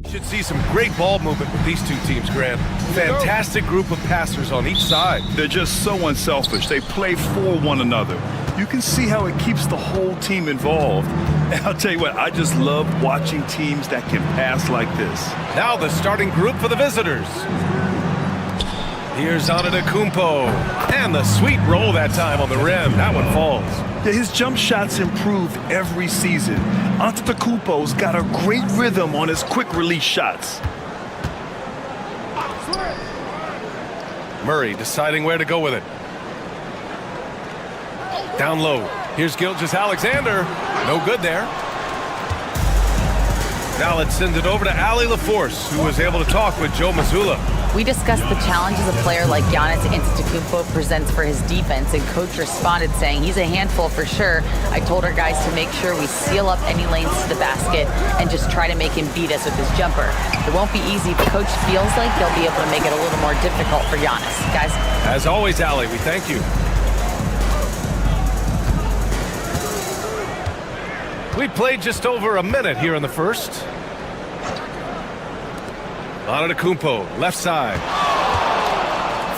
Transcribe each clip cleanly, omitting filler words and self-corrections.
Should see some great ball movement with these two teams, Grant. Fantastic group of passers on each side. They're just so unselfish. They play for one another. You can see how it keeps the whole team involved. And I'll tell you what, I just love watching teams that can pass like this. Now the starting group for the visitors. Here's Antetokounmpo. And the sweet roll that time on the rim. That one falls. Yeah, his jump shots improve every season. Antetokounmpo's got a great rhythm on his quick release shots. Murray deciding where to go with it. Down low. Here's Gilgeous-Alexander. No good there. Now let's send it over to Allie LaForce, who was able to talk with Joe Mazzulla. We discussed the challenges a player like Giannis Antetokounmpo presents for his defense, and coach responded saying he's a handful for sure. I told our guys to make sure we seal up any lanes to the basket and just try to make him beat us with his jumper. It won't be easy, but coach feels like they'll be able to make it a little more difficult for Giannis. Guys? As always, Allie, we thank you. We played just over a minute here in the first. Antetokounmpo, left side.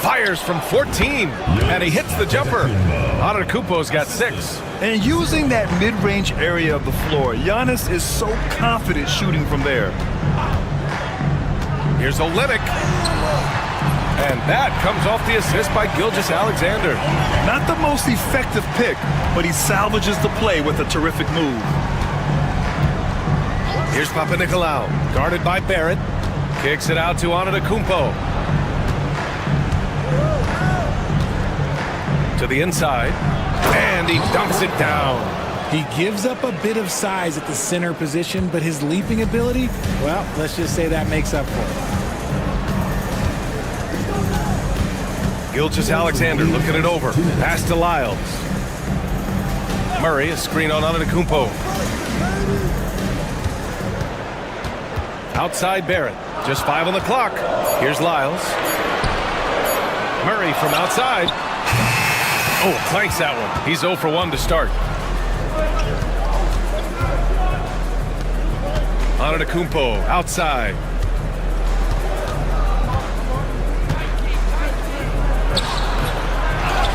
Fires from 14, and he hits the jumper. Antetokounmpo's got 6. And using that mid-range area of the floor, Giannis is so confident shooting from there. Here's Olynyk. And that comes off the assist by Gilgeous-Alexander. Not the most effective pick, but he salvages the play with a terrific move. Here's Papanikolaou, guarded by Barrett. Kicks it out to Antetokounmpo. To the inside. And he dunks it down. He gives up a bit of size at the center position, but his leaping ability, well, let's just say that makes up for it. Gilgeous-Alexander looking it over. Pass to Lyles. Murray, a screen on Antetokounmpo. Outside Barrett. Just 5 on the clock. Here's Lyles. Murray from outside. Oh, clanks that one. He's 0 for 1 to start. Antetokounmpo outside.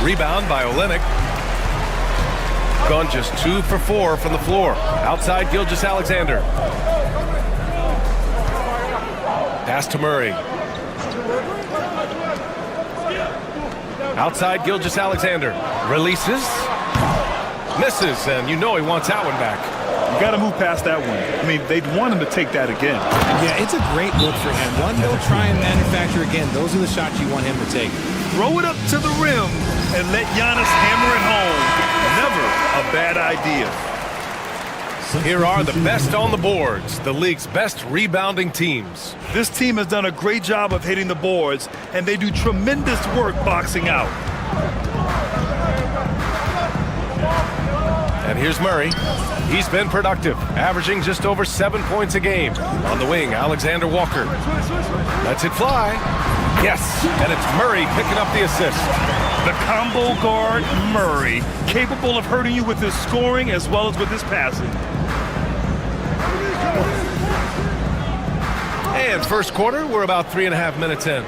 Rebound by Olynyk. Gone just 2 for 4 from the floor. Outside Gilgeous-Alexander. Pass to Murray. Outside Gilgeous-Alexander. Releases. Misses, and you know he wants that one back. You got to move past that one. I mean, they'd want him to take that again. Yeah, it's a great look for him. One he'll try and manufacture again. Those are the shots you want him to take. Throw it up to the rim and let Giannis hammer it home. Never a bad idea. Here are the best on the boards, the league's best rebounding teams. This team has done a great job of hitting the boards, and they do tremendous work boxing out. And here's Murray. He's been productive, averaging just over 7 points a game. On the wing, Alexander Walker. Lets it fly. Yes, and it's Murray picking up the assist. The combo guard, Murray, capable of hurting you with his scoring as well as with his passing. And first quarter, we're about 3.5 minutes in.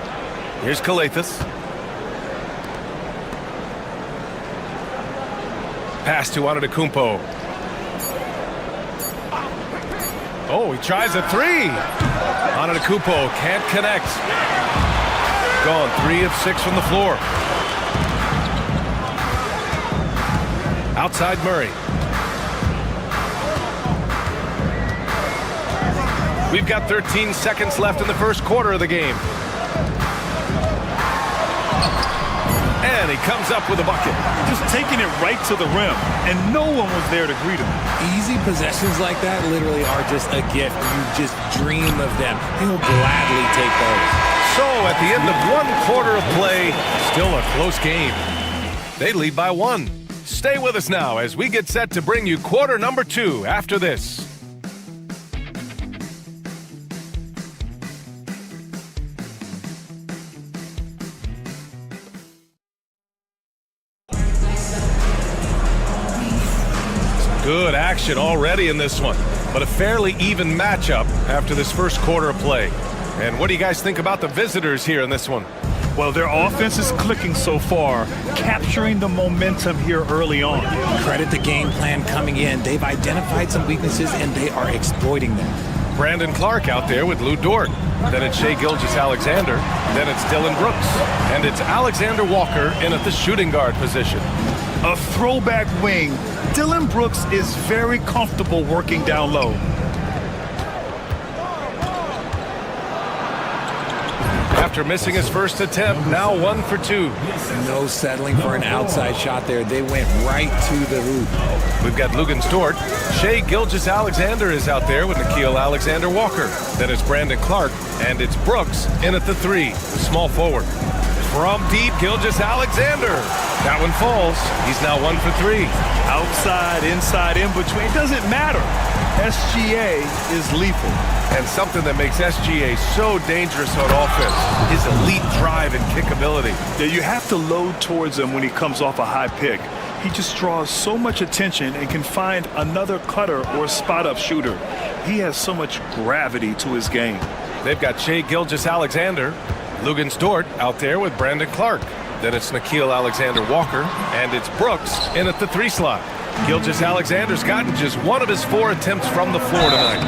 Here's Calathes. Pass to Antetokounmpo. Oh, he tries a three. Antetokounmpo can't connect. Gone 3 of 6 from the floor. Outside Murray. We've got 13 seconds left in the first quarter of the game. And he comes up with a bucket. Just taking it right to the rim, and no one was there to greet him. Easy possessions like that literally are just a gift. You just dream of them. He'll gladly take those. So at the end of 1 quarter of play, still a close game. They lead by 1. Stay with us now as we get set to bring you quarter number 2 after this. Good action already in this one, but a fairly even matchup after this first quarter of play. And what do you guys think about the visitors here in this one? Well, their offense is clicking so far, capturing the momentum here early on. Credit the game plan coming in. They've identified some weaknesses, and they are exploiting them. Brandon Clark out there with Lou Dort. Then it's Shai Gilgeous-Alexander. Then it's Dillon Brooks. And it's Alexander Walker in at the shooting guard position. A throwback wing. Dillon Brooks is very comfortable working down low. After missing his first attempt, now 1 for 2. No settling for an outside shot there. They went right to the hoop. We've got Lugan Stort. Shai Gilgeous-Alexander is out there with Nickeil Alexander-Walker. Then it's Brandon Clark, and it's Brooks in at the 3, the small forward. From deep, Gilgeous-Alexander. That one falls. He's now 1 for 3. Outside, inside, in between, it doesn't matter. SGA is lethal. And something that makes SGA so dangerous on offense, his elite drive and kick ability. Yeah, you have to load towards him when he comes off a high pick. He just draws so much attention and can find another cutter or spot-up shooter. He has so much gravity to his game. They've got Shai Gilgeous-Alexander, Lugan Stort out there with Brandon Clark. Then it's Nickeil Alexander-Walker, and it's Brooks in at the 3 slot. Gilgeous-Alexander's gotten just 1 of his 4 attempts from the floor tonight.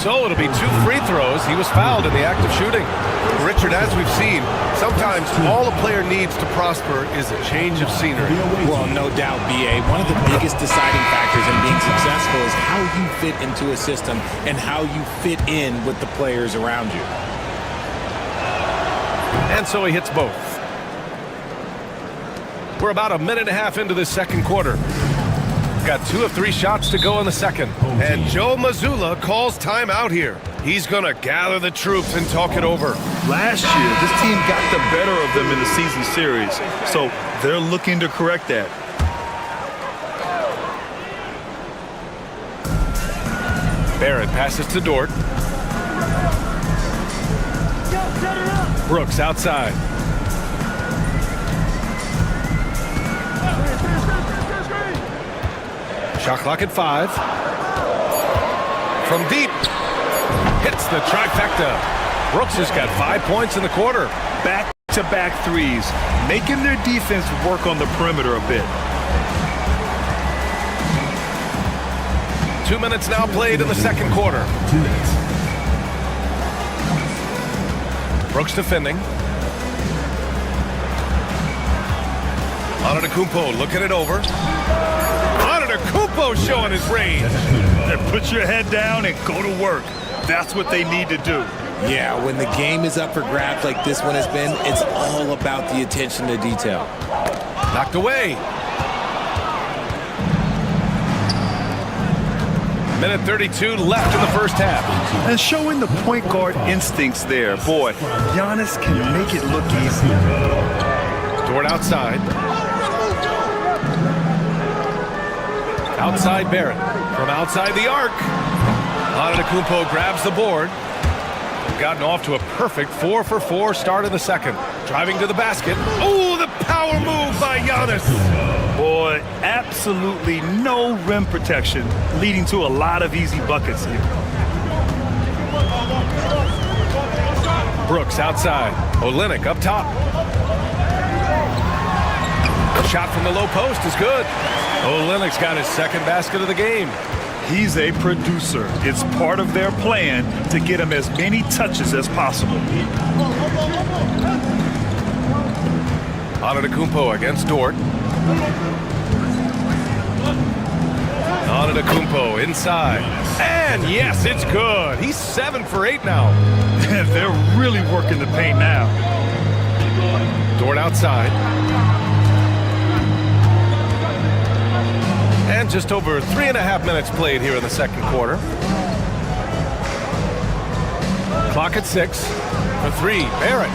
So it'll be 2 free throws. He was fouled in the act of shooting. Richard, as we've seen, sometimes all a player needs to prosper is a change of scenery. Well, no doubt, B.A. One of the biggest deciding factors in being successful is how you fit into a system and how you fit in with the players around you. And so he hits both. We're about a minute and a half into this second quarter. Got 2 of 3 shots to go in the second. And Joe Mazzulla calls timeout here. He's going to gather the troops and talk it over. Last year, this team got the better of them in the season series, so they're looking to correct that. Barrett passes to Dort. Brooks outside. Shot clock at 5. From deep. Hits the trifecta. Brooks has got 5 points in the quarter. Back-to-back threes, making their defense work on the perimeter a bit. 2 minutes now played in the second quarter. 2 minutes. Brooks defending. Antetokounmpo looking it over. Antetokounmpo showing his range. And put your head down and go to work. That's what they need to do. Yeah, when the game is up for grabs like this one has been, it's all about the attention to detail. Knocked away. Minute 32 left in the first half. And showing the point guard instincts there. Boy, Giannis can make it look easy. Dort outside. Outside Barrett. From outside the arc. Antetokounmpo grabs the board. Gotten off to a perfect 4 for 4 start in the second. Driving to the basket. Oh, the power move by Giannis. Boy, absolutely no rim protection, leading to a lot of easy buckets here. Brooks outside. Olynyk up top. Shot from the low post is good. Olynyk's got his second basket of the game. He's a producer. It's part of their plan to get him as many touches as possible. Antetokounmpo against Dort. Antetokounmpo inside. And yes, it's good. He's 7 for 8 now. They're really working the paint now. Dort outside. And just over 3.5 minutes played here in the second quarter. Clock at 6 for 3. Barrett.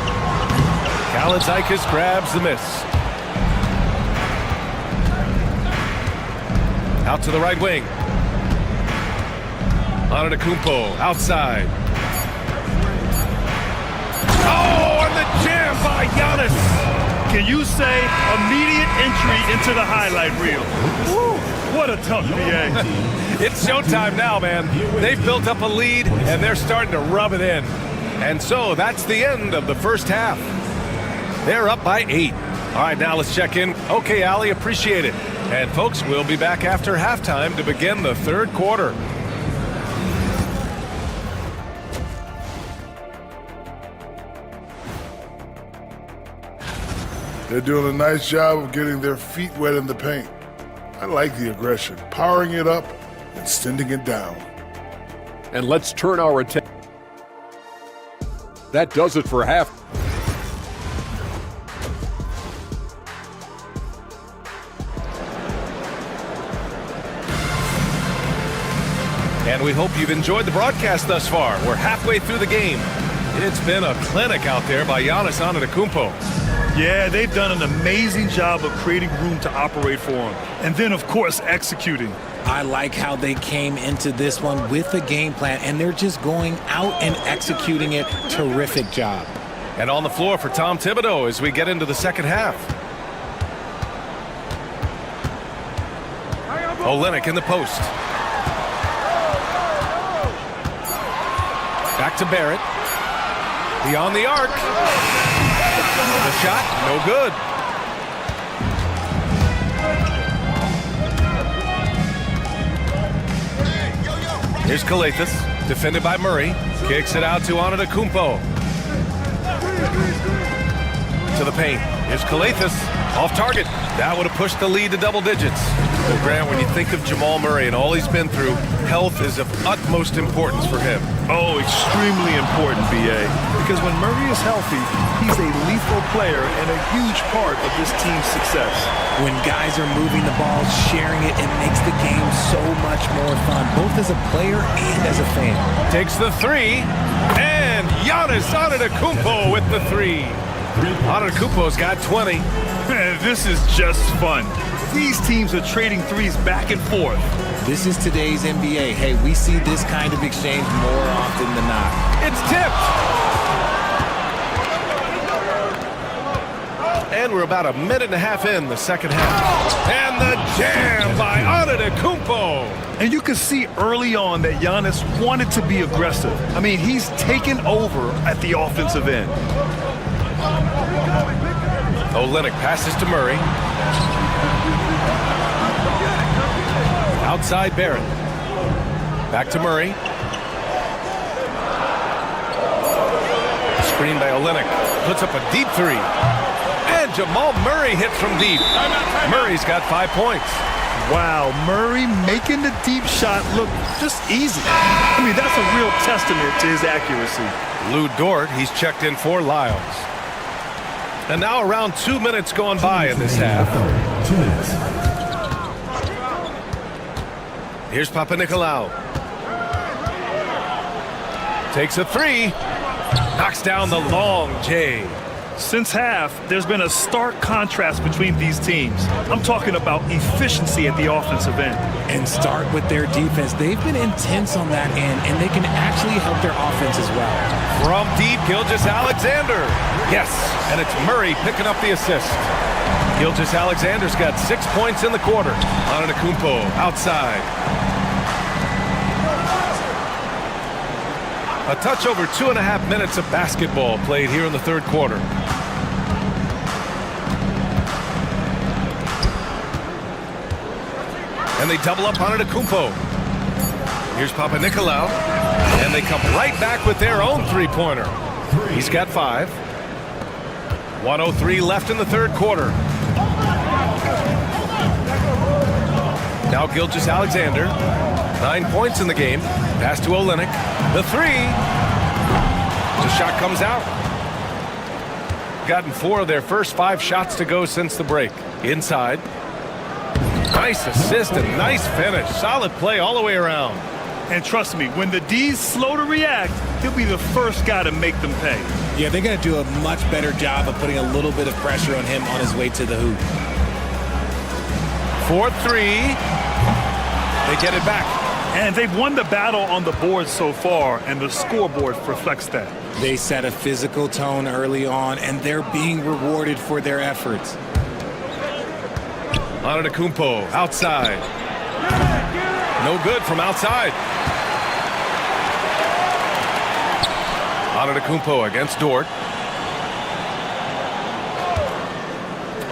Kalaitzakis grabs the miss. Out to the right wing. Antetokounmpo outside. Oh, and the jam by Giannis. Can you say immediate entry into the highlight reel? Woo, what a tough BA. It's showtime now, man. They've built up a lead, and they're starting to rub it in. And so that's the end of the first half. They're up by 8. All right, now let's check in. Okay, Allie, appreciate it. And folks, we'll be back after halftime to begin the third quarter. They're doing a nice job of getting their feet wet in the paint. I like the aggression, powering it up and sending it down. And let's turn our attention. That does it for half. And we hope you've enjoyed the broadcast thus far. We're halfway through the game. It's been a clinic out there by Giannis Antetokounmpo. Yeah, they've done an amazing job of creating room to operate for him. And then, of course, executing. I like how they came into this one with a game plan, and they're just going out and executing it. Terrific job. And on the floor for Tom Thibodeau as we get into the second half. Olynyk in the post. Back to Barrett. Beyond the arc. The shot, no good. Here's Kalaitzakis, defended by Murray. Kicks it out to Antetokounmpo. To the paint. Here's Kalaitzakis, off target. That would have pushed the lead to double digits. Well, Grant, when you think of Jamal Murray and all he's been through, health is of utmost importance for him. Oh, extremely important, BA. Because when Murray is healthy, he's a lethal player and a huge part of this team's success. When guys are moving the ball, sharing it, it makes the game so much more fun, both as a player and as a fan. Takes the 3, and Giannis Antetokounmpo with the 3. Antetokounmpo's got 20. This is just fun. These teams are trading threes back and forth. This is today's NBA. Hey, we see this kind of exchange more often than not. It's tipped. And we're about a minute and a half in the second half. And the jam by Antetokounmpo. And you can see early on that Giannis wanted to be aggressive. I mean, he's taken over at the offensive end. Olynyk passes to Murray. Outside Barrett. Back to Murray. Screen by Olynyk. Puts up a deep 3. And Jamal Murray hits from deep. Murray's got 5 points. Wow, Murray making the deep shot look just easy. I mean, that's a real testament to his accuracy. Lou Dort, he's checked in for Lyles. And now around 2 minutes gone by in this half. 2 minutes. Here's Papanikolaou. Takes a 3. Knocks down the long J. Since half, there's been a stark contrast between these teams. I'm talking about efficiency at the offensive end. And start with their defense. They've been intense on that end, and they can actually help their offense as well. From deep, Gilgeous-Alexander. Yes, and it's Murray picking up the assist. Gilgeous-Alexander's got 6 points in the quarter. Antetokounmpo outside. A touch over 2.5 minutes of basketball played here in the third quarter. And they double up on Antetokounmpo. Here's Papanikolaou. And they come right back with their own three-pointer. He's got 5. 1:03 left in the third quarter. Now Gilgeous-Alexander. 9 points in the game. Pass to Olynyk. The 3. The shot comes out. Gotten 4 of their first 5 shots to go since the break. Inside. Nice assist and nice finish. Solid play all the way around. And trust me, when the D's slow to react, he'll be the first guy to make them pay. Yeah, they're going to do a much better job of putting a little bit of pressure on him on his way to the hoop. 4-3. They get it back. And they've won the battle on the board so far, and the scoreboard reflects that. They set a physical tone early on, and they're being rewarded for their efforts. Antetokounmpo outside. No good from outside. Antetokounmpo against Dort.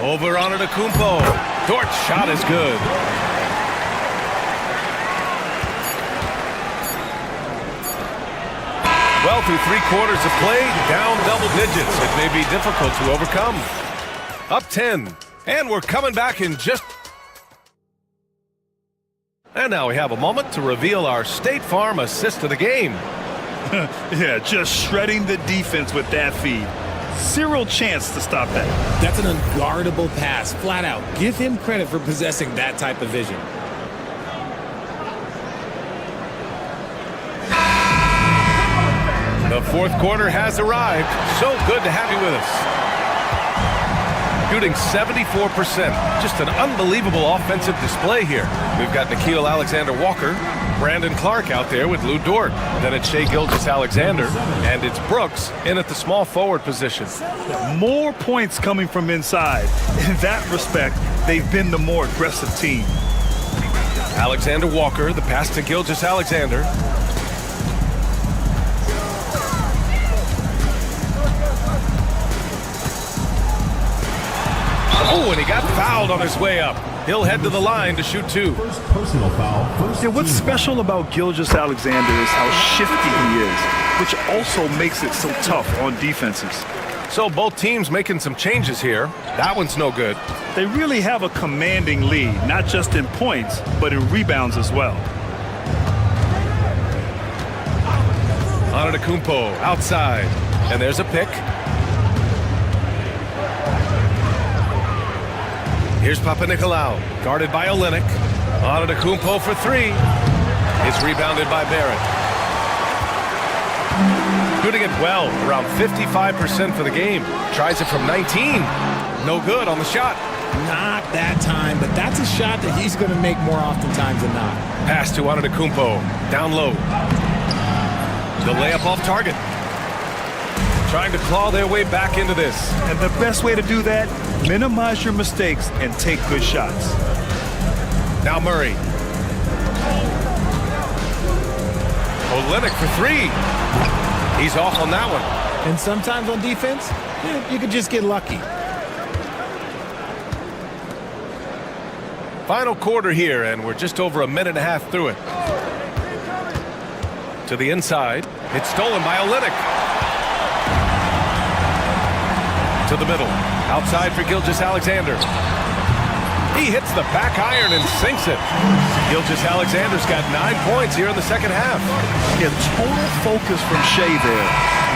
Over Antetokounmpo. Dort's shot is good. Well, through 3 quarters of play, down double digits. It may be difficult to overcome. Up 10. And we're coming back in just... And now we have a moment to reveal our State Farm assist of the game. Yeah, just shredding the defense with that feed. Zero chance to stop that. That's an unguardable pass, flat out. Give him credit for possessing that type of vision. The fourth quarter has arrived. So good to have you with us. Shooting 74%. Just an unbelievable offensive display here. We've got Nickeil Alexander-Walker, Brandon Clark out there with Lou Dort. Then it's Shai Gilgeous-Alexander, and it's Brooks in at the small forward position. More points coming from inside. In that respect, they've been the more aggressive team. Alexander-Walker, the pass to Gilgeous-Alexander. Oh, and he got fouled on his way up. He'll head to the line to shoot 2. First personal foul. Yeah, what's special about Gilgeous-Alexander is how shifty he is, which also makes it so tough on defenses. So both teams making some changes here. That one's no good. They really have a commanding lead, not just in points, but in rebounds as well. Antetokounmpo outside. And there's a pick. Here's Papanikolaou, guarded by Olynyk. Antetokounmpo for 3. It's rebounded by Barrett. Shooting it well, around 55% for the game. Tries it from 19. No good on the shot. Not that time, but that's a shot that he's going to make more oftentimes than not. Pass to Antetokounmpo, down low. The layup off target. Trying to claw their way back into this. And the best way to do that, minimize your mistakes and take good shots. Now Murray. Olynyk for 3. He's off on that one. And sometimes on defense, you could just get lucky. Final quarter here, and we're just over a minute and a half through it. To the inside. It's stolen by Olynyk. To the middle. Outside for Gilgeous-Alexander. He hits the back iron and sinks it. Gilgeous-Alexander's got 9 points here in the second half. Yeah, total focus from Shai there.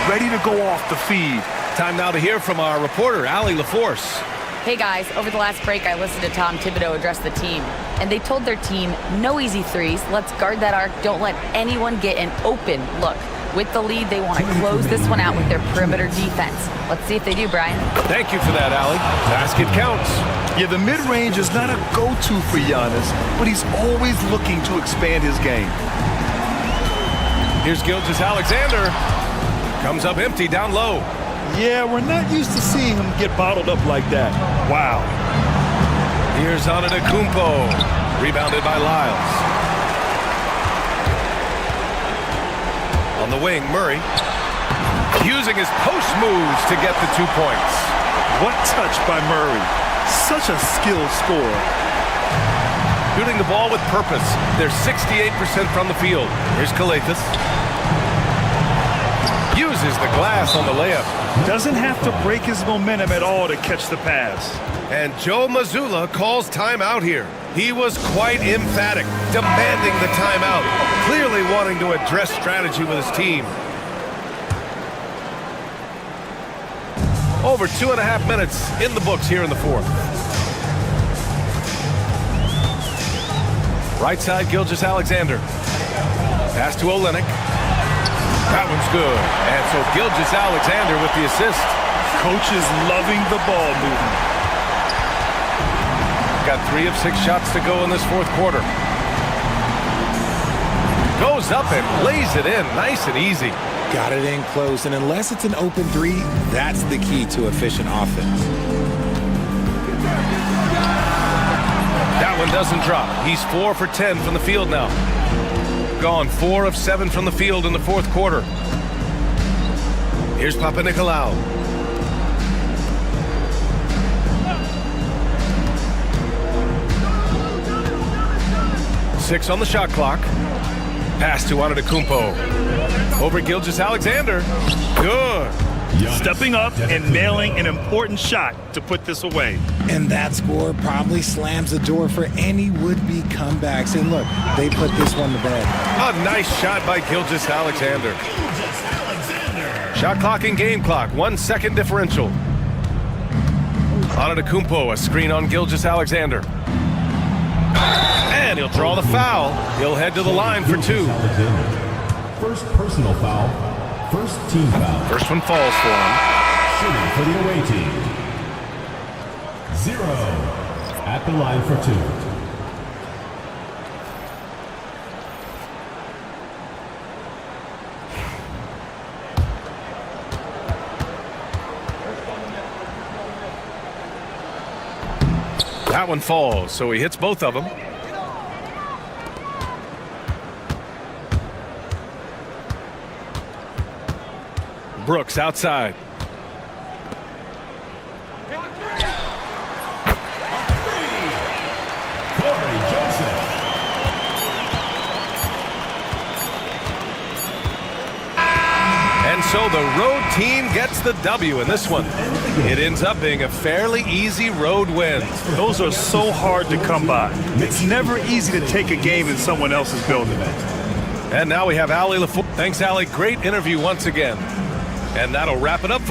Ready to go off the feed. Time now to hear from our reporter, Allie LaForce. Hey guys, over the last break I listened to Tom Thibodeau address the team, and they told their team, no easy threes, let's guard that arc, don't let anyone get an open look. With the lead, they want to close this one out with their perimeter defense. Let's see if they do, Brian. Thank you for that, Allie. Basket counts. Yeah, the mid-range is not a go-to for Giannis, but he's always looking to expand his game. Here's Gilgeous-Alexander. Comes up empty down low. Yeah, we're not used to seeing him get bottled up like that. Wow. Here's Antetokounmpo. Rebounded by Lyles. On the wing, Murray. Using his post moves to get the 2 points. What touch by Murray. Such a skilled scorer. shooting the ball with purpose. They're 68% from the field. Here's Kalathis. Uses the glass on the layup. Doesn't have to break his momentum at all to catch the pass. And Joe Mazzulla calls timeout here. He was quite emphatic, demanding the timeout, clearly wanting to address strategy with his team. Over 2.5 minutes in the books here in the fourth. Right side, Gilgeous-Alexander. Pass to Olynyk. That one's good. And so Gilgeous-Alexander with the assist. Coach is loving the ball movement. Got 3 of 6 shots to go in this fourth quarter. Goes up and lays it in nice and easy. Got it in close, and unless it's an open three, that's the key to efficient offense. That one doesn't drop. He's 4 for 10 from the field now. Gone 4 of 7 from the field in the fourth quarter. Here's Papanikolaou. Six on the shot clock. Pass to Antetokounmpo. Over Gilgeous-Alexander. Good. Stepping up and nailing an important shot to put this away. And that score probably slams the door for any would-be comebacks. And look, they put this one to bed. A nice shot by Gilgeous-Alexander. Shot clock and game clock. 1 second differential. Antetokounmpo, a screen on Gilgeous-Alexander. And he'll draw the foul. He'll head to the line for 2. First personal foul. First team foul. First one falls for him. Shooting for the away team. 0 at the line for 2. That one falls, so he hits both of them. Brooks outside. And so the road team gets the W in this one. It ends up being a fairly easy road win. Those are so hard to come by. It's never easy to take a game in someone else's building. And now we have Allie LaFour. Thanks, Allie. Great interview once again. And that'll wrap it up.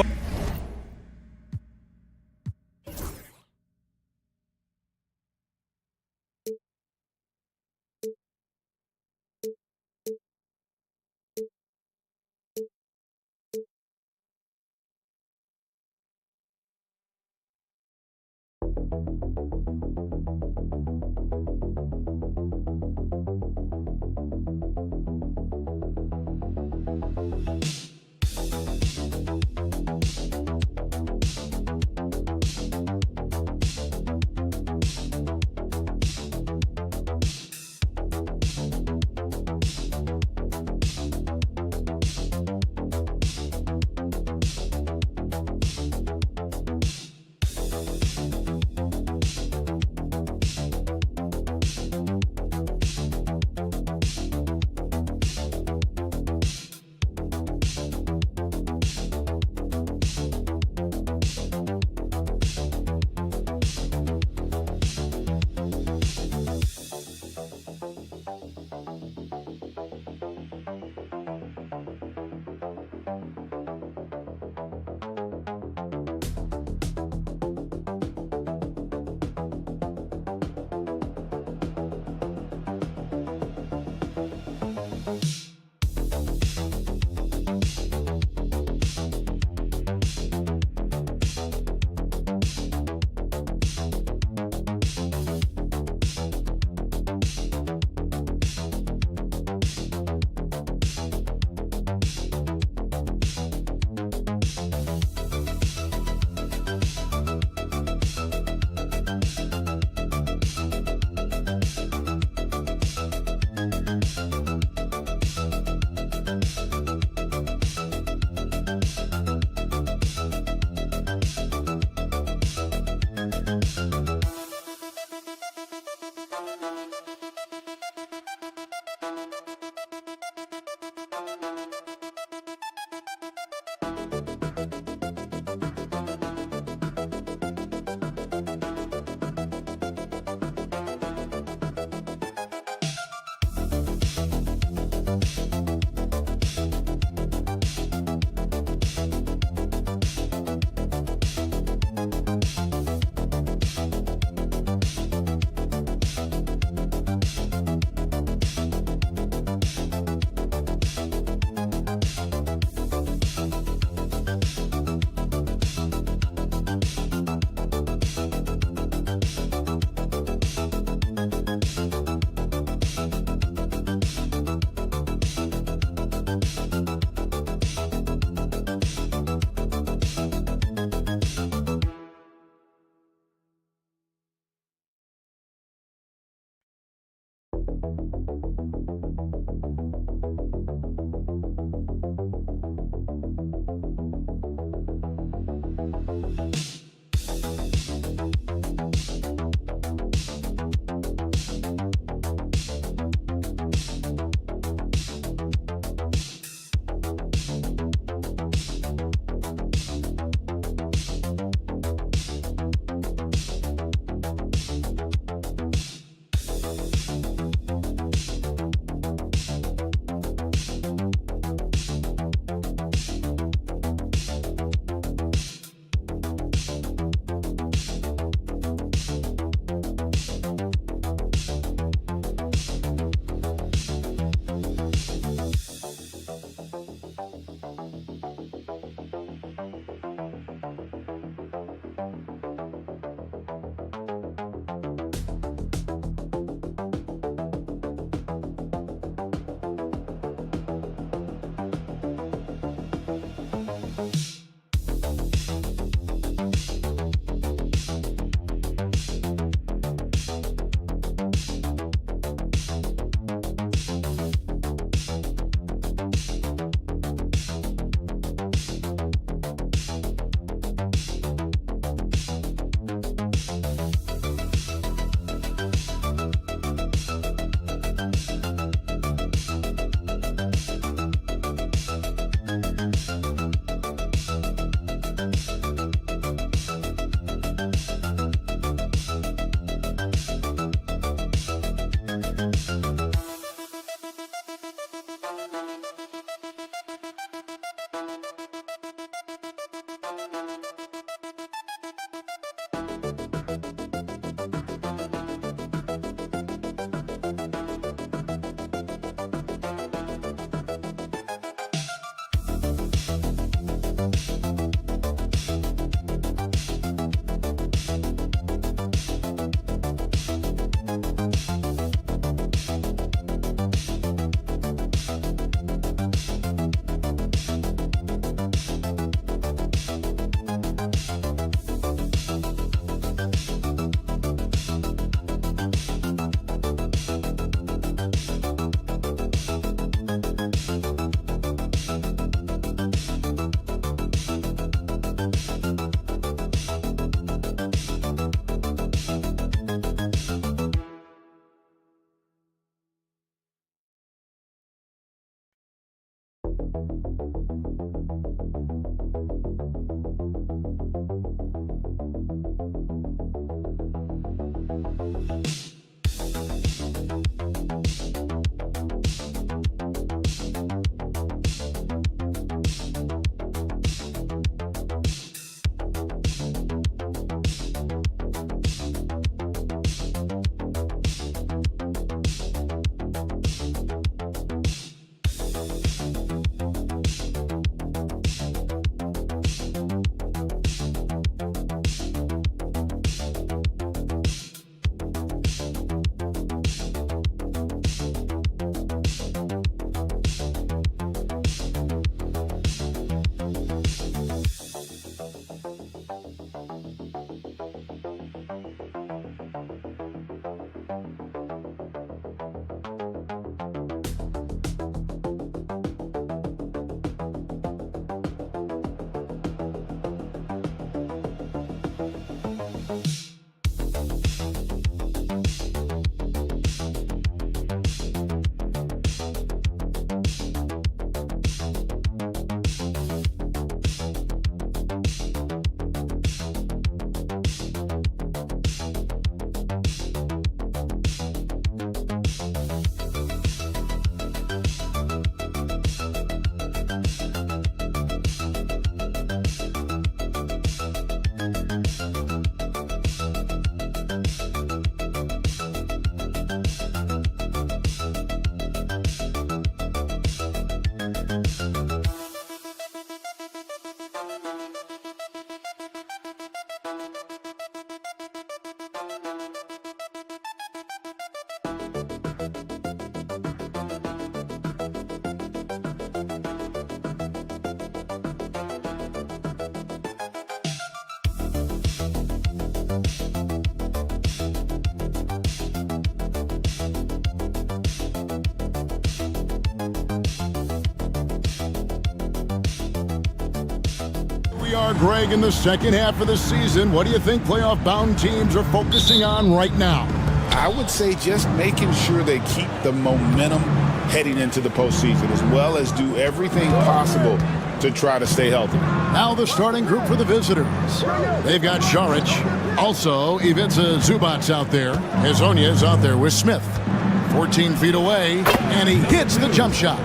we are, Greg, in the second half of the season. What do you think playoff-bound teams are focusing on right now? I would say just making sure they keep the momentum heading into the postseason, as well as do everything possible to try to stay healthy. Now the starting group for the visitors. They've got Šarić. Also, Ivica Zubac's out there. Hezonja's out there with Smith. 14 feet away, and he hits the jump shot.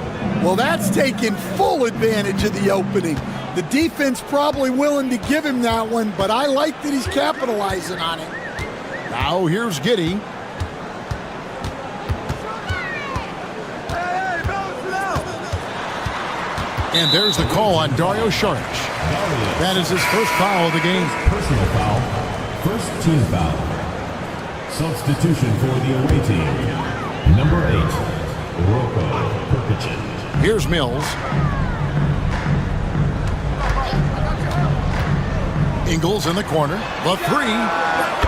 Well, that's taking full advantage of the opening. The defense probably willing to give him that one, but I like that he's capitalizing on it. Now here's Giddey. And there's the call on Dario Šarić. That is his first foul of the game. Personal foul. First team foul. Substitution for the away team. Number 8, Roko Krkić. Here's Mills. Ingles in the corner. The three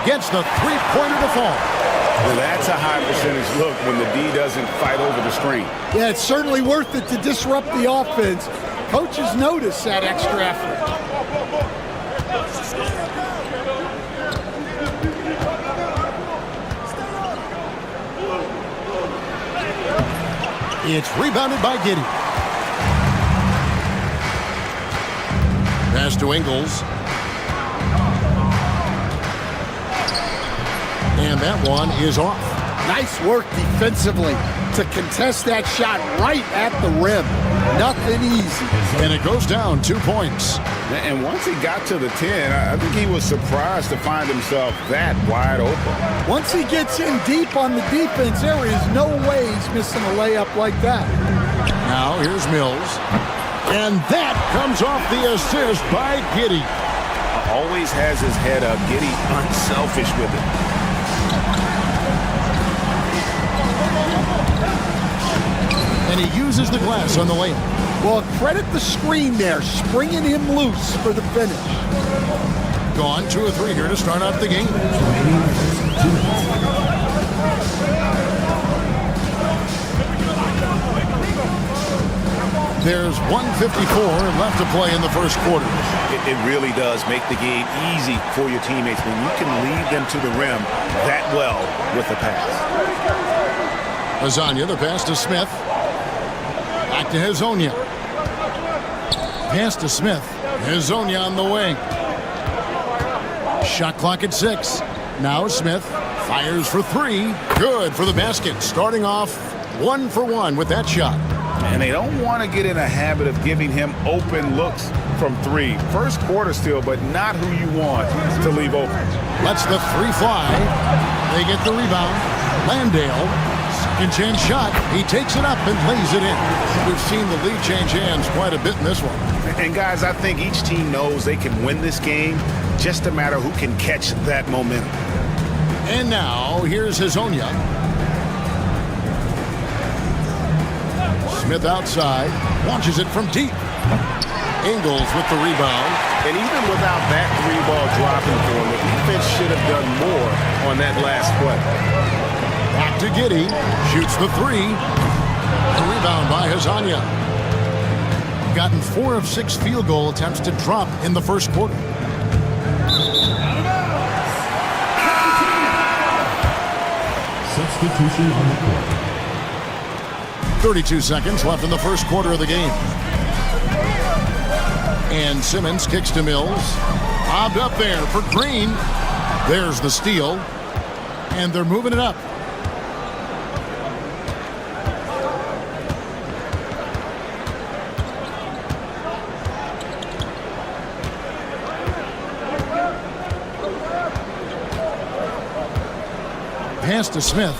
gets the three-pointer to fall. Well, that's a high percentage look when the D doesn't fight over the screen. Yeah, it's certainly worth it to disrupt the offense. Coaches notice that extra effort. It's rebounded by Giddey. Pass to Ingles. And that one is off. Nice work defensively to contest that shot right at the rim. Nothing easy. And it goes down 2 points. And once he got to the 10, I think he was surprised to find himself that wide open. Once he gets in deep on the defense, there is no way he's missing a layup like that. Now here's Mills. And that comes off the assist by Giddey. Always has his head up. Giddey unselfish with it. And he uses the glass on the layup. Well, credit the screen there, springing him loose for the finish. Gone 2 or 3 here to start out the game. There's 1:54 left to play in the first quarter. It really does make the game easy for your teammates when you can lead them to the rim that well with the pass. Hezonja, the pass to Smith. Back to Hezonja. Pass to Smith. Hezonja on the wing. Shot clock at 6. Now Smith fires for 3. Good for the basket. Starting off 1 for 1 with that shot. And they don't want to get in a habit of giving him open looks from 3. First quarter still, but not who you want to leave open. Lets the 3 fly. They get the rebound. Landale. Second chance shot. He takes it up and lays it in. We've seen the lead change hands quite a bit in this one. And guys, I think each team knows they can win this game. Just a matter who can catch that momentum. And now here's Hezonja. Smith outside. Launches it from deep. Ingles with the rebound. And even without that 3-ball dropping for him, the defense should have done more on that last play. Back to Giddey. Shoots the 3. The rebound by Hezonja. Gotten 4 of 6 field goal attempts to drop in the first quarter. Substitution on the court. 32 seconds left in the first quarter of the game. And Simmons kicks to Mills. Bobbed up there for Green. There's the steal. And they're moving it up. Pass to Smith.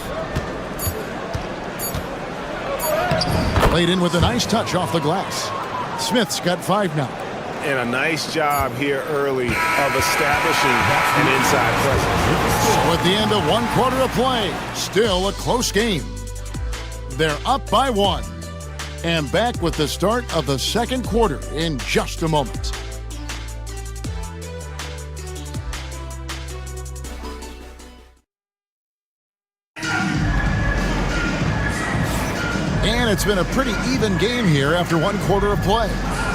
Laid in with a nice touch off the glass. Smith's got 5 now. And a nice job here early of establishing an inside presence. So at the end of 1 quarter of play, still a close game. They're up by 1. And back with the start of the second quarter in just a moment. And it's been a pretty even game here after 1 quarter of play.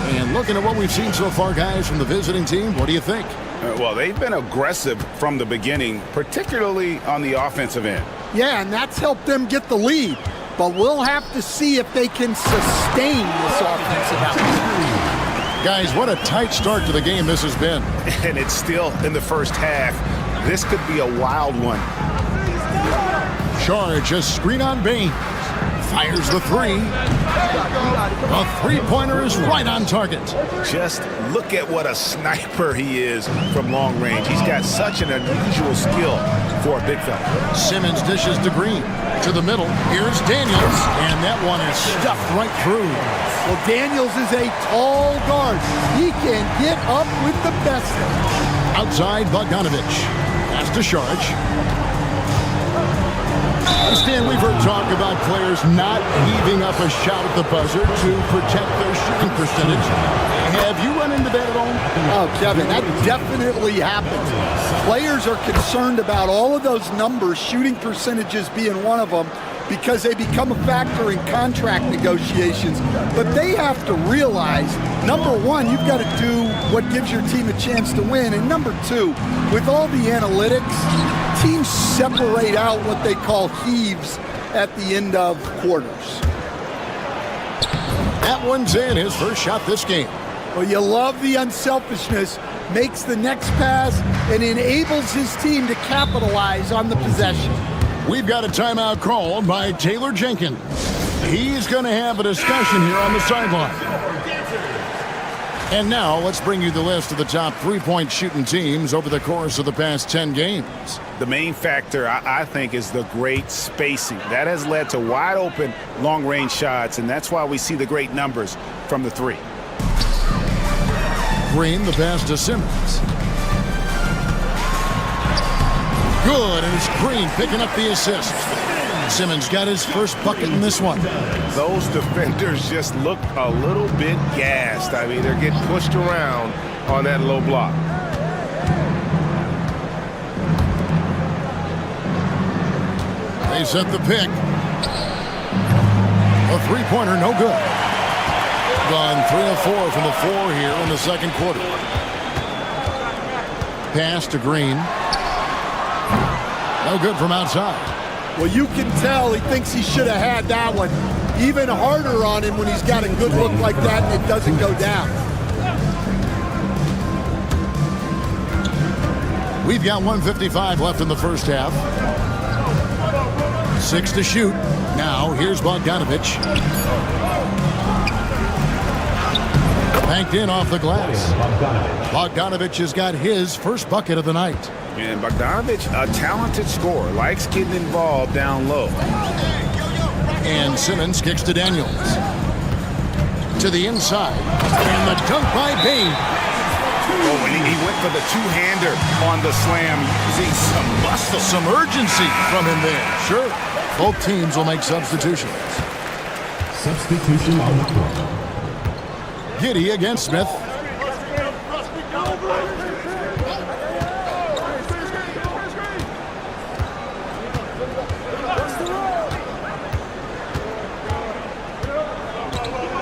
And looking at what we've seen so far, guys, from the visiting team, what do you think? Well, they've been aggressive from the beginning, particularly on the offensive end. Yeah, and that's helped them get the lead. But we'll have to see if they can sustain this offensive output. Guys, what a tight start to the game this has been. And it's still in the first half. This could be a wild one. Charge, a screen on Bain. Fires the three. A three-pointer is right on target. Just look at what a sniper he is from long range. He's got such an unusual skill for a big fella. Simmons dishes to Green. To the middle. Here's Daniels. And that one is stuffed right through. Well, Daniels is a tall guard. He can get up with the best of them. Outside, Bogdanovich. Pass to Sharge. Stan, we've heard talk about players not heaving up a shot at the buzzer to protect their shooting percentage. Have you run into that at all? Oh, Kevin, that definitely happens. Players are concerned about all of those numbers, shooting percentages being one of them, because they become a factor in contract negotiations. But they have to realize, number one, you've got to do what gives your team a chance to win. And number two, with all the analytics, teams separate out what they call heaves at the end of quarters. That one's in, his first shot this game. Well, you love the unselfishness, makes the next pass, and enables his team to capitalize on the possession. We've got a timeout called by Taylor Jenkins. He's going to have a discussion here on the sideline. And now let's bring you the list of the top three-point shooting teams over the course of the past 10 games. The main factor, I think, is the great spacing. That has led to wide-open long-range shots, and that's why we see the great numbers from the three. Green, the pass to Simmons. Good, and it's Green picking up the assist. Simmons got his first bucket in this one. Those defenders just look a little bit gassed. I mean, they're getting pushed around on that low block. They set the pick. A three-pointer, no good. Gone 3 of 4 from the floor here in the second quarter. Pass to Green. No good from outside. Well, you can tell he thinks he should have had that one. Even harder on him when he's got a good look like that and it doesn't go down. We've got 1:55 left in the first half. 6 to shoot. Now, here's Bogdanovich. Banked in off the glass. Bogdanovich has got his first bucket of the night. And Bogdanovich, a talented scorer, likes getting involved down low. And Simmons kicks to Daniels. To the inside. And the dunk by Bain. Oh, and he went for the two-hander on the slam, using some muscle. Some urgency from him there. Sure. Both teams will make substitutions. Substitution on the court. Giddey against Smith.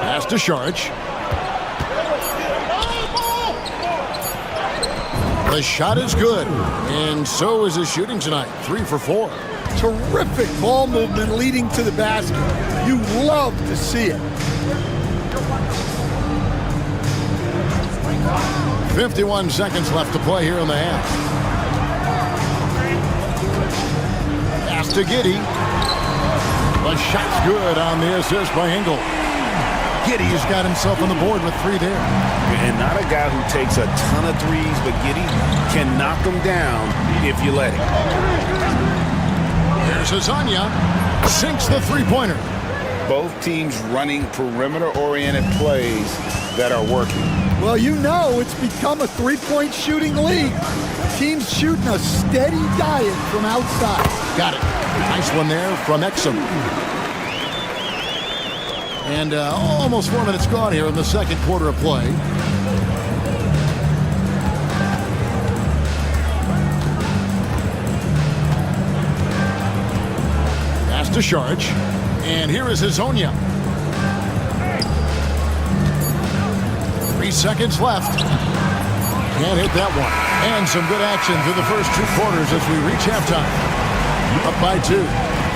Pass to Sharge. The shot is good, and so is his shooting tonight. 3 for 4. Terrific ball movement leading to the basket. You love to see it. 51 seconds left to play here in the half. Pass to Giddey. The shot's good on the assist by Engel. Giddey's got himself on the board with 3 there. And not a guy who takes a ton of threes, but Giddey can knock them down if you let him. There's Azania. Sinks the three-pointer. Both teams running perimeter-oriented plays that are working. Well, you know it's become a three-point shooting league. Teams shooting a steady diet from outside. Got it. Nice one there from Exum. And almost 4 minutes gone here in the second quarter of play. Pass to Sharge. And here is Hazonia. 30 seconds left. Can't hit that one. And some good action through the first 2 quarters as we reach halftime. Up by 2.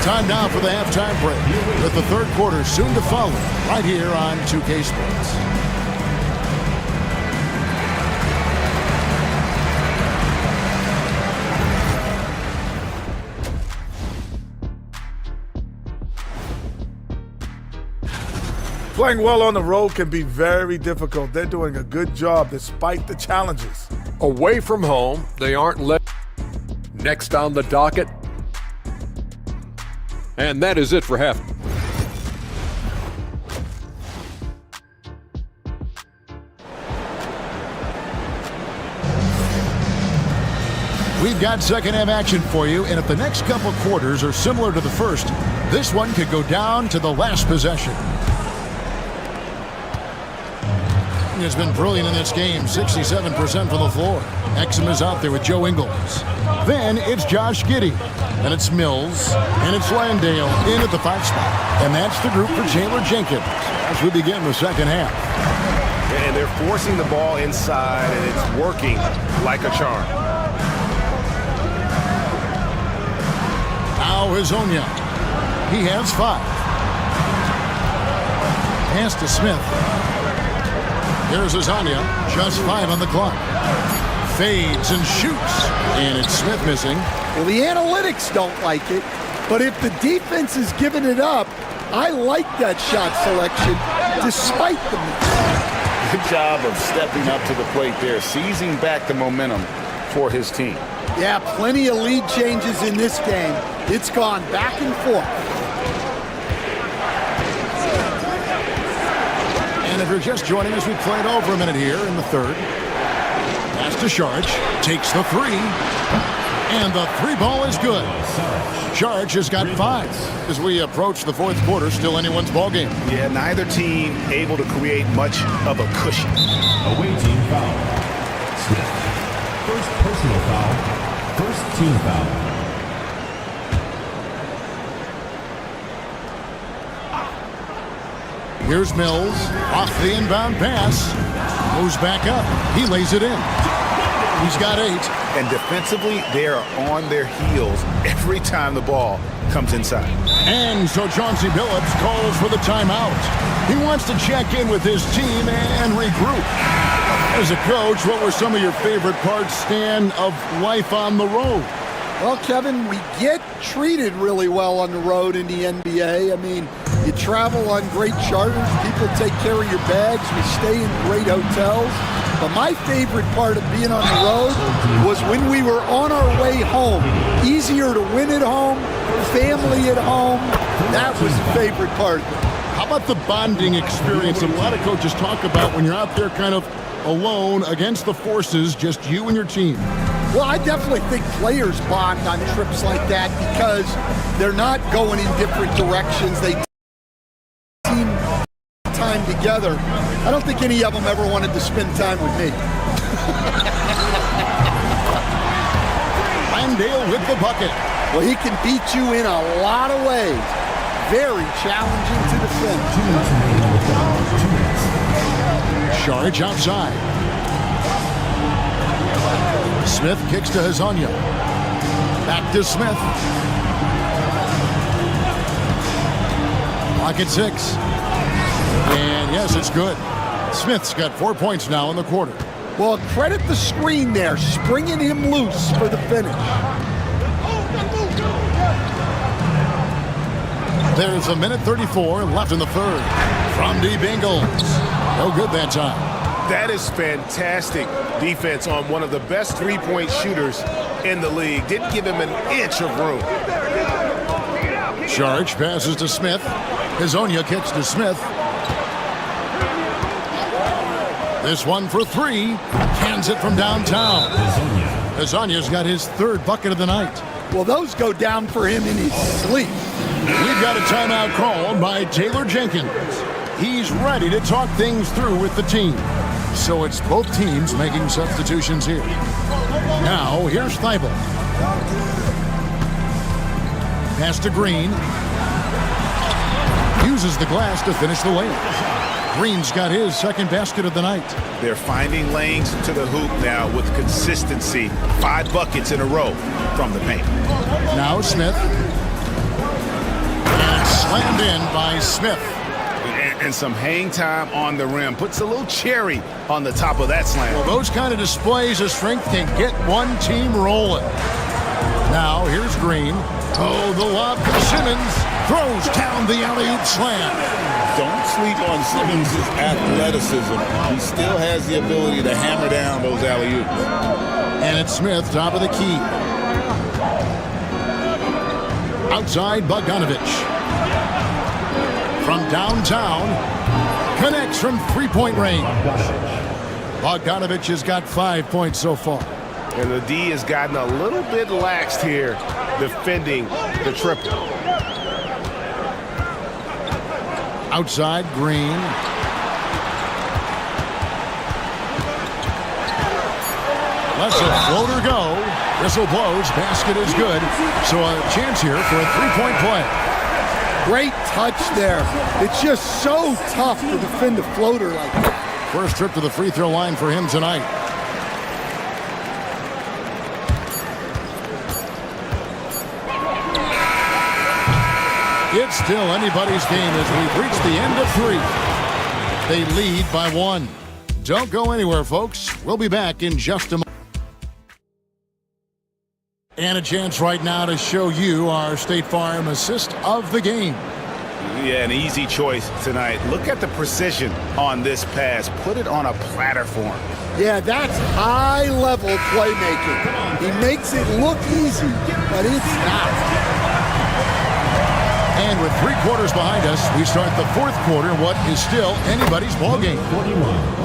Time now for the halftime break, with the third quarter soon to follow, right here on 2K Sports. Playing well on the road can be very difficult. They're doing a good job despite the challenges. Away from home, they aren't let. Next on the docket. And that is it for half. We've got second half action for you, and if the next couple quarters are similar to the first, this one could go down to the last possession. Has been brilliant in this game, 67% from the floor. Exum is out there with Joe Ingles. Then it's Josh Giddey, and it's Mills, and it's Landale in at the 5 spot. And that's the group for Taylor Jenkins as we begin the second half. And they're forcing the ball inside, and it's working like a charm. Now Hazonia. He has 5. Pass to Smith. Here's Hazonia, just 5 on the clock. Fades and shoots, and it's Smith missing. Well, the analytics don't like it, but if the defense is giving it up, I like that shot selection despite the miss. Good job of stepping up to the plate there, seizing back the momentum for his team. Yeah, plenty of lead changes in this game. It's gone back and forth. And if you're just joining us, we played over a minute here in the third. Pass to Sharch, takes the 3, and the 3 ball is good. Sharch has got 5 as we approach the fourth quarter. Still anyone's ball game. Yeah, neither team able to create much of a cushion. Away team foul. Smith. First personal foul. First team foul. Here's Mills, off the inbound pass, moves back up, he lays it in. He's got 8. And defensively, they are on their heels every time the ball comes inside. And so Chauncey Billups calls for the timeout. He wants to check in with his team and regroup. As a coach, what were some of your favorite parts, Stan, of life on the road? Well, Kevin, we get treated really well on the road in the NBA. I mean, you travel on great charters, people take care of your bags, we stay in great hotels. But my favorite part of being on the road was when we were on our way home. Easier to win at home, family at home. That was the favorite part. How about the bonding experience that a lot of coaches talk about when you're out there kind of alone against the forces, just you and your team? Well, I definitely think players bond on trips like that because they're not going in different directions. They team time together. I don't think any of them ever wanted to spend time with me. Landale with the bucket. Well, he can beat you in a lot of ways. Very challenging to defend. Sharch outside. Smith kicks to Hazonia. Back to Smith. Clock at 6. And yes, it's good. Smith's got 4 points now in the quarter. Well, credit the screen there, springing him loose for the finish. There's a minute 34 left in the third. From deep Ingles. No good that time. That is fantastic defense on one of the best three-point shooters in the league. Didn't give him an inch of room. Sharch passes to Smith. Hazonia kicks to Smith. This one for 3. Cans it from downtown. Hazonia's got his 3rd bucket of the night. Well, those go down for him in his sleep. We've got a timeout called by Taylor Jenkins. He's ready to talk things through with the team. So it's both teams making substitutions here. Now, here's Thibault. Pass to Green. Uses the glass to finish the layup. Green's got his second basket of the night. They're finding lanes to the hoop now with consistency. 5 buckets in a row from the paint. Now Smith. And slammed in by Smith. And some hang time on the rim. Puts a little cherry on the top of that slam. Well, those kind of displays of strength can get one team rolling. Now here's Green. Oh, the lob to Simmons. Throws down the alley-oop slam. Don't sleep on Simmons' athleticism. He still has the ability to hammer down those alley-oops. And it's Smith, top of the key. Outside, Bogdanovich. From downtown, connects from three-point range. Bogdanovich has got 5 points so far. And the D has gotten a little bit laxed here defending the triple. Outside, Green. Lets a floater go. Whistle blows. Basket is good. So a chance here for a three-point play. Great touch there. It's just so tough to defend a floater like that. First trip to the free throw line for him tonight. It's still anybody's game as we've reached the end of 3. They lead by 1. Don't go anywhere, folks. We'll be back in just a moment. And a chance right now to show you our State Farm assist of the game. Yeah, an easy choice tonight. Look at the precision on this pass. Put it on a platter for him. Yeah, that's high-level playmaking. He makes it look easy, but it's not. And with 3 quarters behind us, we start the 4th quarter, what is still anybody's ball game.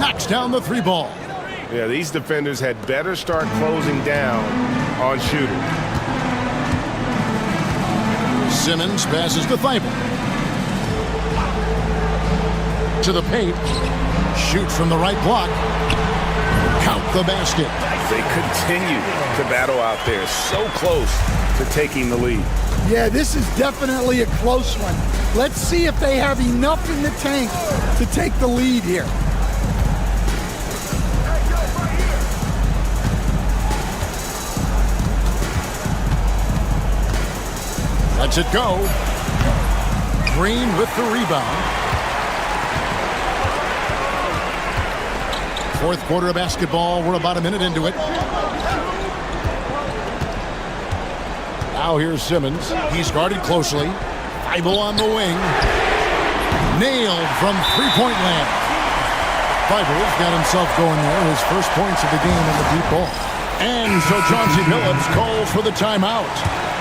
Knocks down the 3 ball. Yeah, these defenders had better start closing down on shooting. Simmons passes to Thibault. To the paint. Shoots from the right block. Count the basket. They continue to battle out there. So close to taking the lead. Yeah, this is definitely a close one. Let's see if they have enough in the tank to take the lead here. Lets it go. Green with the rebound. 4th quarter of basketball. We're about a minute into it. Now here's Simmons. He's guarded closely. Thibault on the wing. Nailed from three-point land. Thibault's got himself going there. His first points of the game in the deep ball. And so Chauncey Billups calls for the timeout.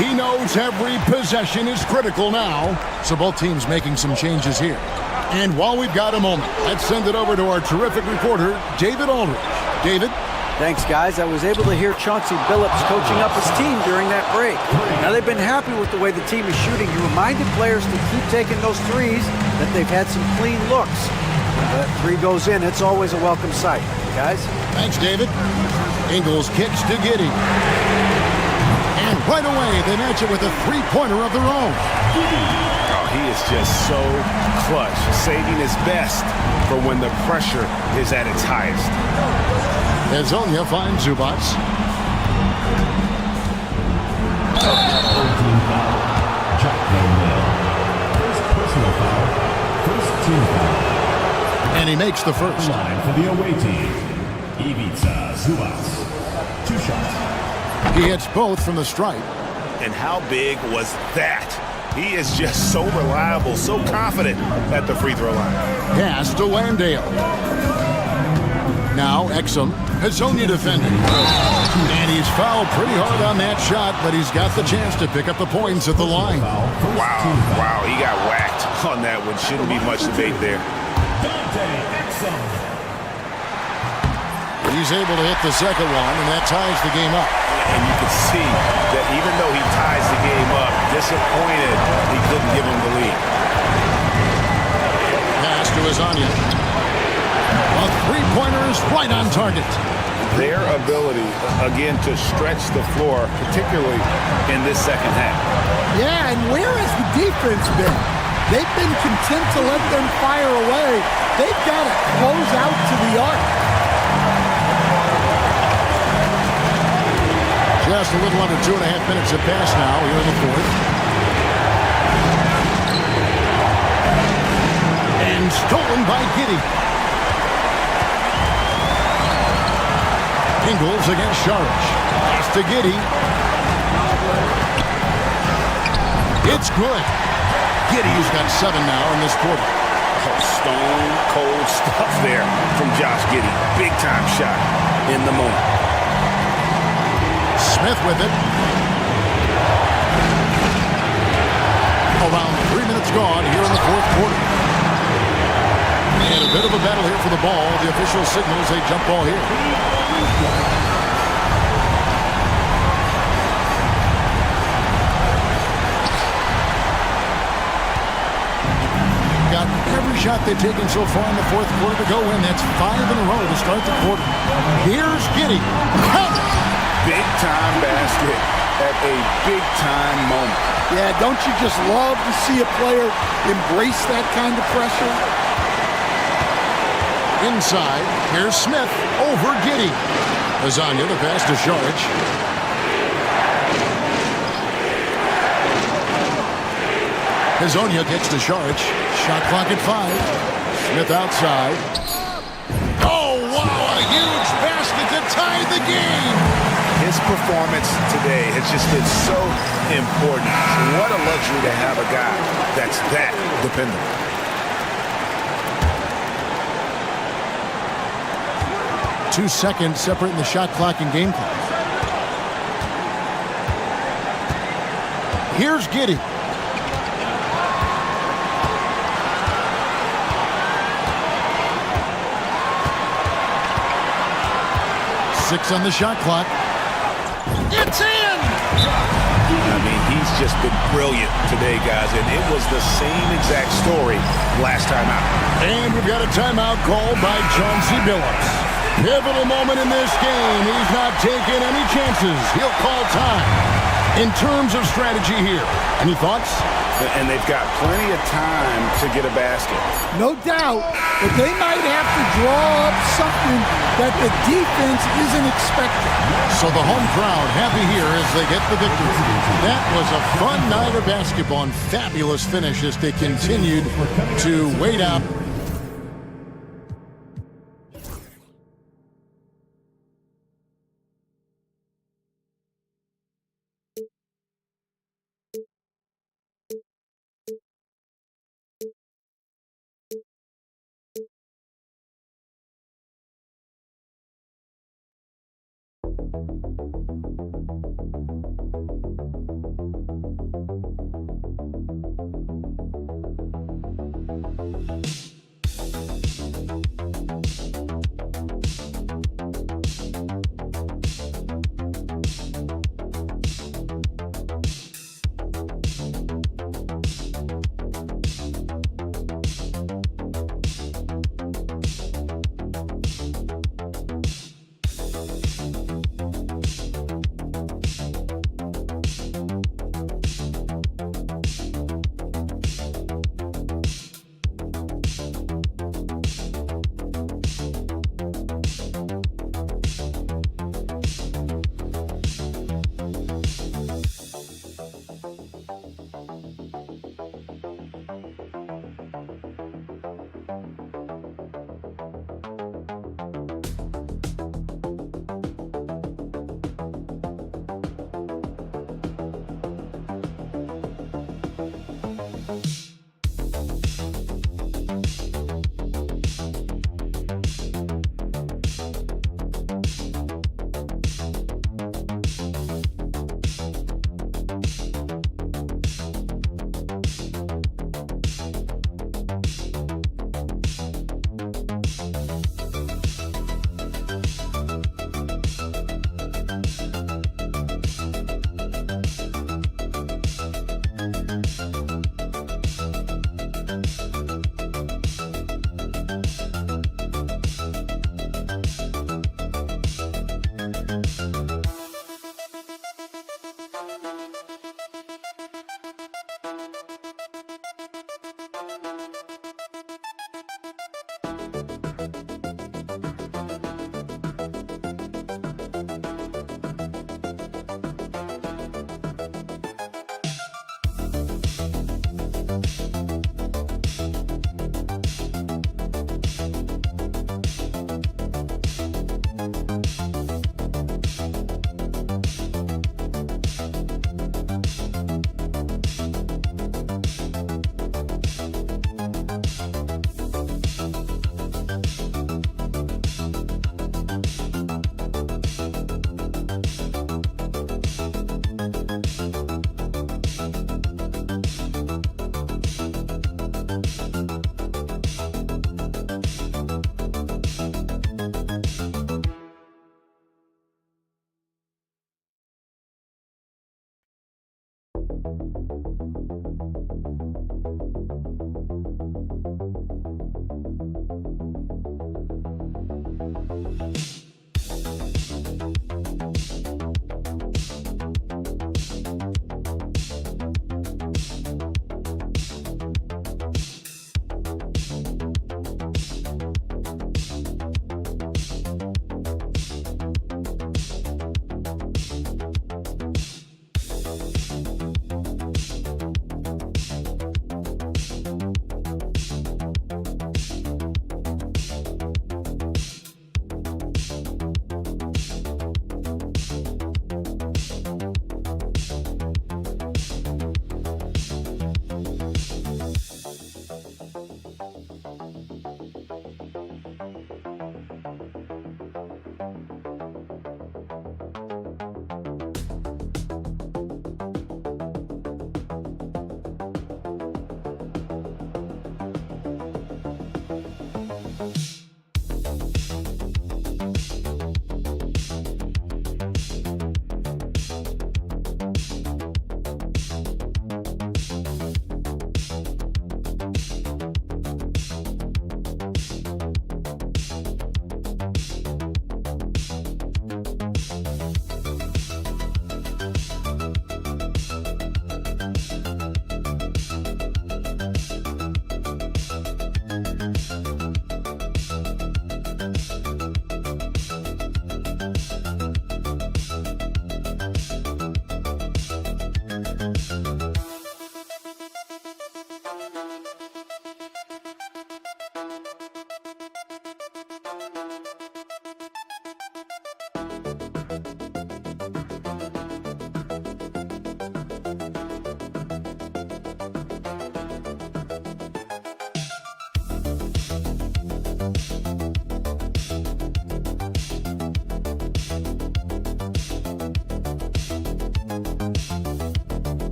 He knows every possession is critical now. So both teams making some changes here. And while we've got a moment, let's send it over to our terrific reporter, David Aldridge. David? Thanks, guys. I was able to hear Chauncey Billups coaching up his team during that break. Now, they've been happy with the way the team is shooting. He reminded players to keep taking those threes, that they've had some clean looks. When that 3 goes in, it's always a welcome sight. Guys? Thanks, David. Ingles kicks to Giddey. And right away, they match it with a three-pointer of their own. Oh, he is just so clutch, saving his best for when the pressure is at its highest. Hazonia finds Zubac. Personal foul. First team foul. And he makes the first. Line for the away team. Ivica Zubac. 2 shots. He hits both from the stripe. And how big was that? He is just so reliable, so confident at the free throw line. Pass to Landale. Now Exum, Hazonia defending. And he's fouled pretty hard on that shot, but he's got the chance to pick up the points at the line. Wow, he got whacked on that one. Shouldn't be much debate there. He's able to hit the second one, and that ties the game up. And you can see that even though he ties the game up, disappointed he couldn't give him the lead. Pass to Hazonia. A three-pointer is right on target. Their ability, again, to stretch the floor, particularly in this second half. Yeah, and where has the defense been? They've been content to let them fire away. They've got to close out to the arc. Just a little under 2.5 minutes have passed now here in the fourth. And stolen by Giddey. Ingles against Saric. Pass to Giddey. It's good. Giddey's got 7 now in this quarter. Oh, stone cold stuff there from Josh Giddey. Big time shot in the moment. Smith with it. Around 3 minutes gone here in the fourth quarter. And a bit of a battle here for the ball. The official signals a jump ball here. Got every shot they've taken so far in the fourth quarter to go in. That's 5 in a row to start the quarter. Here's Giddey. Big time basket at a big time moment. Yeah, don't you just love to see a player embrace that kind of pressure? Inside, here's Smith over Giddey. Lasagna, the pass to Saric. Hazonia gets to Saric. Shot clock at 5. Smith outside. Oh, wow, a huge basket to tie the game. His performance today has just been so important. What a luxury to have a guy that's that dependable. Two seconds separating the shot clock and game clock. Here's Giddey. Six on the shot clock. It's in! I mean, he's just been brilliant today, guys, and it was the same exact story last time out. And we've got a timeout called by Chauncey Billups. Pivotal moment in this game. He's not taking any chances. He'll call time. In terms of strategy here, any thoughts? And they've got plenty of time to get a basket. No doubt, but they might have to draw up something that the defense isn't expecting. So the home crowd happy here as they get the victory. That was a fun night of basketball and fabulous finish as they continued to wait out.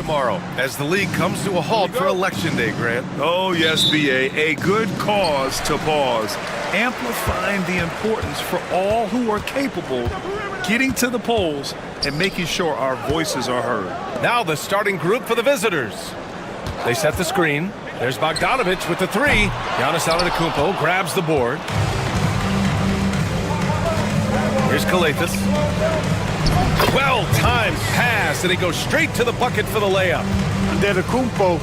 tomorrow as the league comes to a halt for Election Day, Grant. Oh, yes, B.A. A good cause to pause, amplifying the importance for all who are capable getting to the polls and making sure our voices are heard. Now the starting group for the visitors. They set the screen. There's Bogdanovic with the three. Giannis Antetokounmpo grabs the board. Here's Kalathis. Well-timed pass, and he goes straight to the bucket for the layup. Antetokounmpo,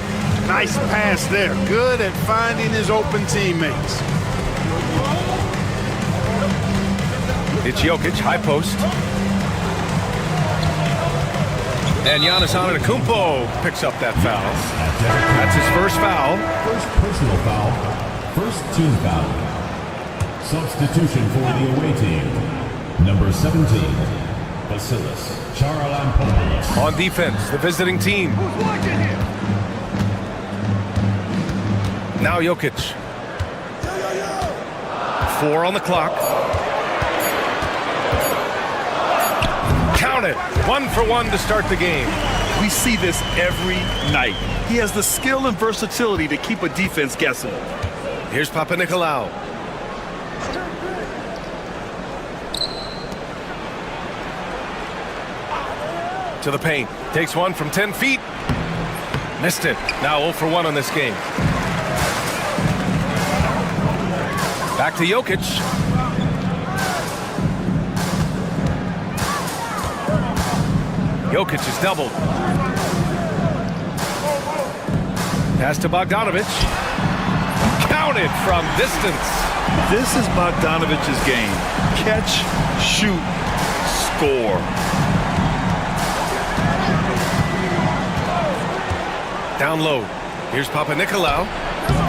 nice pass there. Good at finding his open teammates. It's Jokic, high post. And Giannis Antetokounmpo picks up that foul. That's his first foul. First personal foul. First team foul. Substitution for the away team. Number 17, Vasilis Charalampopoulos. On defense, the visiting team. Now Jokic. 4 on the clock. Count it. 1 for 1 to start the game. We see this every night. He has the skill and versatility to keep a defense guessing. Here's Papanikolaou. To the paint. Takes one from 10 feet. Missed it. Now 0 for 1 on this game. Back to Jokic. Jokic is doubled. Pass to Bogdanovic. Counted from distance. This is Bogdanovic's game. Catch, shoot, score. Down low. Here's Papanikolaou.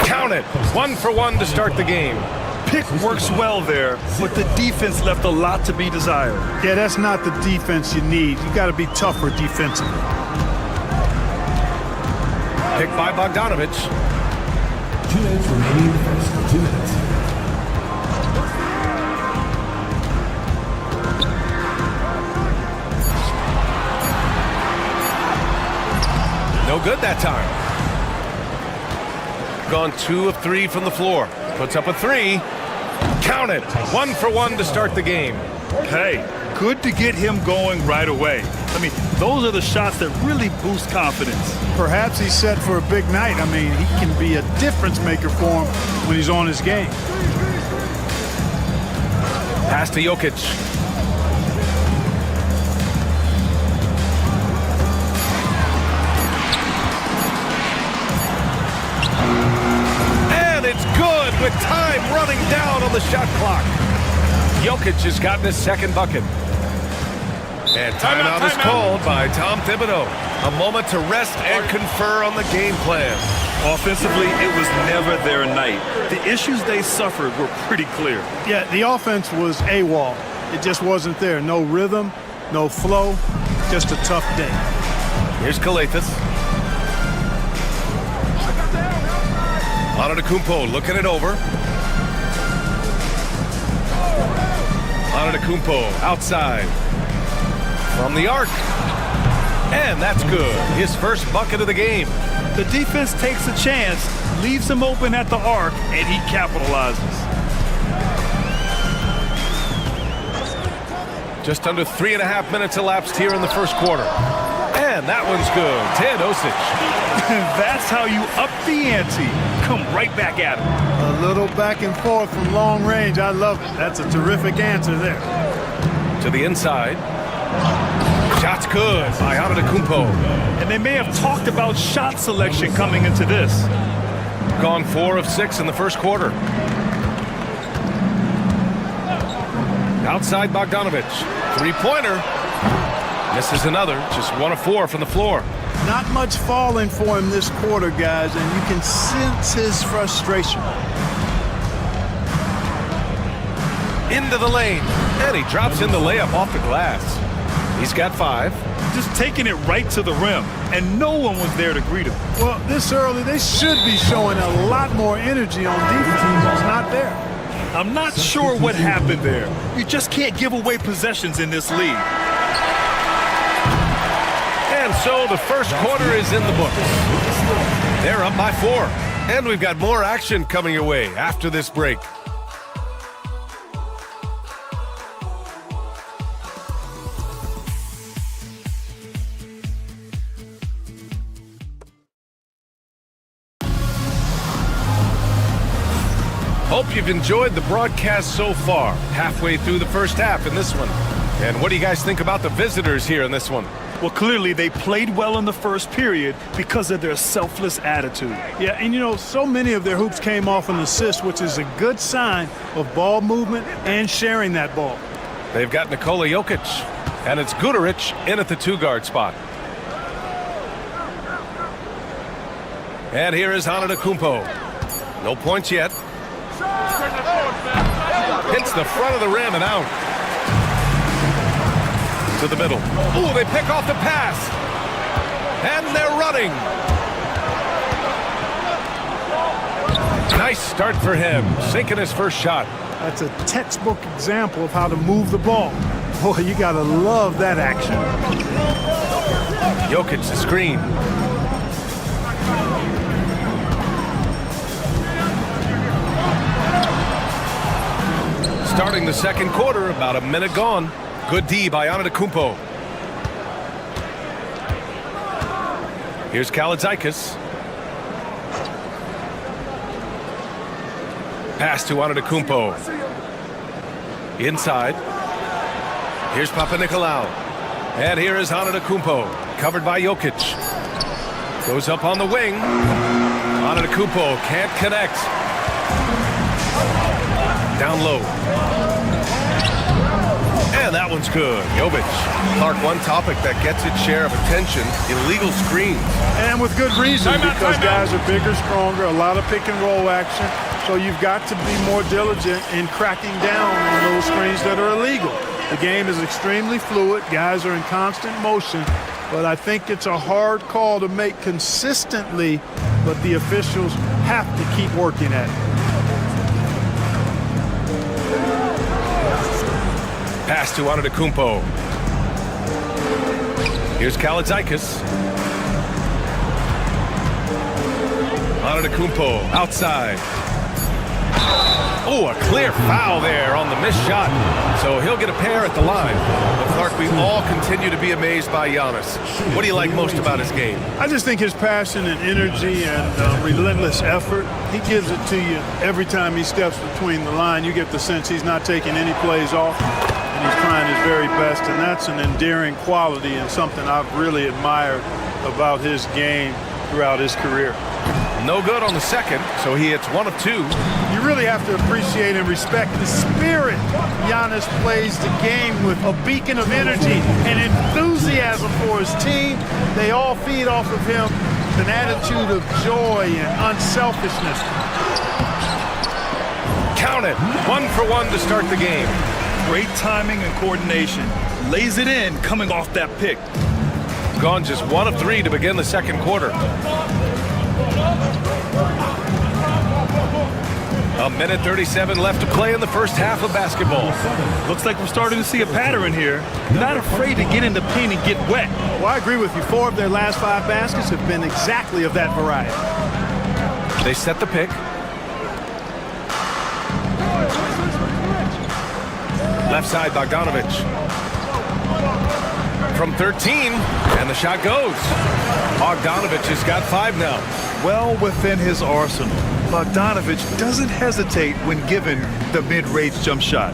Count it. 1 for 1 to start the game. Pick works well there, but the defense left a lot to be desired. Yeah, that's not the defense you need. You got to be tougher defensively. Pick by Bogdanovic. 2 minutes remaining in the first. 2 minutes. No good that time. Gone 2 of 3 from the floor. Puts up a 3. Count it. 1 for 1 to start the game. Hey, good to get him going right away. I mean, those are the shots that really boost confidence. Perhaps he's set for a big night. I mean, he can be a difference maker for him when he's on his game. Pass to Jokic. And it's good with time running down on the shot clock. Jokic has gotten his second bucket. And timeout is called by Tom Thibodeau. A moment to rest and confer on the game plan. Offensively, it was never their night. The issues they suffered were pretty clear. Yeah, the offense was AWOL. It just wasn't there. No rhythm, no flow, just a tough day. Here's Kalathis. Antetokounmpo looking it over. Antetokounmpo outside. From the arc. And that's good. His first bucket of the game. The defense takes a chance, leaves him open at the arc, and he capitalizes. Just under 3.5 minutes elapsed here in the first quarter. And that one's good. Teodosic. That's how you up the ante. Come right back at him. A little back and forth from long range. I love it. That's a terrific answer there. To the inside. Shot's good by Antetokounmpo. And they may have talked about shot selection coming into this. Gone 4 of 6 in the first quarter. Outside Bogdanovic. 3-pointer. Misses another. Just 1 of 4 from the floor. Not much falling for him this quarter, guys, and you can sense his frustration. Into the lane. And he drops in the layup off the glass. He's got 5. Just taking it right to the rim, and no one was there to greet him. Well, this early, they should be showing a lot more energy on defense. It's not there. I'm not sure what happened there. You just can't give away possessions in this league. And so the first quarter is in the books. They're up by 4. And we've got more action coming your way after this break. Hope you've enjoyed the broadcast so far. Halfway through the first half in this one. And what do you guys think about the visitors here in this one? Well, clearly they played well in the first period because of their selfless attitude. Yeah, and you know, so many of their hoops came off an assist, which is a good sign of ball movement and sharing that ball. They've got Nikola Jokic, and it's Guduric in at the 2-guard spot. And here is Antetokounmpo. No points yet. Hits the front of the rim and out. To the middle. Ooh, they pick off the pass. And they're running. Nice start for him. Sinking his first shot. That's a textbook example of how to move the ball. Boy, you got to love that action. Jokic the screen. Starting the second quarter, about a minute gone. Good D by Antetokounmpo. Here's Kalaitzakis. Pass to Antetokounmpo. Inside. Here's Papanikolaou. And here is Antetokounmpo. Covered by Jokic. Goes up on the wing. Antetokounmpo can't connect. Down low. And that one's good. Jovic. Clark, one topic that gets its share of attention, illegal screens. And with good reason, because guys are bigger, stronger, a lot of pick and roll action. So you've got to be more diligent in cracking down on those screens that are illegal. The game is extremely fluid. Guys are in constant motion. But I think it's a hard call to make consistently, but the officials have to keep working at it. Pass to Antetokounmpo. Here's Kalaitzakis. Antetokounmpo outside. Oh, a clear foul there on the missed shot. So he'll get a pair at the line. But Clark, we all continue to be amazed by Giannis. What do you like most about his game? I just think his passion and energy and relentless effort, he gives it to you every time he steps between the line. You get the sense he's not taking any plays off. He's trying his very best, and that's an endearing quality and something I've really admired about his game throughout his career. No good on the second, so he hits 1 of 2. You really have to appreciate and respect the spirit Giannis plays the game with, a beacon of energy and enthusiasm for his team. They all feed off of him, an attitude of joy and unselfishness. Count it, 1 for 1 to start the game. Great timing and coordination. Lays it in coming off that pick. Gone just 1 of 3 to begin the second quarter. A minute 37 left to play in the first half of basketball. Looks like we're starting to see a pattern here. Not afraid to get in the paint and get wet. Well, I agree with you. 4 of their last 5 baskets have been exactly of that variety. They set the pick. Left side, Bogdanovic. From 13, and the shot goes. Bogdanovic has got 5 now. Well within his arsenal. Bogdanovic doesn't hesitate when given the mid-range jump shot.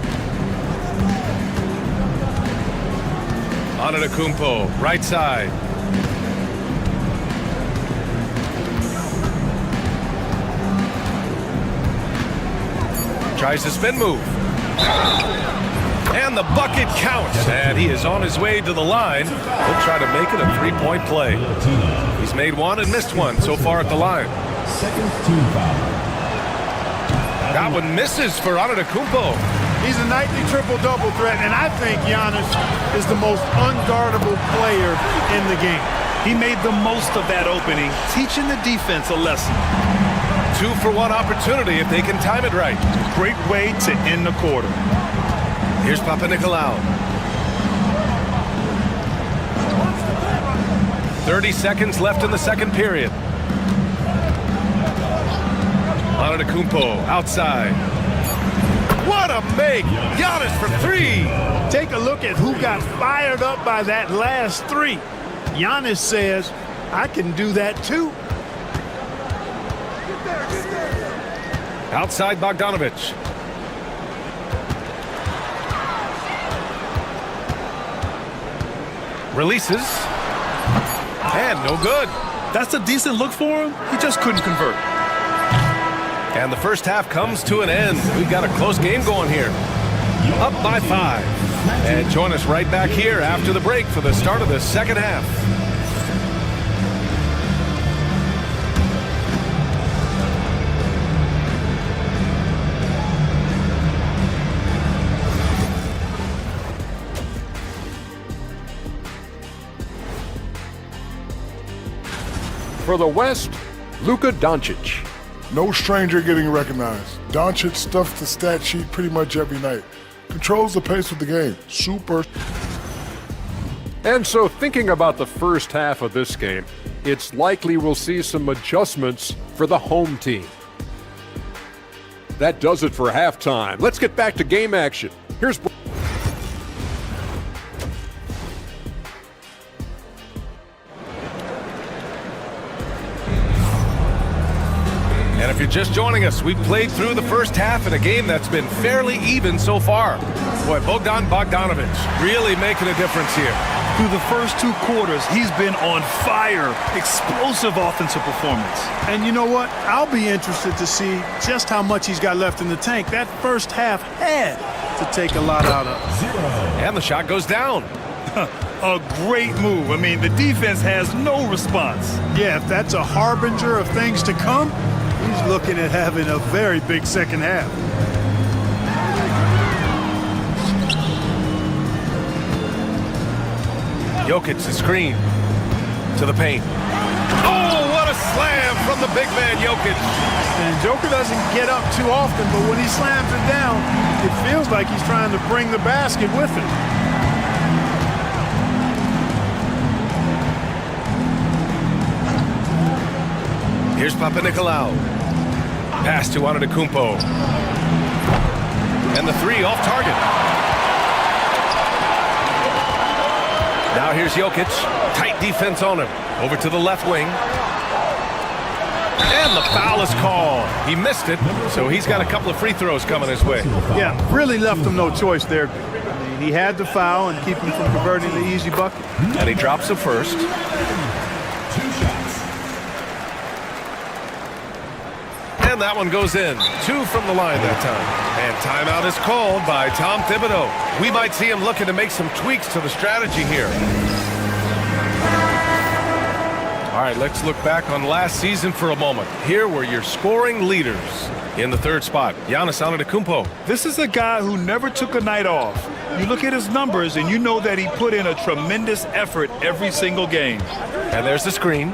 Antetokounmpo, right side. Tries the spin move. And the bucket counts. And he is on his way to the line. He'll try to make it a 3-point play. He's made 1 and missed 1 so far at the line. Second team foul. That one misses for Antetokounmpo. He's a nightly triple-double threat, and I think Giannis is the most unguardable player in the game. He made the most of that opening, teaching the defense a lesson. 2 for 1 opportunity if they can time it right. Great way to end the quarter. Here's Papanikolaou. 30 seconds left in the second period. Antetokounmpo outside. What a make! Giannis for 3! Take a look at who got fired up by that last 3. Giannis says, I can do that too. Outside Bogdanovic. Releases. And no good. That's a decent look for him. He just couldn't convert. And the first half comes to an end. We've got a close game going here. Up by 5. And join us right back here after the break for the start of the second half. For the West, Luka Doncic. No stranger getting recognized. Doncic stuffs the stat sheet pretty much every night. Controls the pace of the game. Super. And so thinking about the first half of this game, it's likely we'll see some adjustments for the home team. That does it for halftime. Let's get back to game action. Here's... And if you're just joining us, we've played through the first half in a game that's been fairly even so far. Boy, Bogdan Bogdanovic really making a difference here. Through the first 2 quarters, he's been on fire. Explosive offensive performance. And you know what? I'll be interested to see just how much he's got left in the tank. That first half had to take a lot out of. And the shot goes down. A great move. I mean, the defense has no response. Yeah, if that's a harbinger of things to come, he's looking at having a very big second half. Jokic the screen to the paint. Oh, what a slam from the big man Jokic. And Joker doesn't get up too often, but when he slams it down, it feels like he's trying to bring the basket with him. Here's Papanikolaou. Pass to Antetokounmpo. And the 3 off target. Now here's Jokic. Tight defense on him. Over to the left wing. And the foul is called. He missed it, so he's got a couple of free throws coming his way. Yeah, really left him no choice there. I mean, he had to foul and keep him from converting the easy bucket. And he drops it first. And that one goes in. 2 from the line that time. And timeout is called by Tom Thibodeau. We might see him looking to make some tweaks to the strategy here. All right, let's look back on last season for a moment. Here were your scoring leaders. In the 3rd spot, Giannis Antetokounmpo. This is a guy who never took a night off. You look at his numbers and you know that he put in a tremendous effort every single game. And there's the screen.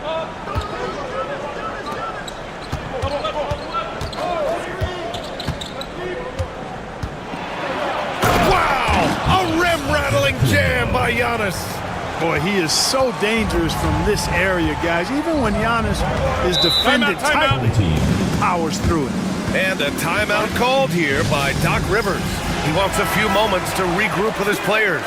Rattling jam by Giannis. Boy, he is so dangerous from this area, guys. Even when Giannis is defended tightly, he powers through it. And a timeout called here by Doc Rivers. He wants a few moments to regroup with his players.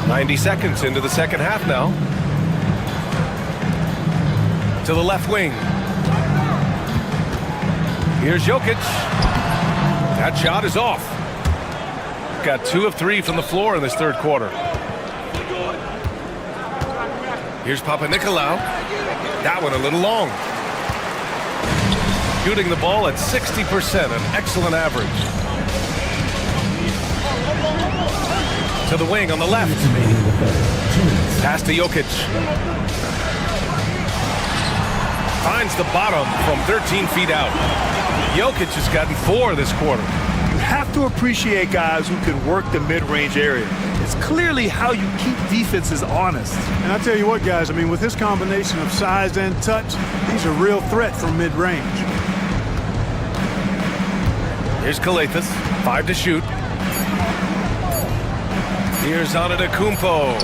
"90 seconds into the second half now. To the left wing. Here's Jokic. That shot is off. Got 2 of 3 from the floor in this 3rd quarter. Here's Papanikolaou. That one a little long. Shooting the ball at 60%, an excellent average. To the wing on the left. Pass to Jokic. Finds the bottom from 13 feet out. Jokic has gotten 4 this quarter. You have to appreciate guys who can work the mid-range area. It's clearly how you keep defenses honest. And I tell you what, guys, I mean, with his combination of size and touch, he's a real threat from mid-range. Here's Calathes, 5 to shoot. Here's Antetokounmpo.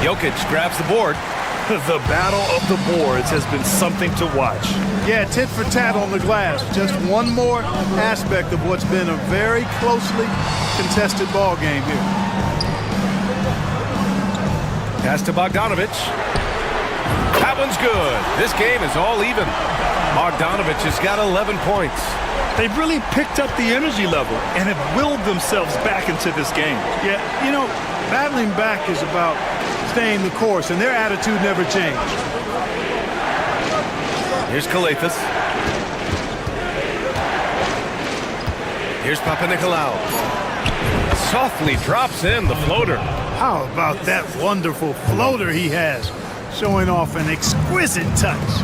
Jokic grabs the board. The battle of the boards has been something to watch. Yeah, tit for tat on the glass. Just one more aspect of what's been a very closely contested ball game here. Pass to Bogdanovic. That one's good. This game is all even. Bogdanovic has got 11 points. They've really picked up the energy level and have willed themselves back into this game. Yeah, you know, battling back is about staying the course, and their attitude never changed. Here's Calathes. Here's Papanikolaou. Softly drops in the floater. How about that wonderful floater he has, showing off an exquisite touch.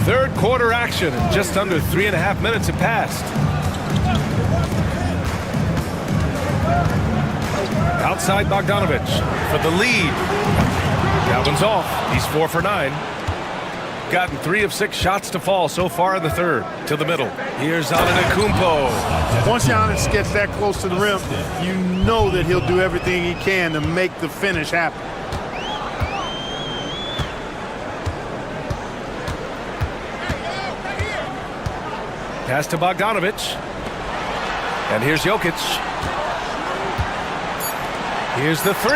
3rd quarter action, and just under 3.5 minutes have passed. Outside Bogdanovic for the lead. That one's off. He's 4 for 9. Gotten 3 of 6 shots to fall so far in the third. To the middle. Here's Antetokounmpo. Once Giannis gets that close to the rim, you know that he'll do everything he can to make the finish happen. Pass to Bogdanovic. And here's Jokic. Here's the 3.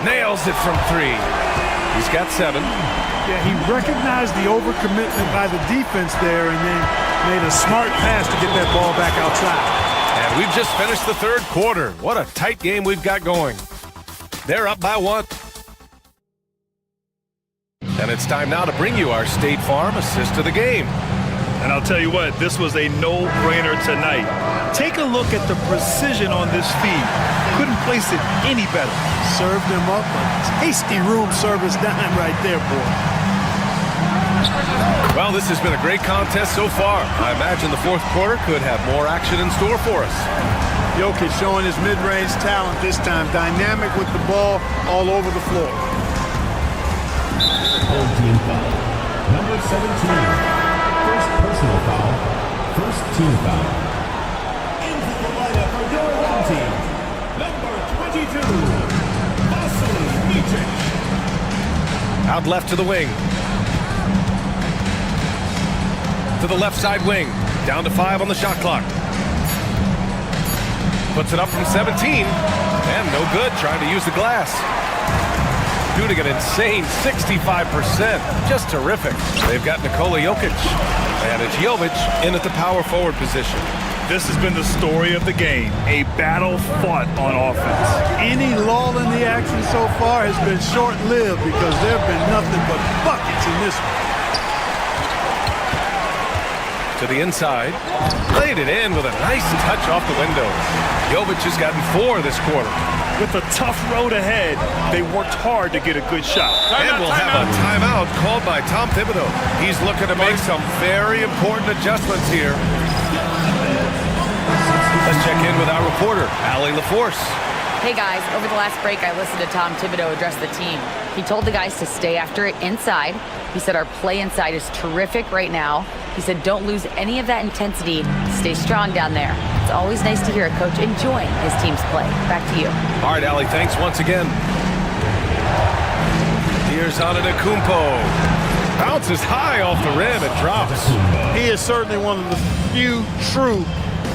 Nails it from 3. He's got 7. Yeah, he recognized the overcommitment by the defense there and then made a smart pass to get that ball back outside. And we've just finished the third quarter. What a tight game we've got going. They're up by 1. And it's time now to bring you our State Farm assist of the game. And I'll tell you what, this was a no-brainer tonight. Take a look at the precision on this feed. Couldn't place it any better. Served him up a tasty room service dime right there, boy. Well, this has been a great contest so far. I imagine the fourth quarter could have more action in store for us. Jokic showing his mid-range talent this time. Dynamic with the ball all over the floor. Home team foul. Number 17. First personal foul. First team foul. Into the lineup for your home team. Number 22. Vasilij Micic. Out left to the wing. To the left side wing. Down to 5 on the shot clock. Puts it up from 17. And no good, trying to use the glass. Shooting an insane 65%. Just terrific. They've got Nikola Jokic. And it's Jovic in at the power forward position. This has been the story of the game. A battle fought on offense. Any lull in the action so far has been short-lived because there have been nothing but buckets in this one. To the inside. Laid it in with a nice touch off the window. Jovic has gotten 4 this quarter. With a tough road ahead, they worked hard to get a good shot. And we'll have a timeout called by Tom Thibodeau. He's looking to make some very important adjustments here. Let's check in with our reporter, Allie LaForce. Hey guys, over the last break, I listened to Tom Thibodeau address the team. He told the guys to stay after it inside. He said our play inside is terrific right now. He said don't lose any of that intensity. Stay strong down there. It's always nice to hear a coach enjoying his team's play. Back to you. All right, Allie, thanks once again. Here's Antetokounmpo. Bounces high off the rim and drops. He is certainly one of the few true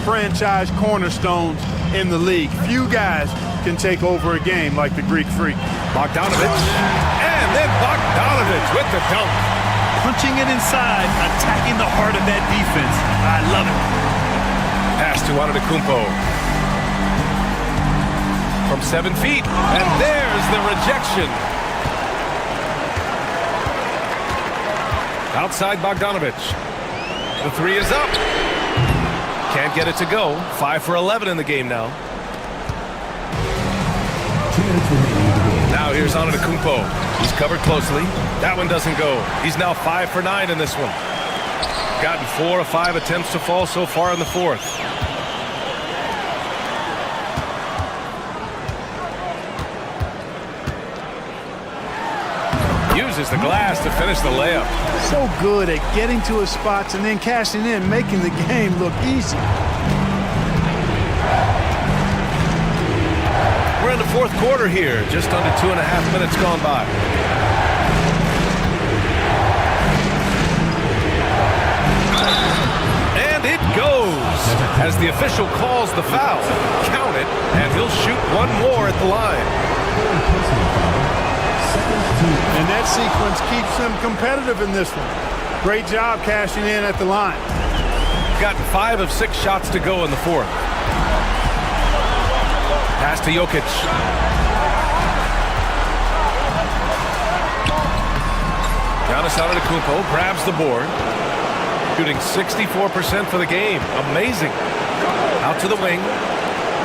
franchise cornerstones in the league. Few guys can take over a game like the Greek Freak. Bogdanovic. And then Bogdanovic with the dunk. Punching it inside, attacking the heart of that defense. I love it. Pass to Antetokounmpo. From 7 feet. And there's the rejection. Outside Bogdanovic. The 3 is up. Can't get it to go. 5 for 11 in the game now. Now here's Antetokounmpo. He's covered closely. That one doesn't go. He's now 5 for 9 in this one. Gotten 4 of 5 attempts to fall so far in the fourth. Uses the glass to finish the layup. So good at getting to his spots and then cashing in, making the game look easy. We're in the fourth quarter here, just under 2.5 minutes gone by. And it goes as the official calls the foul. Count it, and he'll shoot one more at the line. And that sequence keeps them competitive in this one. Great job cashing in at the line. Gotten 5 of 6 shots to go in the fourth. Pass to Jokic. Giannis Antetokounmpo grabs the board. Shooting 64% for the game. Amazing. Out to the wing.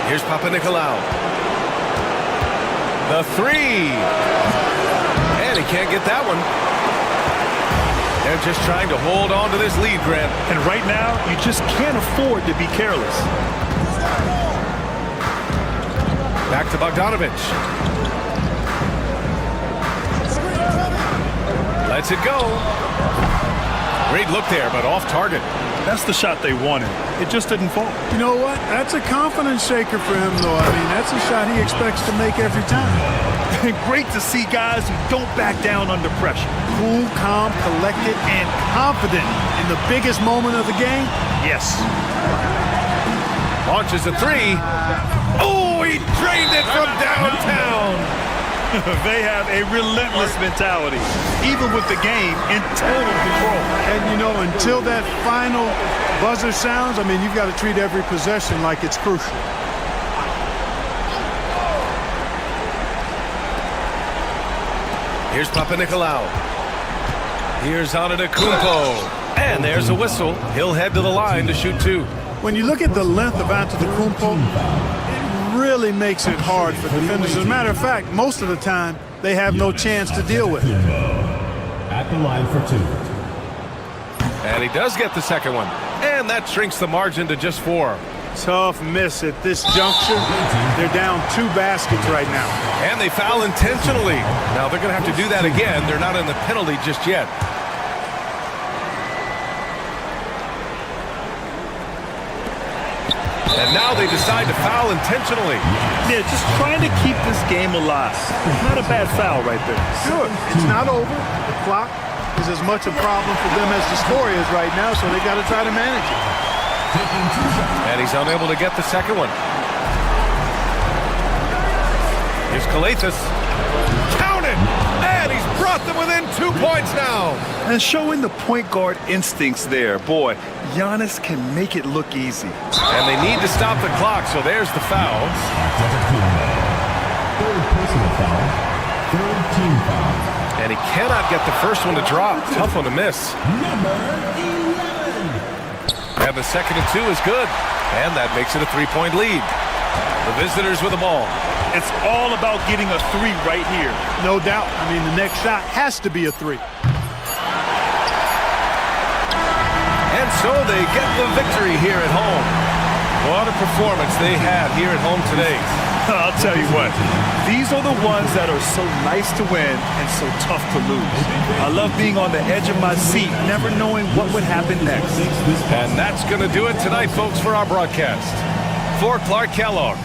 Here's Papanikolaou. The 3. And he can't get that one. They're just trying to hold on to this lead, Grant. And right now, you just can't afford to be careless. Back to Bogdanovic. Lets it go. Great look there, but off target. That's the shot they wanted. It just didn't fall. You know what? That's a confidence shaker for him, though. I mean, that's a shot he expects to make every time. Great to see guys who don't back down under pressure. Cool, calm, collected, and confident in the biggest moment of the game. Yes. Launches a three. Oh, he drained it from downtown. They have a relentless mentality, even with the game in total control. And, you know, until that final buzzer sounds, I mean, you've got to treat every possession like it's crucial. Here's Papanikolaou. Here's Antetokounmpo. And there's a whistle. He'll head to the line to shoot two. When you look at the length of Antetokounmpo, it really makes it hard for defenders. As a matter of fact, most of the time, they have no chance to deal with it. At the line for two. And he does get the second one. And that shrinks the margin to just 4. Tough miss at this juncture. They're down 2 baskets right now. And they foul intentionally. Now they're going to have to do that again. They're not in the penalty just yet. And now they decide to foul intentionally. Yeah, just trying to keep this game alive. Not a bad foul right there. Sure, it's not over. The clock is as much a problem for them as the score is right now, so they got to try to manage it. And he's unable to get the second one. Here's Kalathis. Count it! And he's brought them within 2 points now. And showing the point guard instincts there. Boy, Giannis can make it look easy. And they need to stop the clock, so there's the foul. Third personal foul. Third team foul. And he cannot get the first one to drop. Tough one to miss. Number 11. And the second and 2 is good. And that makes it a 3-point lead. The visitors with the ball. It's all about getting a 3 right here. No doubt. I mean, the next shot has to be a 3. And so they get the victory here at home. What a performance they had here at home today. I'll tell you what, these are the ones that are so nice to win and so tough to lose. I love being on the edge of my seat, never knowing what would happen next. And that's going to do it tonight, folks, for our broadcast. For Clark Kellogg.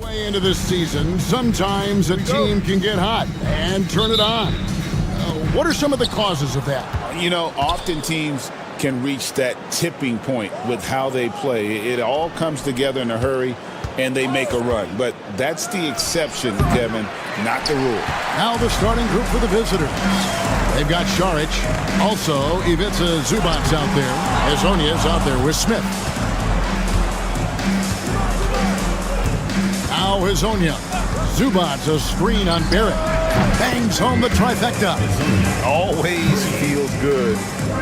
Way into this season, sometimes a team can get hot and turn it on. What are some of the causes of that? You know, often teams can reach that tipping point with how they play. It all comes together in a hurry, and they make a run. But that's the exception, Kevin, not the rule. Now the starting group for the visitors. They've got Šarić, also Ivica Zubac out there. Hezonja's out there with Smith. Now Hezonja. Zubac, a screen on Barrett. Bangs home the trifecta. Always feels good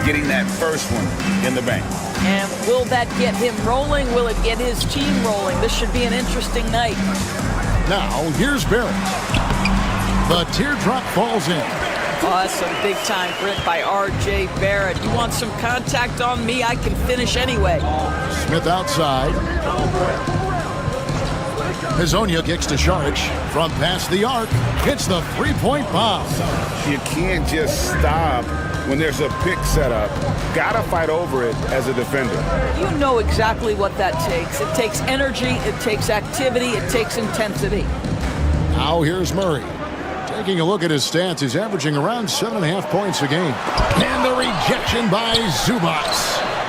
getting that first one in the bank. And will that get him rolling? Will it get his team rolling? This should be an interesting night. Now, here's Barrett. The teardrop falls in. Oh, that's some big-time grit by R.J. Barrett. You want some contact on me? I can finish anyway. Smith outside. Hezonja kicks to Šarić from past the arc. Hits the three-point bomb. You can't just stop when there's a pick set up. Gotta fight over it as a defender. You know exactly what that takes. It takes energy, it takes activity, it takes intensity. Now here's Murray. Taking a look at his stats, he's averaging around 7.5 points a game. And the rejection by Zubac.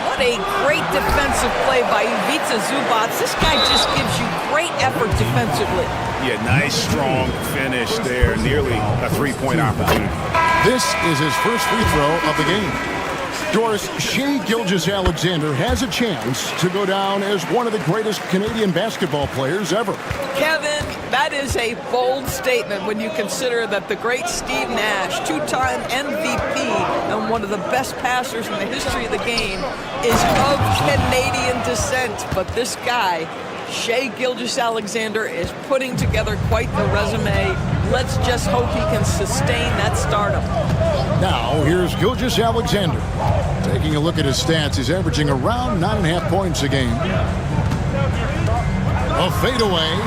What a great defensive play by Ivica Zubac. This guy just gives you great effort defensively. Yeah, nice, strong finish there. Nearly a three-point opportunity. This is his first free throw of the game. Doris, Shai Gilgeous-Alexander has a chance to go down as one of the greatest Canadian basketball players ever. Kevin, that is a bold statement when you consider that the great Steve Nash, two-time MVP and one of the best passers in the history of the game, is of Canadian descent. But this guy, Shai Gilgeous-Alexander, is putting together quite the resume. Let's just hope he can sustain that stardom. Now, here's Gilgeous-Alexander. Taking a look at his stats, he's averaging around 9.5 points a game. A fadeaway,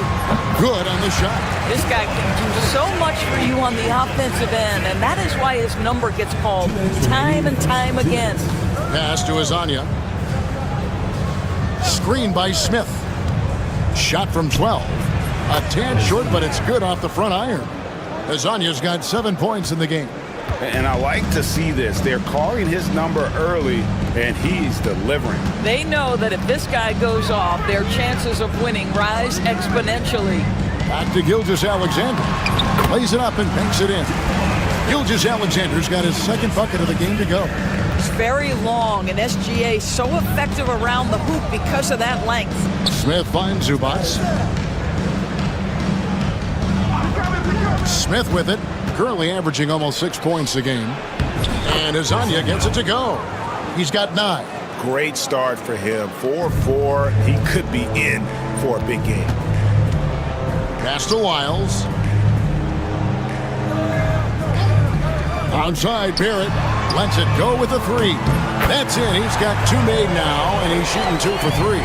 good on the shot. This guy can do so much for you on the offensive end, and that is why his number gets called time and time again. Pass to Azania. Screen by Smith. Shot from 12. A tad short, but it's good off the front iron. Azania's got 7 points in the game. And I like to see this. They're calling his number early, and he's delivering. They know that if this guy goes off, their chances of winning rise exponentially. Back to Gilgeous-Alexander. Lays it up and banks it in. Gilgeous-Alexander's got his second bucket of the game to go. It's very long, and SGA so effective around the hoop because of that length. Smith finds Zubac. Smith with it. Currently averaging almost 6 points a game. And Azania gets it to go. He's got 9. Great start for him. 4-4. He could be in for a big game. Pass to Wiles. Outside, Barrett lets it go with a 3. That's in. He's got 2 made now, and he's shooting 2 for 3.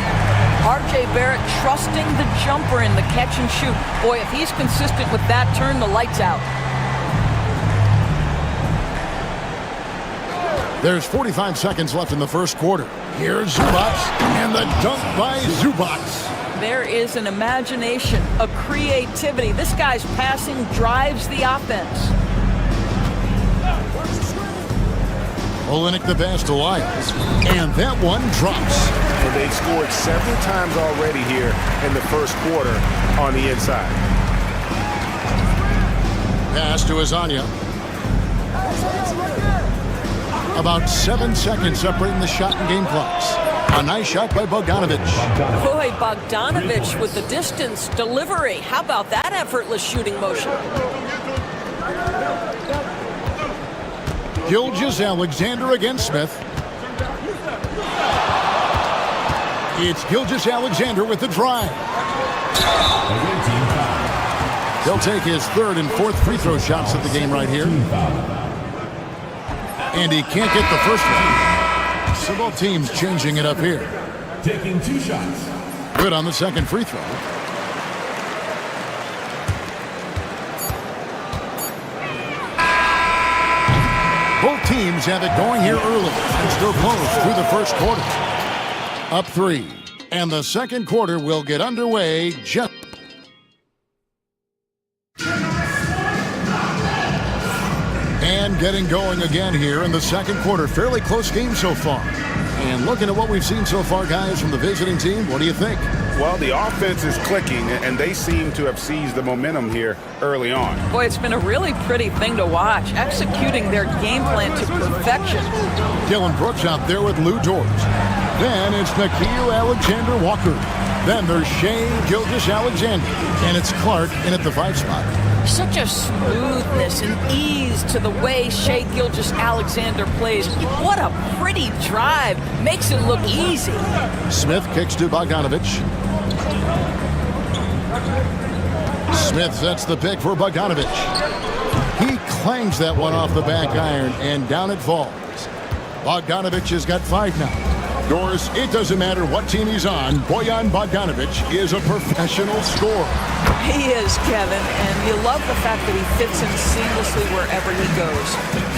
R.J. Barrett trusting the jumper in the catch and shoot. Boy, if he's consistent with that, turn the lights out. There's 45 seconds left in the first quarter. Here's Zubac, and the dunk by Zubac. There is an imagination, a creativity. This guy's passing drives the offense. Olenek the pass to Wiles, and that one drops. And they've scored several times already here in the first quarter on the inside. Pass to Azania. About 7 seconds separating the shot and game clocks. A nice shot by Bogdanovic. Boy, Bogdanovic with the distance delivery. How about that effortless shooting motion? Gilgeous-Alexander against Smith. It's Gilgeous-Alexander with the drive. He'll take his third and fourth free throw shots of the game right here. And he can't get the first one. So both teams changing it up here. Taking 2 shots. Good on the second free throw. Both teams have it going here early and still close through the first quarter. Up 3. And the second quarter will get underway just... And getting going again here in the second quarter. Fairly close game so far. And looking at what we've seen so far, guys, from the visiting team, what do you think? Well, the offense is clicking, and they seem to have seized the momentum here early on. Boy, it's been a really pretty thing to watch, executing their game plan to perfection. Dylan Brooks out there with Lou Dort. Then it's Nickeil Alexander-Walker. Then there's Shai Gilgeous-Alexander. And it's Clark in at the 5 spot. Such a smoothness and ease to the way Shai Gilgeous-Alexander plays. What a pretty drive. Makes it look easy. Smith kicks to Bogdanovic. Smith sets the pick for Bogdanovic. He clangs that one off the back iron, and down it falls. Bogdanovic has got 5 now. Doris, it doesn't matter what team he's on, Bojan Bogdanovic is a professional scorer. He is, Kevin, and you love the fact that he fits in seamlessly wherever he goes.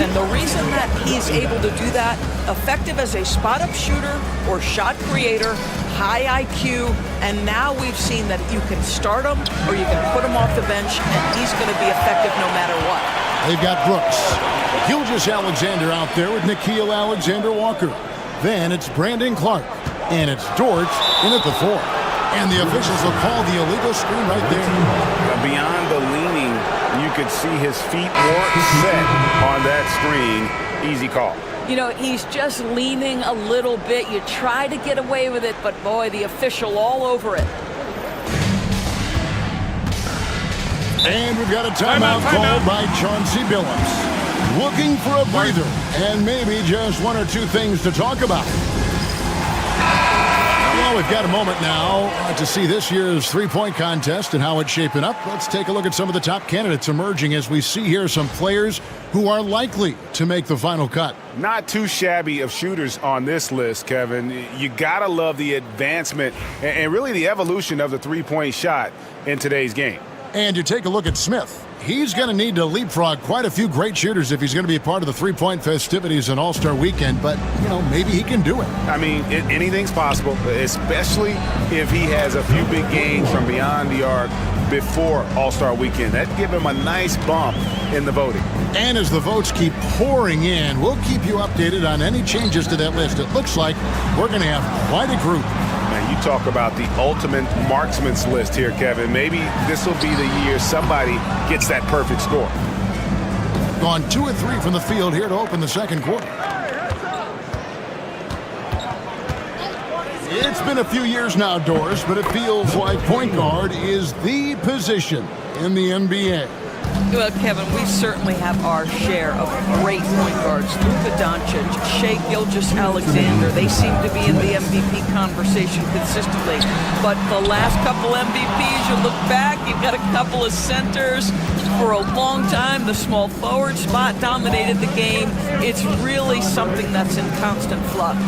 And the reason that he's able to do that, effective as a spot-up shooter or shot creator, high IQ, and now we've seen that you can start him or you can put him off the bench, and he's going to be effective no matter what. They've got Brooks. Gilgeous-Alexander out there with Nickeil Alexander-Walker. Then it's Brandon Clark, and it's Dort in at the 4. And the officials will call the illegal screen right there. Beyond the leaning, you could see his feet weren't set on that screen. Easy call. You know, he's just leaning a little bit. You try to get away with it, but boy, the official all over it. And we've got a timeout called by Chauncey Billups. Looking for a breather and maybe just one or two things to talk about. Well, we've got a moment now to see this year's three-point contest and how it's shaping up. Let's take a look at some of the top candidates emerging as we see here some players who are likely to make the final cut. Not too shabby of shooters on this list, Kevin. You gotta love the advancement and really the evolution of the three-point shot in today's game. And you take a look at Smith. He's going to need to leapfrog quite a few great shooters if he's going to be a part of the three-point festivities on All-Star Weekend. But, you know, maybe he can do it. I mean, anything's possible, especially if he has a few big games from beyond the arc before All-Star Weekend. That'd give him a nice bump in the voting. And as the votes keep pouring in, we'll keep you updated on any changes to that list. It looks like we're going to have quite a group. Man, you talk about the ultimate marksman's list here, Kevin. Maybe this will be the year somebody gets that perfect score. Gone 2 of 3 from the field here to open the second quarter. It's been a few years now, Doris, but it feels like point guard is the position in the NBA. Well, Kevin, we certainly have our share of great point guards. Luka Doncic, Shai Gilgeous-Alexander, they seem to be in the MVP conversation consistently. But the last couple MVPs, you look back, you've got a couple of centers. For a long time, the small forward spot dominated the game. It's really something that's in constant flux.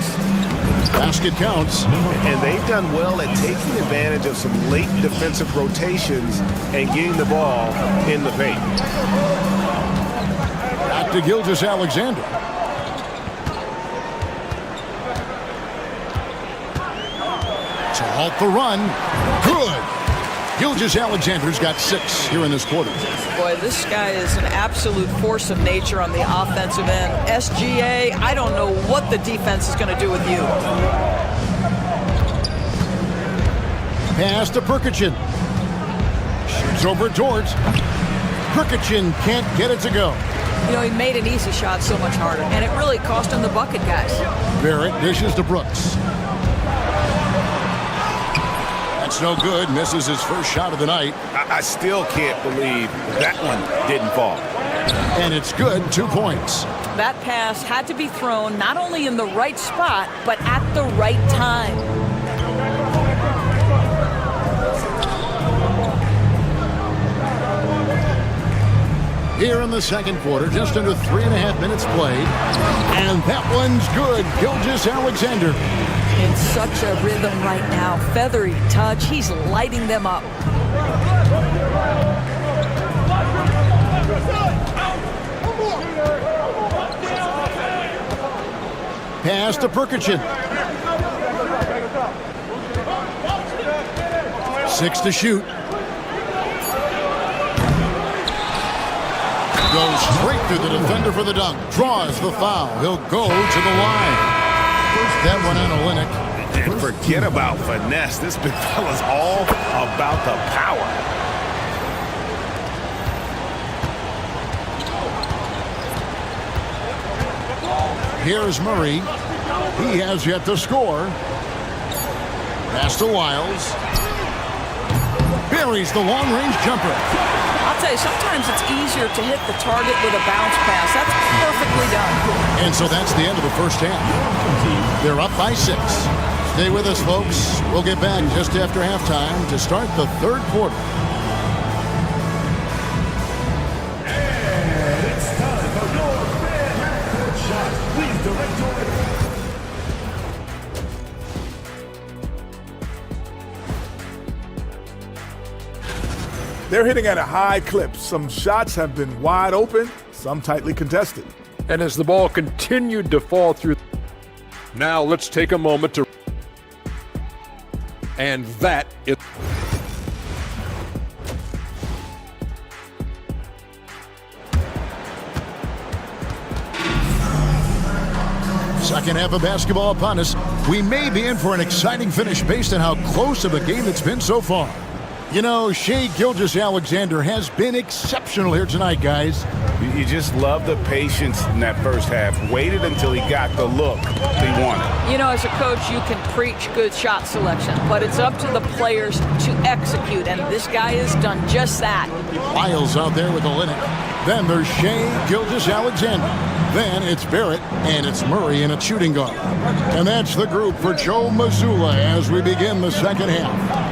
Basket counts. And they've done well at taking advantage of some late defensive rotations and getting the ball in the paint. Back to Gilgeous-Alexander. To halt the run. Good. Gilgeous-Alexander's got 6 here in this quarter. Boy, this guy is an absolute force of nature on the offensive end. SGA, I don't know what the defense is going to do with you. Pass to Perkichin. Shoots over Dort. Perkichin can't get it to go. You know, he made an easy shot so much harder, and it really cost him the bucket, guys. Barrett dishes to Brooks. That's no good. Misses his first shot of the night. I still can't believe that one didn't fall. And it's good. 2 points. That pass had to be thrown not only in the right spot, but at the right time. Here in the second quarter, just under 3.5 minutes played. And that one's good. Gilgeous-Alexander. In such a rhythm right now. Feathery touch. He's lighting them up. Pass to Perkichin. 6 to shoot. Goes straight through the defender for the dunk. Draws the foul. He'll go to the line. That one on Olynyk. And forget about finesse. This big fella's all about the power. Here's Murray. He has yet to score. Pass to Wiles. Buries the long-range jumper. I'll tell you, sometimes it's easier to hit the target with a bounce pass. That's perfectly done. And so that's the end of the first half. They're up by 6. Stay with us, folks. We'll get back just after halftime to start the third quarter. And it's time for your fan half-court shot. Please direct your... They're hitting at a high clip. Some shots have been wide open, some tightly contested. And as the ball continued to fall through, now let's take a moment to, and that is. Second half of basketball upon us. We may be in for an exciting finish based on how close of a game it's been so far. You know, Shai Gilgeous-Alexander has been exceptional here tonight, guys. You just love the patience in that first half. Waited until he got the look he wanted. You know, as a coach, you can preach good shot selection, but it's up to the players to execute, and this guy has done just that. Lyles out there with the Olynyk. Then there's Shai Gilgeous-Alexander. Then it's Barrett, and it's Murray in a shooting guard. And that's the group for Joe Mazzulla as we begin the second half.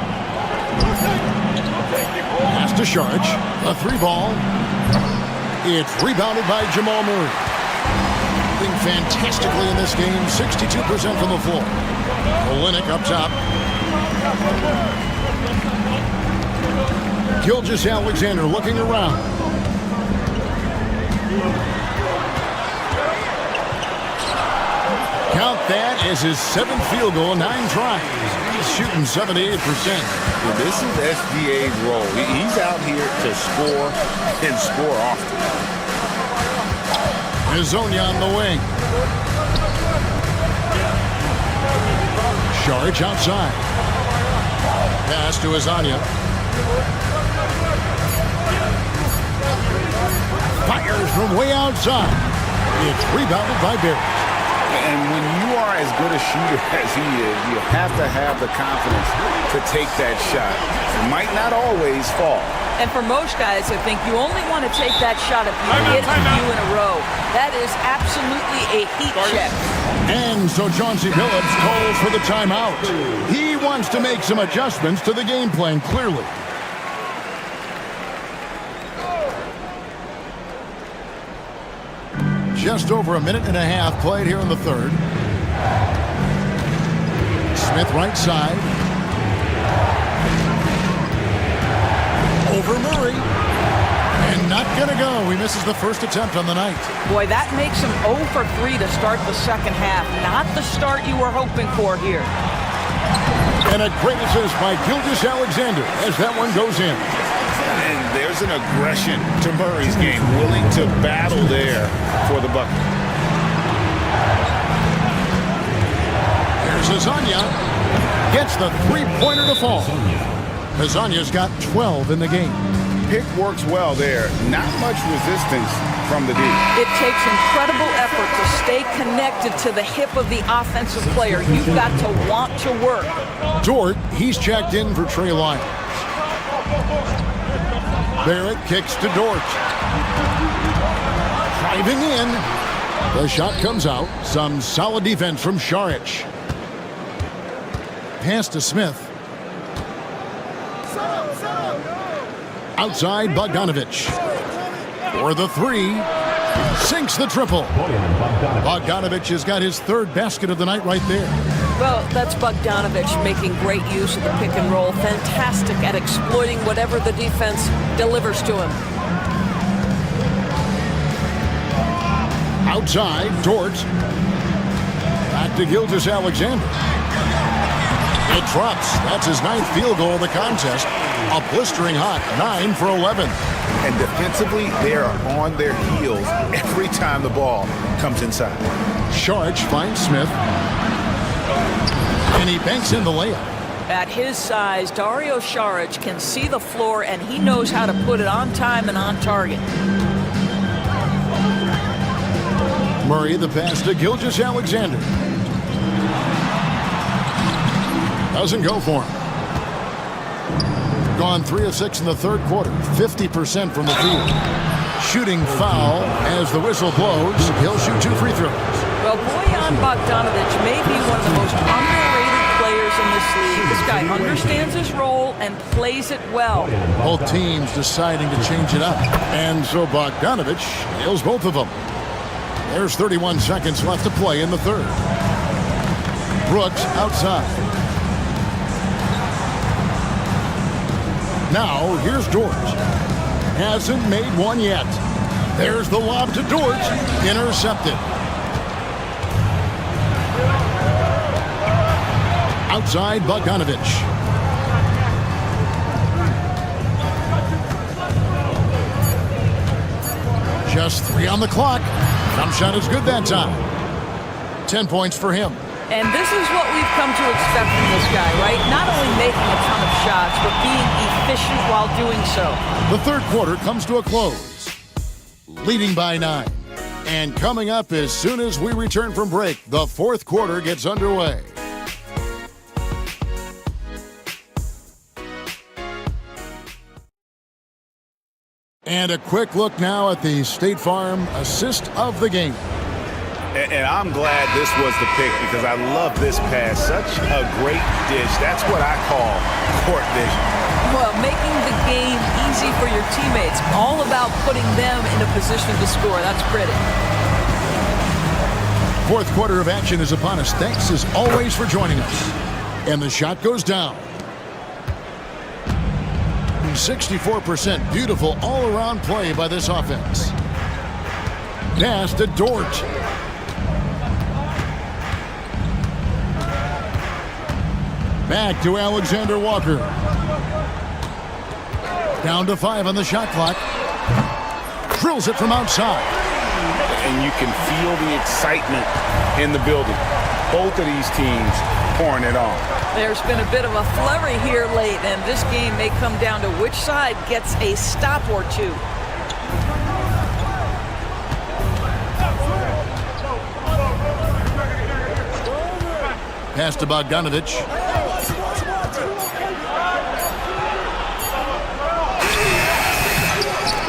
Pass to Saric, a 3-ball. It's rebounded by Jamal Murray. Playing fantastically in this game, 62% from the floor. Olynyk up top. Gilgeous-Alexander looking around. Count that as his 7th field goal, 9 tries. He's shooting 78%. Well, this is SGA's role. He's out here to score and score often. Hezonja on the wing. Saric outside. Pass to Hezonja. Fires from way outside. It's rebounded by Barrett. And when you are as good a shooter as he is, you have to have the confidence to take that shot. It might not always fall. And for most guys, I think you only want to take that shot if you hit a few in a row. That is absolutely a heat check. And so Chauncey Billups calls for the timeout. He wants to make some adjustments to the game plan, clearly. Just over a minute and a half played here in the third. Smith right side. Over Murray. And not gonna go. He misses the first attempt on the night. Boy, that makes him 0 for 3 to start the second half. Not the start you were hoping for here. And a great assist by Gilgeous-Alexander as that one goes in. And there's an aggression to Murray's game, willing to battle there for the bucket. Here's Hezonja. Gets the three-pointer to fall. Hezonja's got 12 in the game. Pick works well there. Not much resistance from the D. It takes incredible effort to stay connected to the hip of the offensive player. You've got to want to work. Dort, he's checked in for Trey Lyles. Barrett kicks to Dort. Driving in. The shot comes out. Some solid defense from Saric. Pass to Smith. Outside Bogdanovic. For the three. Sinks the triple. Bogdanovic has got his third basket of the night right there. Well, that's Bogdanovic making great use of the pick and roll. Fantastic at exploiting whatever the defense delivers to him. Outside, Dort. Back to Gilgeous-Alexander. It drops. That's his 9th field goal of the contest. A blistering hot 9 for 11. And defensively, they are on their heels every time the ball comes inside. Saric finds Smith. And he banks in the layup. At his size, Dario Saric can see the floor, and he knows how to put it on time and on target. Murray, the pass to Gilgeous-Alexander. Doesn't go for him. Gone 3 of 6 in the third quarter. 50% from the field. Shooting foul as the whistle blows. He'll shoot 2 free throws. Well, Bojan Bogdanovic may be one of the most underrated players in this league. This guy understands his role and plays it well. Both teams deciding to change it up. And so Bogdanovic nails both of them. There's 31 seconds left to play in the third. Brooks outside. Now, here's Dort. Hasn't made one yet. There's the lob to Dort. Intercepted. Outside, Bogdanovic. Just 3 on the clock. Jump shot is good that time. 10 points for him. And this is what we've come to expect from this guy, right? Not only making a ton of shots, but being efficient shoot while doing so. The third quarter comes to a close, leading by 9. And coming up as soon as we return from break, the fourth quarter gets underway. And a quick look now at the State Farm assist of the game. And I'm glad this was the pick because I love this pass. Such a great dish. That's what I call court vision. Well, making the game easy for your teammates. All about putting them in a position to score. That's pretty. Fourth quarter of action is upon us. Thanks as always for joining us. And the shot goes down. 64% beautiful all-around play by this offense. Pass to Dort. Back to Alexander Walker. Down to 5 on the shot clock. Drills it from outside. And you can feel the excitement in the building. Both of these teams pouring it on. There's been a bit of a flurry here late, and this game may come down to which side gets a stop or two. Pass to Bogdanovich.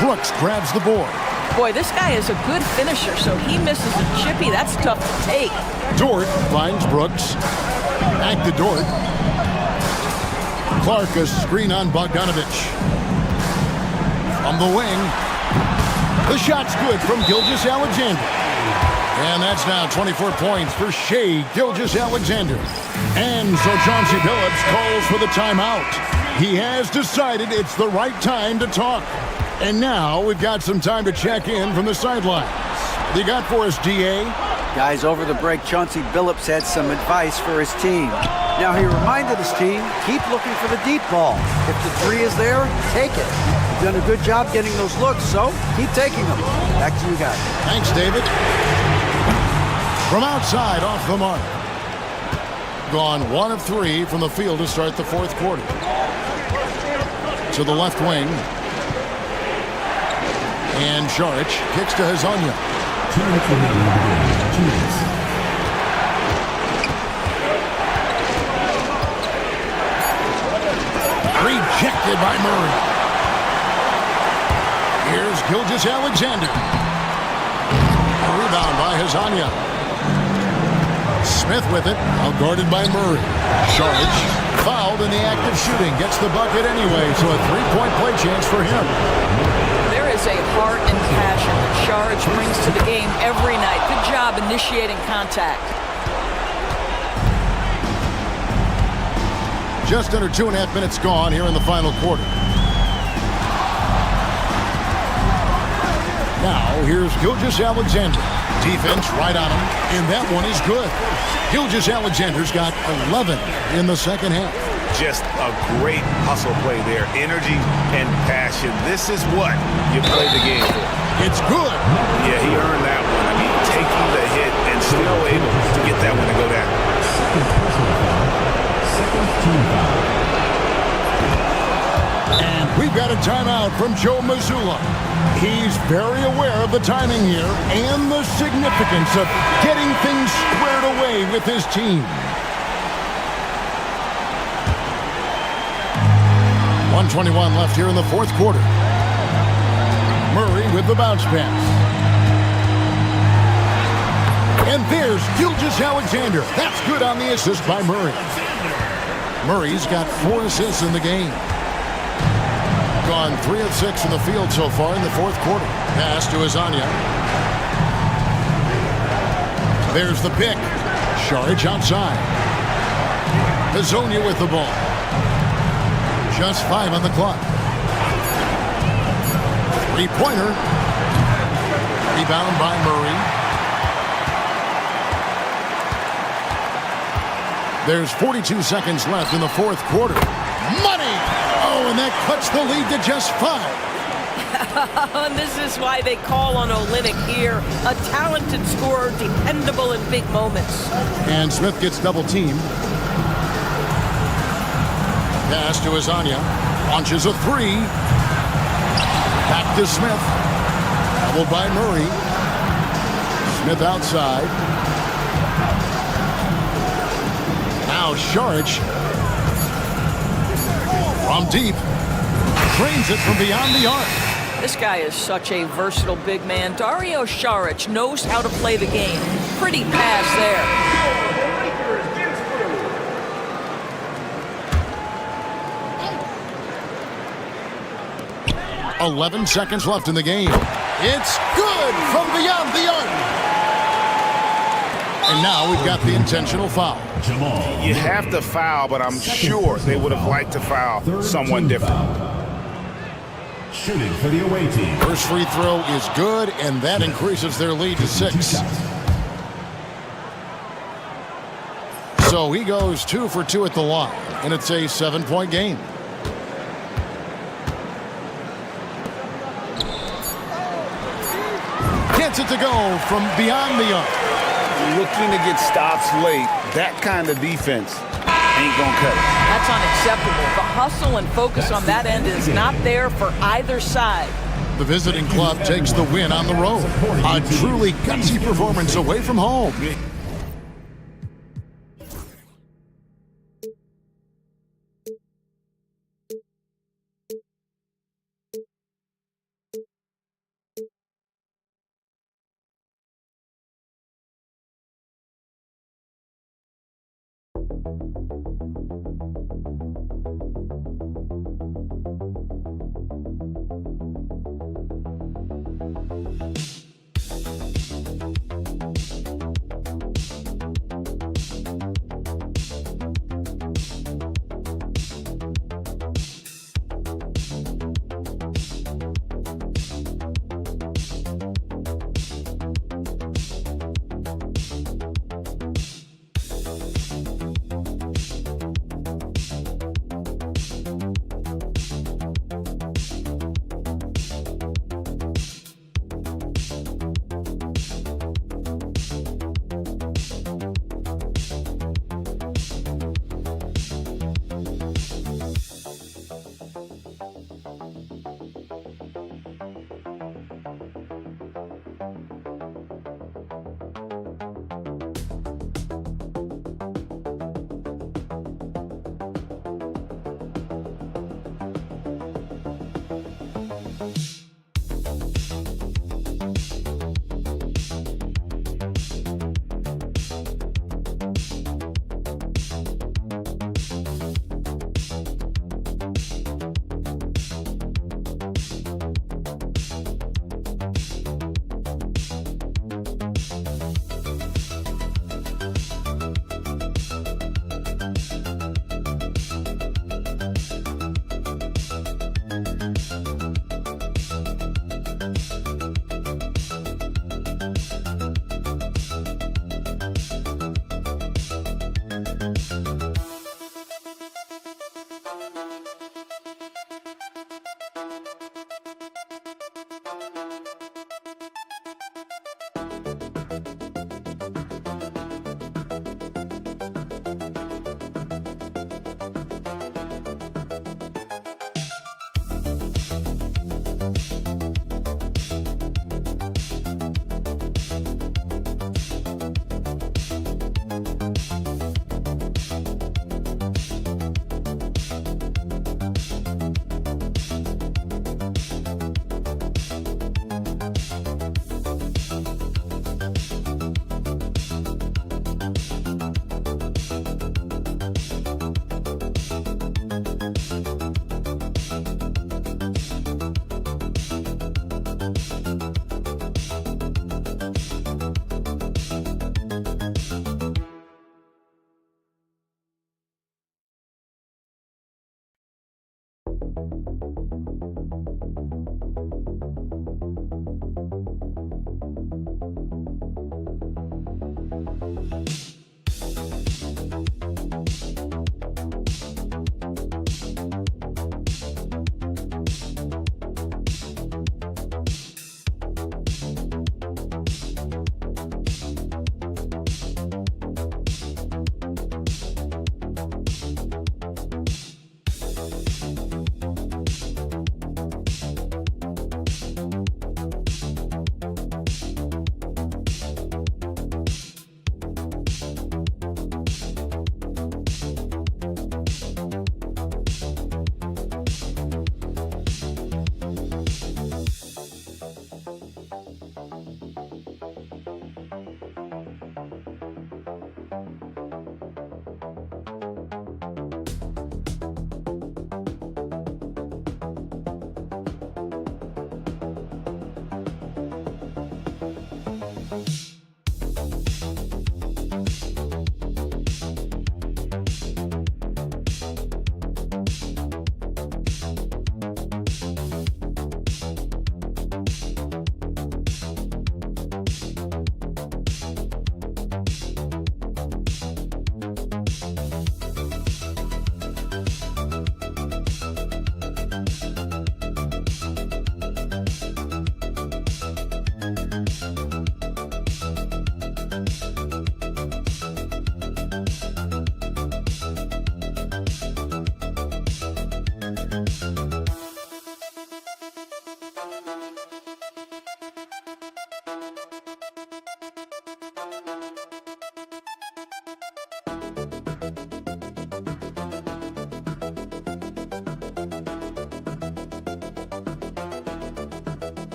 Brooks grabs the board. Boy, this guy is a good finisher, so he misses a chippy. That's tough to take. Dort finds Brooks. Back to Dort. Clark a screen on Bogdanovich. From the wing. The shot's good from Gilgeous-Alexander. And that's now 24 points for Shai Gilgeous-Alexander. And so Chauncey Billups calls for the timeout. He has decided it's the right time to talk. And now we've got some time to check in from the sidelines. What do you got for us, DA? Guys, over the break, Chauncey Billups had some advice for his team. Now, he reminded his team, keep looking for the deep ball. If the three is there, take it. You've done a good job getting those looks, so keep taking them. Back to you guys. Thanks, David. From outside, off the mark. Gone 1 of 3 from the field to start the fourth quarter. To the left wing. And Šarić kicks to Hezonja. Rejected by Murray. Here's Gilgeous-Alexander. A rebound by Hezonja. Smith with it, outguarded by Murray. Šarić fouled in the act of shooting. Gets the bucket anyway, so a three-point play chance for him. There is a heart and passion that Šarić brings to the game every night. Good job initiating contact. Just under 2.5 minutes gone here in the final quarter. Now, here's Gilgeous-Alexander. Defense right on him, and that one is good. Gilgeous-Alexander's got 11 in the second half. Just a great hustle play there. Energy and passion. This is what you play the game for. It's good. Yeah, he earned that one. I mean, taking the hit and still able to get that one to go down. And we've got a timeout from Joe Mazzulla. He's very aware of the timing here and the significance of getting things squared away with his team. 1:21 left here in the fourth quarter. Murray with the bounce pass. And there's Gilgeous-Alexander. That's good on the assist by Murray. Murray's got 4 assists in the game. Gone 3 of 6 from the field so far in the fourth quarter. Pass to Hezonja. There's the pick. Šarić outside. Hezonja with the ball. Just 5 on the clock. Three-pointer. Rebound by Murray. There's 42 seconds left in the fourth quarter. Money! Oh, and that cuts the lead to just 5. And this is why they call on Olynyk here. A talented scorer, dependable in big moments. And Smith gets double-teamed. Pass to Azania. Launches a three. Back to Smith. Doubled by Murray. Smith outside. Now Šarić. From deep. Drains it from beyond the arc. This guy is such a versatile big man. Dario Šarić knows how to play the game. Pretty pass there. 11 seconds left in the game. It's good from beyond the arc. And now we've got the intentional foul. You have to foul, but I'm sure they would have liked to foul someone different. Shooting for the away team. First free throw is good, and that increases their lead to 6. So he goes 2 for 2 at the line, and it's a 7-point game. Gets it to go from beyond the arc. Looking to get stops late, that kind of defense ain't gonna cut it. That's unacceptable. The hustle and focus on that end is not there for either side. The visiting club takes the win on the road. A truly gutsy performance away from home.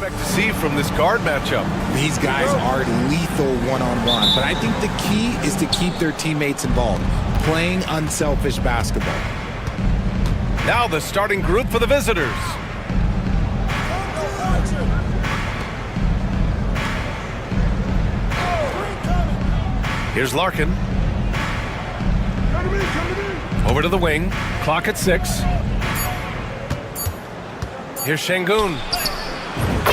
expect to see from this guard matchup? These guys are lethal one-on-one, but I think the key is to keep their teammates involved, playing unselfish basketball. Now the starting group for the visitors. Here's Larkin. Over to the wing. Clock at 6. Here's Şengün.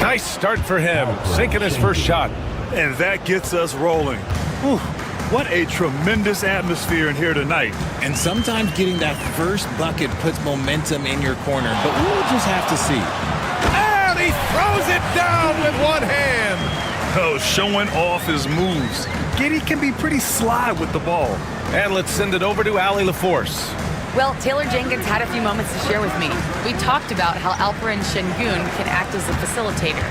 Nice start for him. Sinking his first shot. And that gets us rolling. Whew, what a tremendous atmosphere in here tonight. And sometimes getting that first bucket puts momentum in your corner, but we'll just have to see. And he throws it down with one hand. Oh, showing off his moves. Giddey can be pretty sly with the ball. And let's send it over to Allie LaForce. Well, Taylor Jenkins had a few moments to share with me. We talked about how Alperen Şengün can act as a facilitator.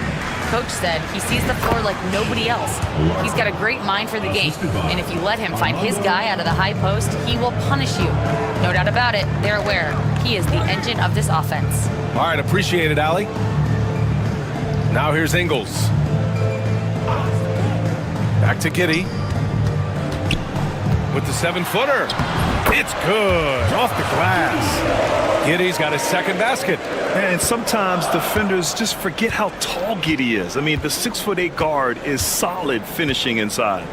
Coach said he sees the floor like nobody else. He's got a great mind for the game, and if you let him find his guy out of the high post, he will punish you. No doubt about it, they're aware. He is the engine of this offense. All right, appreciate it, Allie. Now here's Ingles. Back to Giddey. With the 7-footer. It's good. Off the glass. Giddey's got his second basket. And sometimes defenders just forget how tall Giddey is. I mean, the 6'8" guard is solid finishing inside.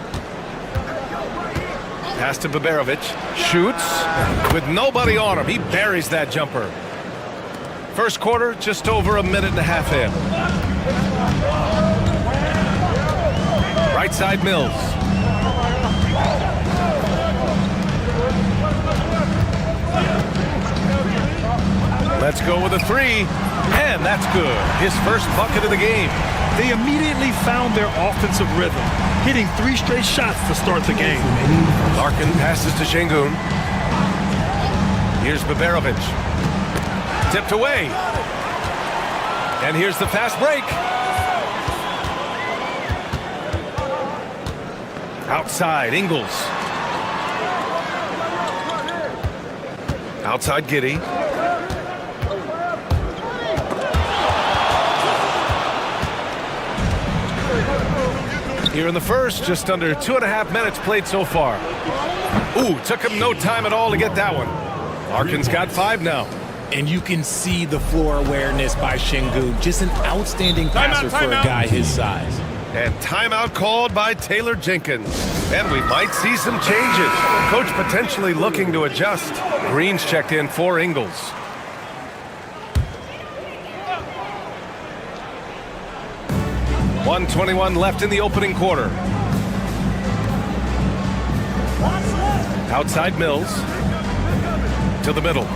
Pass to Baberovic. Shoots. With nobody on him. He buries that jumper. First quarter, just over a minute and a half in. Right side Mills. Let's go with a 3, and that's good. His first bucket of the game. They immediately found their offensive rhythm, hitting 3 straight shots to start the game. Larkin passes to Şengün. Here's Baberovic. Tipped away. And here's the fast break. Outside, Ingles. Outside, Giddey. Here in the first, just under 2.5 minutes played so far. Ooh, took him no time at all to get that one. Larkin's got 5 now. And you can see the floor awareness by Şengün. Just an outstanding passer for a guy his size. And timeout called by Taylor Jenkins. And we might see some changes. Coach potentially looking to adjust. Green's checked in for Ingles. .121 left in the opening quarter. Outside Mills. To the middle.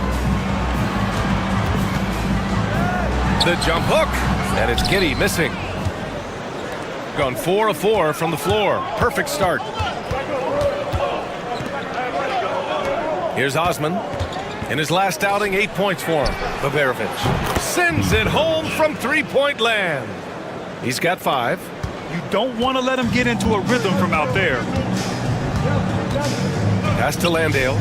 The jump hook. And it's Giddey missing. Gone 4 of 4 from the floor. Perfect start. Here's Osman. In his last outing, 8 points for him. Baberovic sends it home from three-point land. He's got 5. You don't want to let him get into a rhythm from out there. Pass to Landale.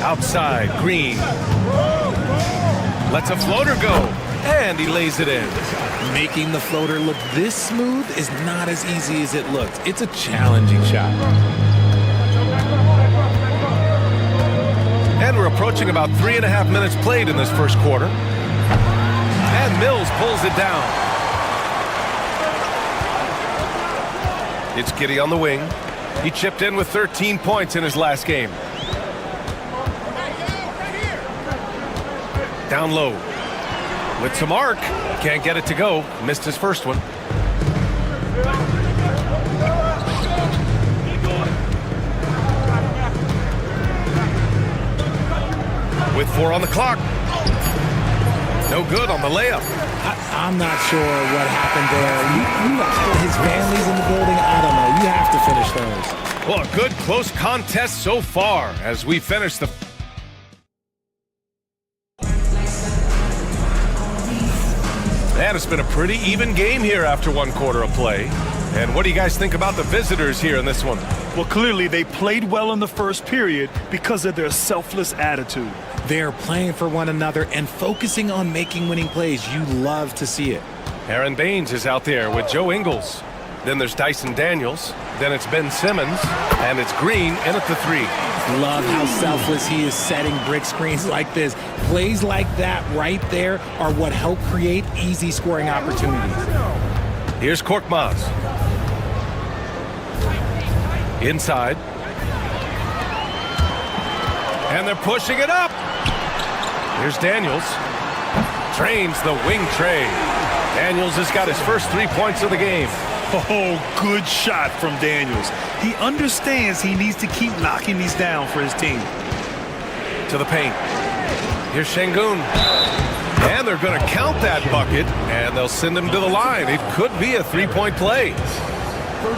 Outside, Green. Lets a floater go. And he lays it in. Making the floater look this smooth is not as easy as it looks. It's a challenging shot. And we're approaching about 3.5 minutes played in this first quarter. And Mills pulls it down. It's Giddey on the wing. He chipped in with 13 points in his last game. Down low. With some arc. Can't get it to go. Missed his first one. With 4 on the clock. No good on the layup. I'm not sure what happened there. His family's in the building. I don't know. You have to finish those. Well, a good close contest so far as we finish the... And it's been a pretty even game here after 1 quarter of play. And what do you guys think about the visitors here in this one? Well, clearly they played well in the first period because of their selfless attitude. They're playing for one another and focusing on making winning plays. You love to see it. Aaron Baines is out there with Joe Ingles. Then there's Dyson Daniels. Then it's Ben Simmons. And it's Green in at the 3. Love how selfless he is setting brick screens like this. Plays like that right there are what help create easy scoring opportunities. Here's Korkmaz. Inside. And they're pushing it up. Here's Daniels. Trains the wing trade. Daniels has got his first 3 points of the game. Oh, good shot from Daniels. He understands he needs to keep knocking these down for his team. To the paint. Here's Şengün. And they're going to count that bucket, and they'll send him to the line. It could be a 3-point play.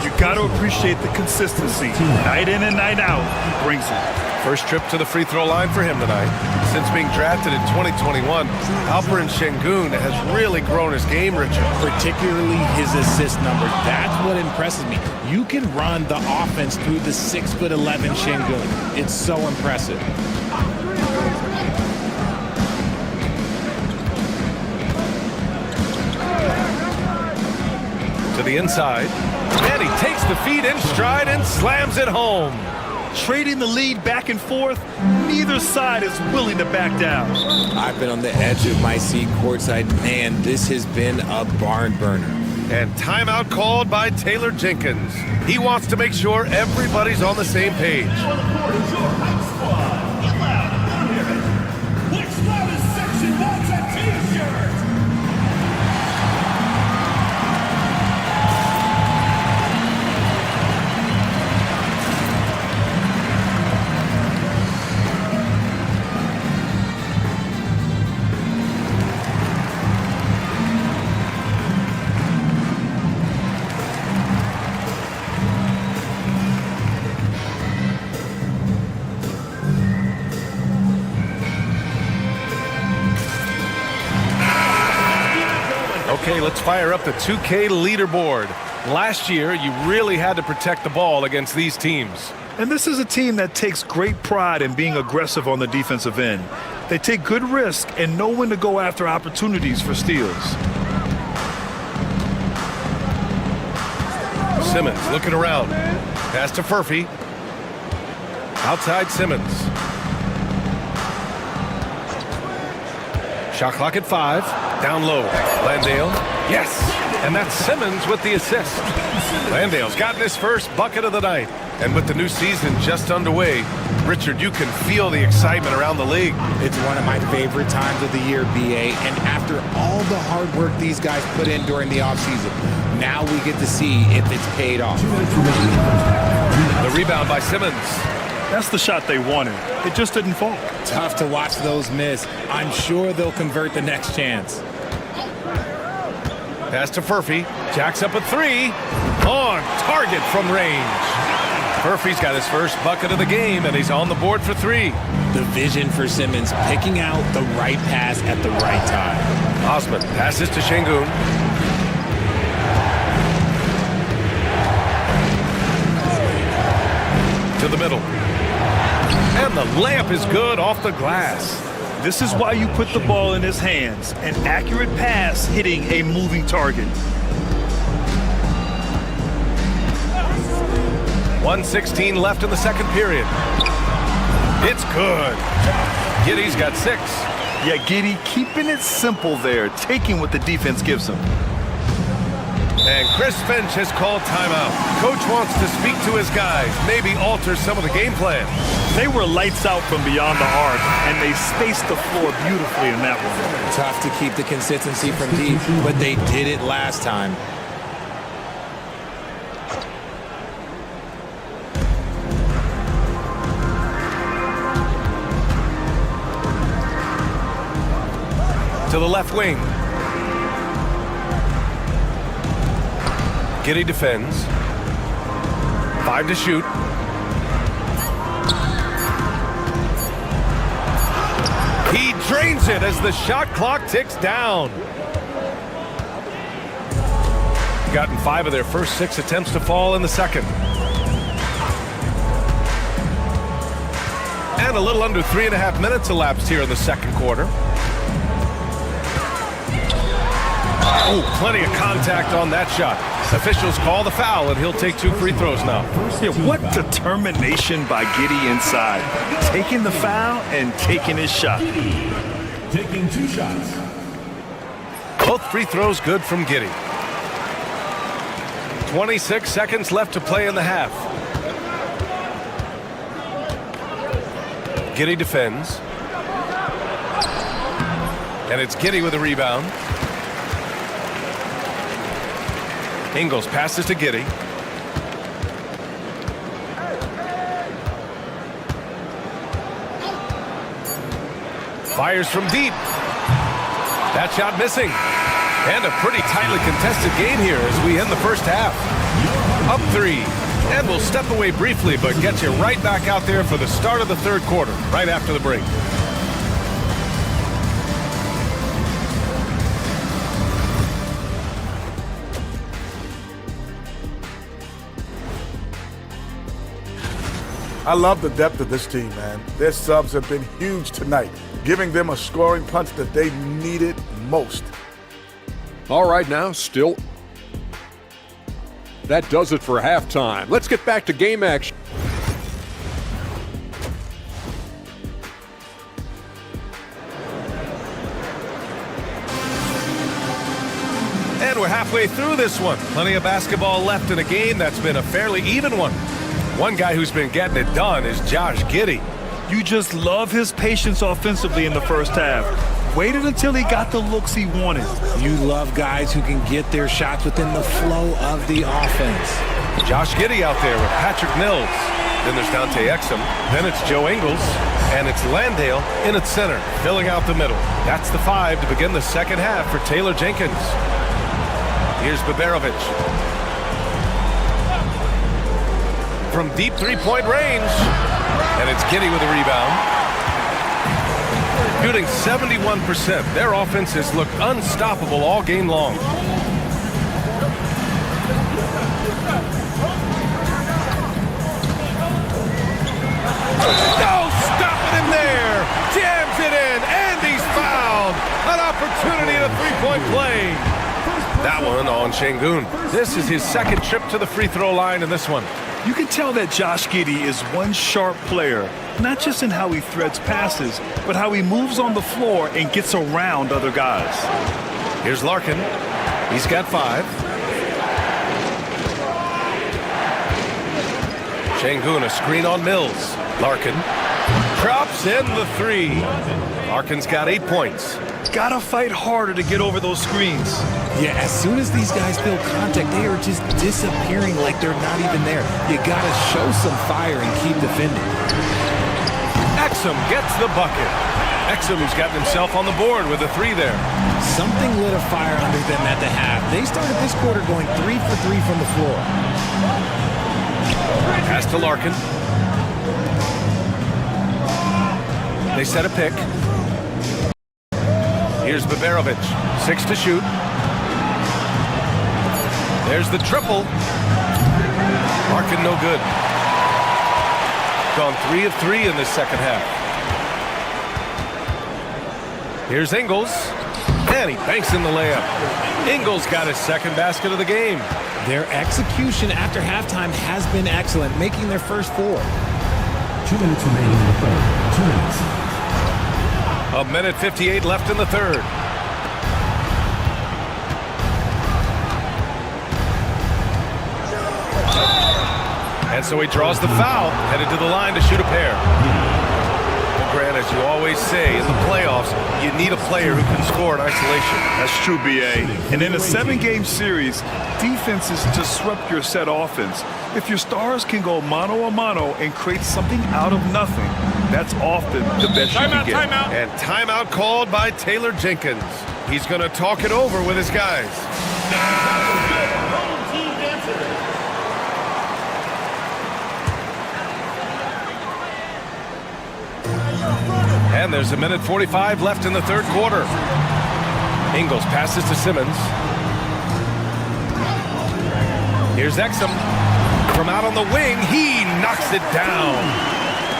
You got to appreciate the consistency. Night in and night out, he brings it. First trip to the free throw line for him tonight. Since being drafted in 2021, Alperen Şengün has really grown his game, Richard. Particularly his assist numbers. That's what impresses me. You can run the offense through the 6'11" Şengün. It's so impressive. To the inside. And he takes the feed in stride and slams it home. Trading the lead back and forth, neither side is willing to back down. I've been on the edge of my seat courtside. Man, this has been a barn burner. And timeout called by Taylor Jenkins. He wants to make sure everybody's on the same page. Okay, let's fire up the 2K leaderboard. Last year, you really had to protect the ball against these teams. And this is a team that takes great pride in being aggressive on the defensive end. They take good risk and know when to go after opportunities for steals. Simmons looking around. Pass to Furphy. Outside Simmons. Shot clock at 5. Down low. Landale. Yes! And that's Simmons with the assist. Landale's gotten his first bucket of the night. And with the new season just underway, Richard, you can feel the excitement around the league. It's one of my favorite times of the year, BA. And after all the hard work these guys put in during the offseason, now we get to see if it's paid off. The rebound by Simmons. That's the shot they wanted. It just didn't fall. Tough to watch those miss. I'm sure they'll convert the next chance. Pass to Furphy. Jacks up a 3. On target from range. Furphy's got his first bucket of the game, and he's on the board for 3. The vision for Simmons, picking out the right pass at the right time. Osman passes to Şengün. To the middle. And the layup is good off the glass. This is why you put the ball in his hands. An accurate pass hitting a moving target. 1:16 left in the second period. It's good. Giddey's got 6. Yeah, Giddey keeping it simple there, taking what the defense gives him. And Chris Finch has called timeout. Coach wants to speak to his guys, maybe alter some of the game plan. They were lights out from beyond the arc, and they spaced the floor beautifully in that one. Tough to keep the consistency from deep, but they did it last time. To the left wing. Giddey defends. 5 to shoot. He drains it as the shot clock ticks down. Gotten 5 of their first 6 attempts to fall in the second. And a little under 3.5 minutes elapsed here in the second quarter. Oh, plenty of contact on that shot. Officials call the foul, and he'll take 2 free throws now. Yeah, what determination by Giddey inside. Taking the foul and taking his shot. Taking 2 shots. Both free throws good from Giddey. 26 seconds left to play in the half. Giddey defends. And it's Giddey with a rebound. Ingles passes to Giddey. Fires from deep. That shot missing. And a pretty tightly contested game here as we end the first half. Up 3. And we'll step away briefly, but get you right back out there for the start of the third quarter, right after the break. I love the depth of this team, man. Their subs have been huge tonight, giving them a scoring punch that they needed most. All right, now, still. That does it for halftime. Let's get back to game action. And we're halfway through this one. Plenty of basketball left in a game that's been a fairly even one. One guy who's been getting it done is Josh Giddey. You just love his patience offensively in the first half. Waited until he got the looks he wanted. You love guys who can get their shots within the flow of the offense. Josh Giddey out there with Patrick Mills. Then there's Dante Exum. Then it's Joe Ingles. And it's Landale in its center, filling out the middle. That's the 5 to begin the second half for Taylor Jenkins. Here's Baberovic. From deep three-point range. And it's Giddey with a rebound. Shooting 71%. Their offense has looked unstoppable all game long. No, stopping him there. Jams it in, and he's fouled. An opportunity at a three-point play. That one on Şengün. This is his second trip to the free throw line in this one. You can tell that Josh Giddey is one sharp player, not just in how he threads passes, but how he moves on the floor and gets around other guys. Here's Larkin. He's got 5. Şengün, a screen on Mills. Larkin drops in the 3. Larkin's got 8 points. Gotta fight harder to get over those screens. Yeah, as soon as these guys feel contact, they are just disappearing like they're not even there. You gotta show some fire and keep defending. Exum gets the bucket. Exum, who's gotten himself on the board with a 3 there. Something lit a fire under them at the half. They started this quarter going 3 for 3 from the floor. Pass to Larkin. They set a pick. Here's Baberovic. 6 to shoot. There's the triple. Larkin no good. Gone 3 of 3 in this second half. Here's Ingles. And he banks in the layup. Ingles got his second basket of the game. Their execution after halftime has been excellent, making their first 4. 2 minutes remaining in the third. 2 minutes. A minute 58 left in the third. And so he draws the foul, headed to the line to shoot a pair. Grant, as you always say, in the playoffs, you need a player who can score in isolation. That's true, B.A. And in a 7-game series, defenses disrupt your set offense. If your stars can go mano-a-mano and create something out of nothing, that's often the best you can get. Timeout. And timeout called by Taylor Jenkins. He's going to talk it over with his guys. And there's a minute 45 left in the third quarter. Ingles passes to Simmons. Here's Exum. From out on the wing, he knocks it down.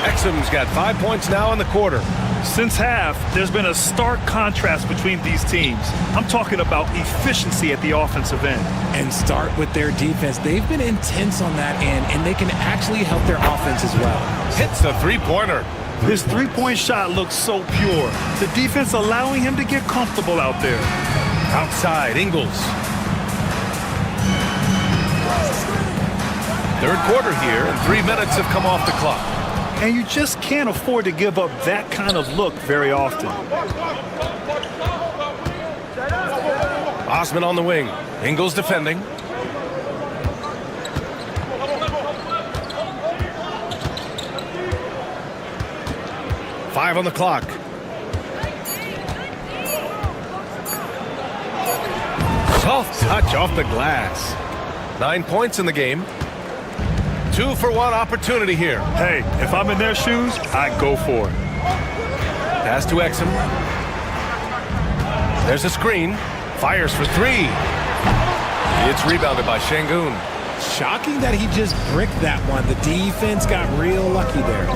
Exum's got 5 points now in the quarter. Since half, there's been a stark contrast between these teams. I'm talking about efficiency at the offensive end. And start with their defense. They've been intense on that end, and they can actually help their offense as well. Hits the three-pointer. His three-point shot looks so pure. The defense allowing him to get comfortable out there. Outside, Ingles. Third quarter here, and 3 minutes have come off the clock. And you just can't afford to give up that kind of look very often. Osman on the wing. Ingles defending. Five on the clock. Soft touch off the glass. 9 points in the game. 2-for-1 opportunity here. Hey, if I'm in their shoes, I'd go for it. Pass to Exum. There's a screen. Fires for three. It's rebounded by Şengün. Shocking that he just bricked that one. The defense got real lucky there.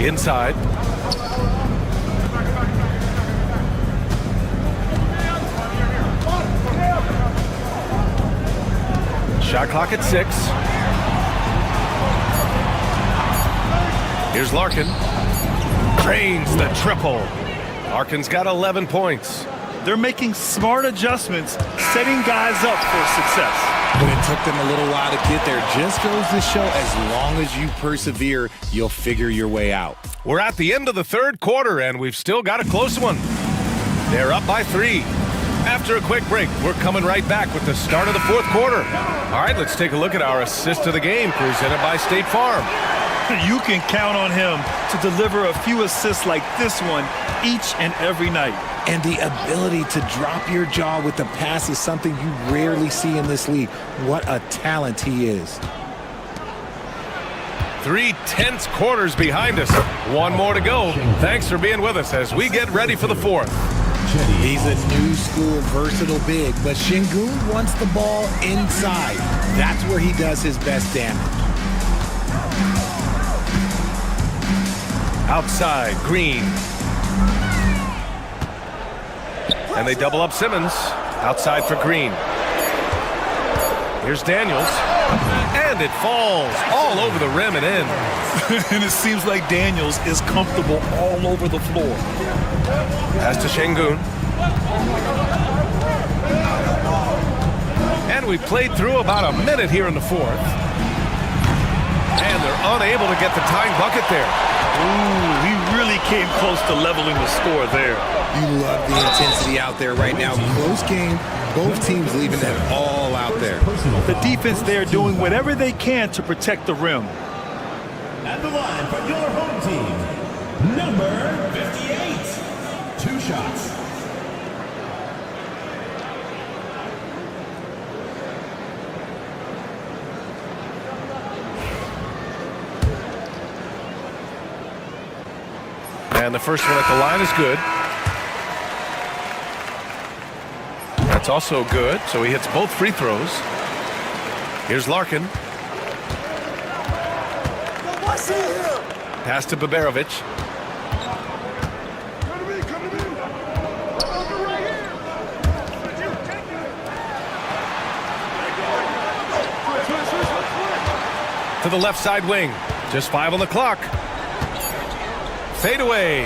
Inside. Shot clock at 6. Here's Larkin. Drains the triple. Larkin's got 11 points. They're making smart adjustments, setting guys up for success. But it took them a little while to get there. Just goes to show, as long as you persevere, you'll figure your way out. We're at the end of the third quarter, and we've still got a close one. They're up by 3. After a quick break, we're coming right back with the start of the fourth quarter. All right, let's take a look at our assist of the game presented by State Farm. You can count on him to deliver a few assists like this one each and every night. And the ability to drop your jaw with the pass is something you rarely see in this league. What a talent he is. 3 tense quarters behind us. One more to go. Thanks for being with us as we get ready for the fourth. He's a new school versatile big, but Şengün wants the ball inside. That's where he does his best damage. Outside, Green. And they double up Simmons. Outside for Green. Here's Daniels. And it falls all over the rim and in. And it seems like Daniels is comfortable all over the floor. Pass to Şengün. And we played through about a minute here in the fourth. And they're unable to get the tying bucket there. Ooh, he really came close to leveling the score there. You love the intensity out there right now. Close game. Both teams leaving it all out there. The defense there doing whatever they can to protect the rim. At the line for your home team, number 58. 2 shots. And the first one at the line is good. That's also good, so he hits both free throws. Here's Larkin. Pass to Baberovic. To the left side wing. Just 5 on the clock. Fade away.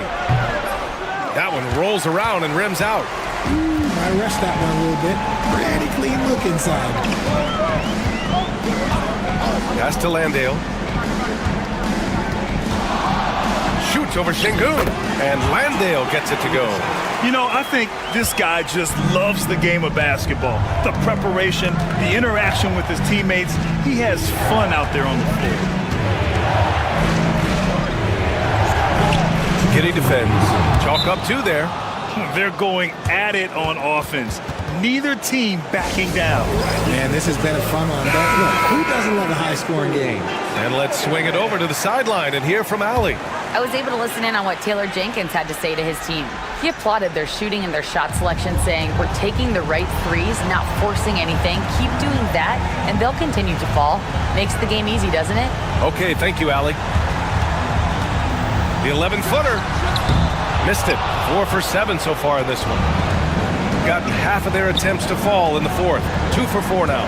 That one rolls around and rims out. I rushed that one a little bit. Pretty clean look inside. Pass to Landale. Shoots over Şengün. And Landale gets it to go. You know, I think this guy just loves the game of basketball. The preparation, the interaction with his teammates. He has fun out there on the floor. Giddy defends. Chalk up 2 there. They're going at it on offense. Neither team backing down. Man, this has been a fun one. But look, who doesn't love a high-scoring game? And let's swing it over to the sideline and hear from Allie. I was able to listen in on what Taylor Jenkins had to say to his team. He applauded their shooting and their shot selection, saying, "We're taking the right threes, not forcing anything. Keep doing that, and they'll continue to fall." Makes the game easy, doesn't it? Okay, thank you, Allie. The 11-footer. Missed it. 4 for 7 so far in this one. Got half of their attempts to fall in the fourth. 2 for 4 now.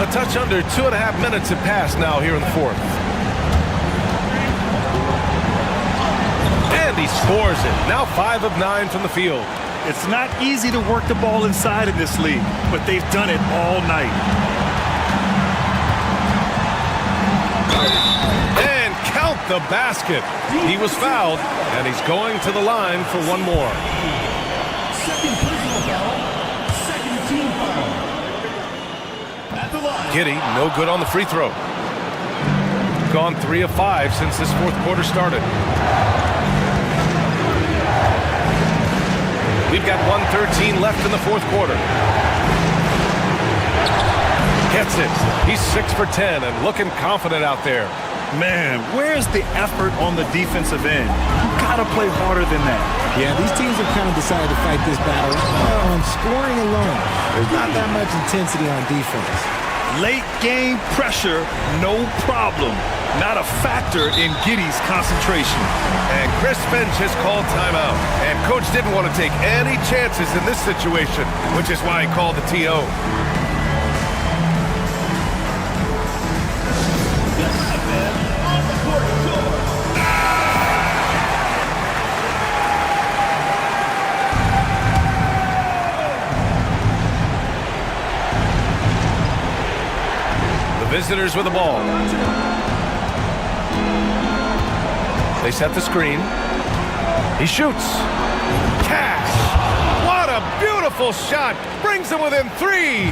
A touch under 2.5 minutes have passed now here in the fourth. And he scores it. Now 5 of 9 from the field. It's not easy to work the ball inside in this league, but they've done it all night. And count the basket. He was fouled, and he's going to the line for one more. Second personal foul. Second team foul. At the line. Giddey, no good on the free throw. Gone 3 of 5 since this fourth quarter started. We've got 1:13 left in the fourth quarter. Gets it. He's 6 for 10 and looking confident out there. Man, where's the effort on the defensive end? You gotta play harder than that. Yeah, these teams have kind of decided to fight this battle on scoring alone. There's not that much intensity on defense. Late game pressure, no problem. Not a factor in Giddey's concentration. And Chris Finch has called timeout. And coach didn't want to take any chances in this situation, which is why he called the TO. The visitors with the ball. They set the screen. He shoots. Cash! What a beautiful shot! Brings them within 3.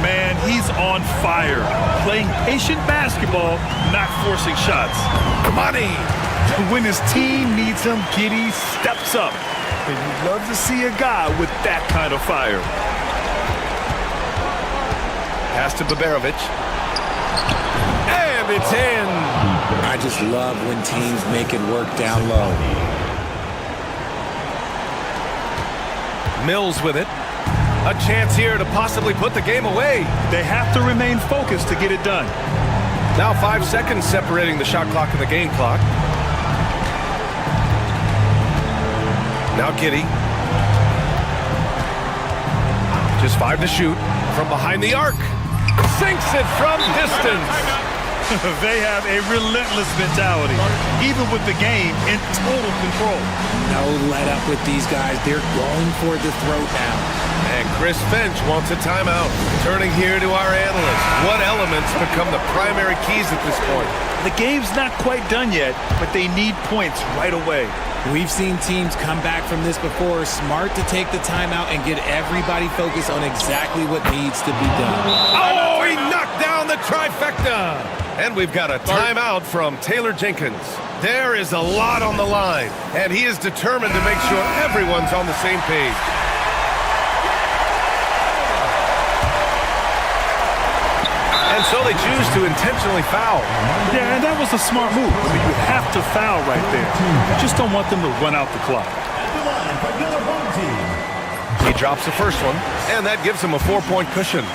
Man, he's on fire. Playing patient basketball, not forcing shots. Money! When his team needs him, Giddey steps up. And you'd love to see a guy with that kind of fire. Pass to Baberovic. And it's in! I just love when teams make it work down low. Mills with it. A chance here to possibly put the game away. They have to remain focused to get it done. Now 5 seconds separating the shot clock and the game clock. Now Giddey. Just 5 to shoot. From behind the arc. Sinks it from distance. They have a relentless mentality, even with the game in total control. No let up with these guys. They're going for the throat now. And Chris Finch wants a timeout. Turning here to our analyst. What elements become the primary keys at this point? The game's not quite done yet, but they need points right away. We've seen teams come back from this before. Smart to take the timeout and get everybody focused on exactly what needs to be done. Oh, he knocked down the trifecta. And we've got a timeout from Taylor Jenkins. There is a lot on the line, and he is determined to make sure everyone's on the same page. And so they choose to intentionally foul. Yeah, and that was a smart move. I mean, you have to foul right there. You just don't want them to run out the clock. He drops the first one, and that gives him a 4-point cushion.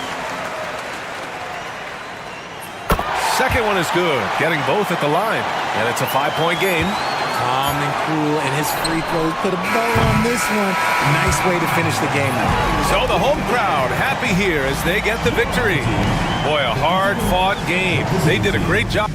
Second one is good, getting both at the line. And it's a 5-point game. Calm and cool, and his free throws put a bow on this one. Nice way to finish the game out. So the home crowd happy here as they get the victory. Boy, a hard-fought game. They did a great job.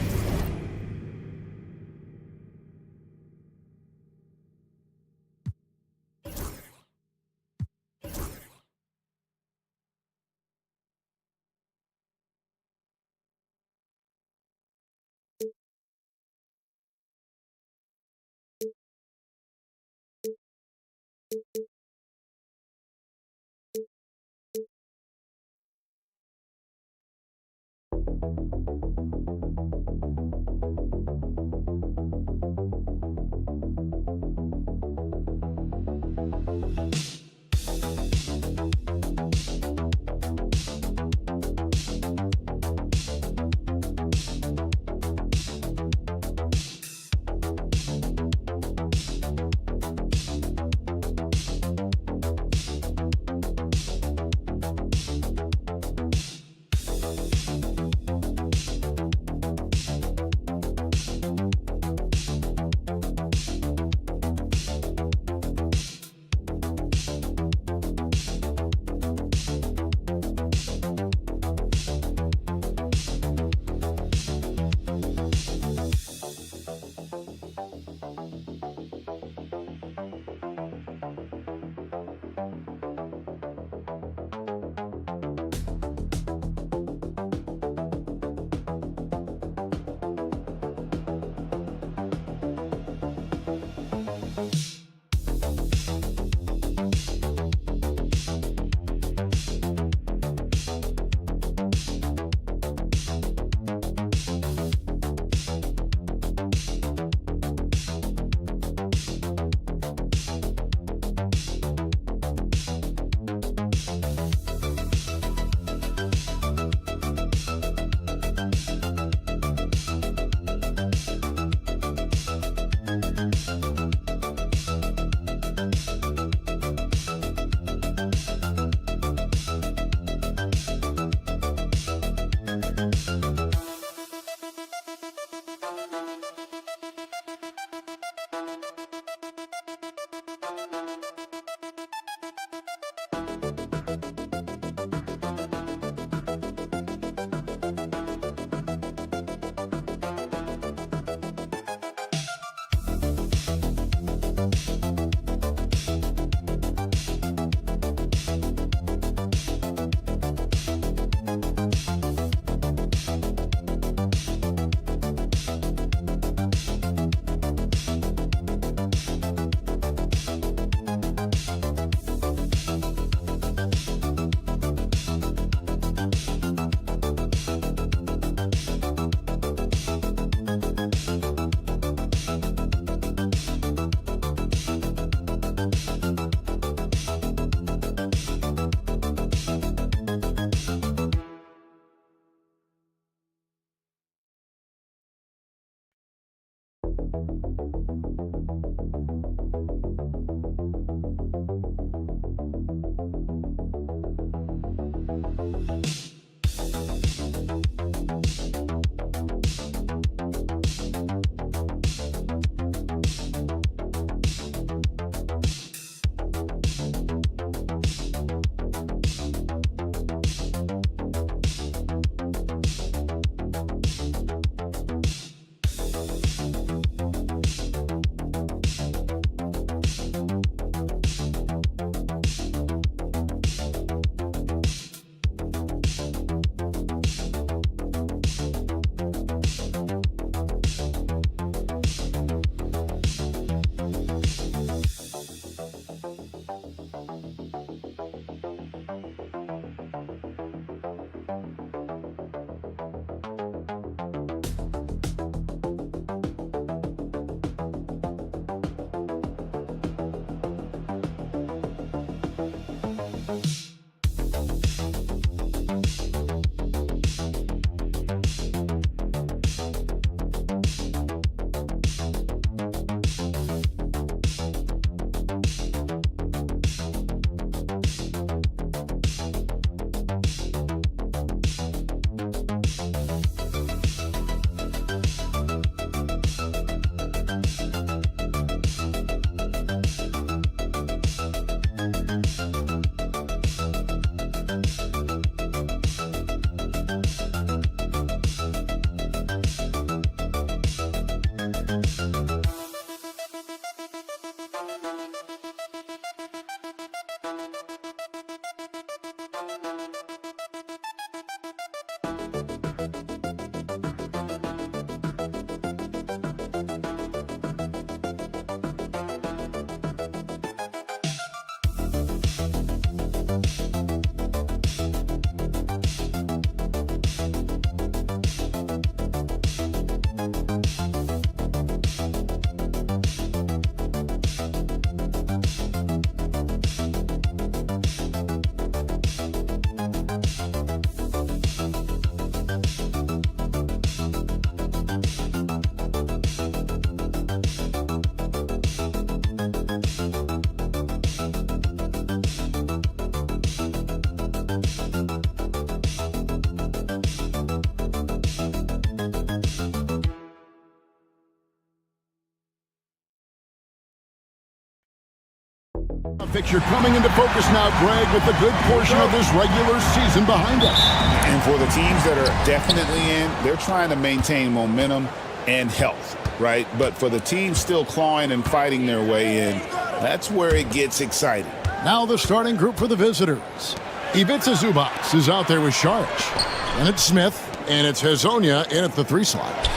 Fixture coming into focus now, Greg, with a good portion of this regular season behind us. And for the teams that are definitely in, they're trying to maintain momentum and health, right? But for the teams still clawing and fighting their way in, that's where it gets exciting. Now the starting group for the visitors. Ivica Zubac is out there with Šarić. And it's Smith, and it's Hezonja in at the 3 slot.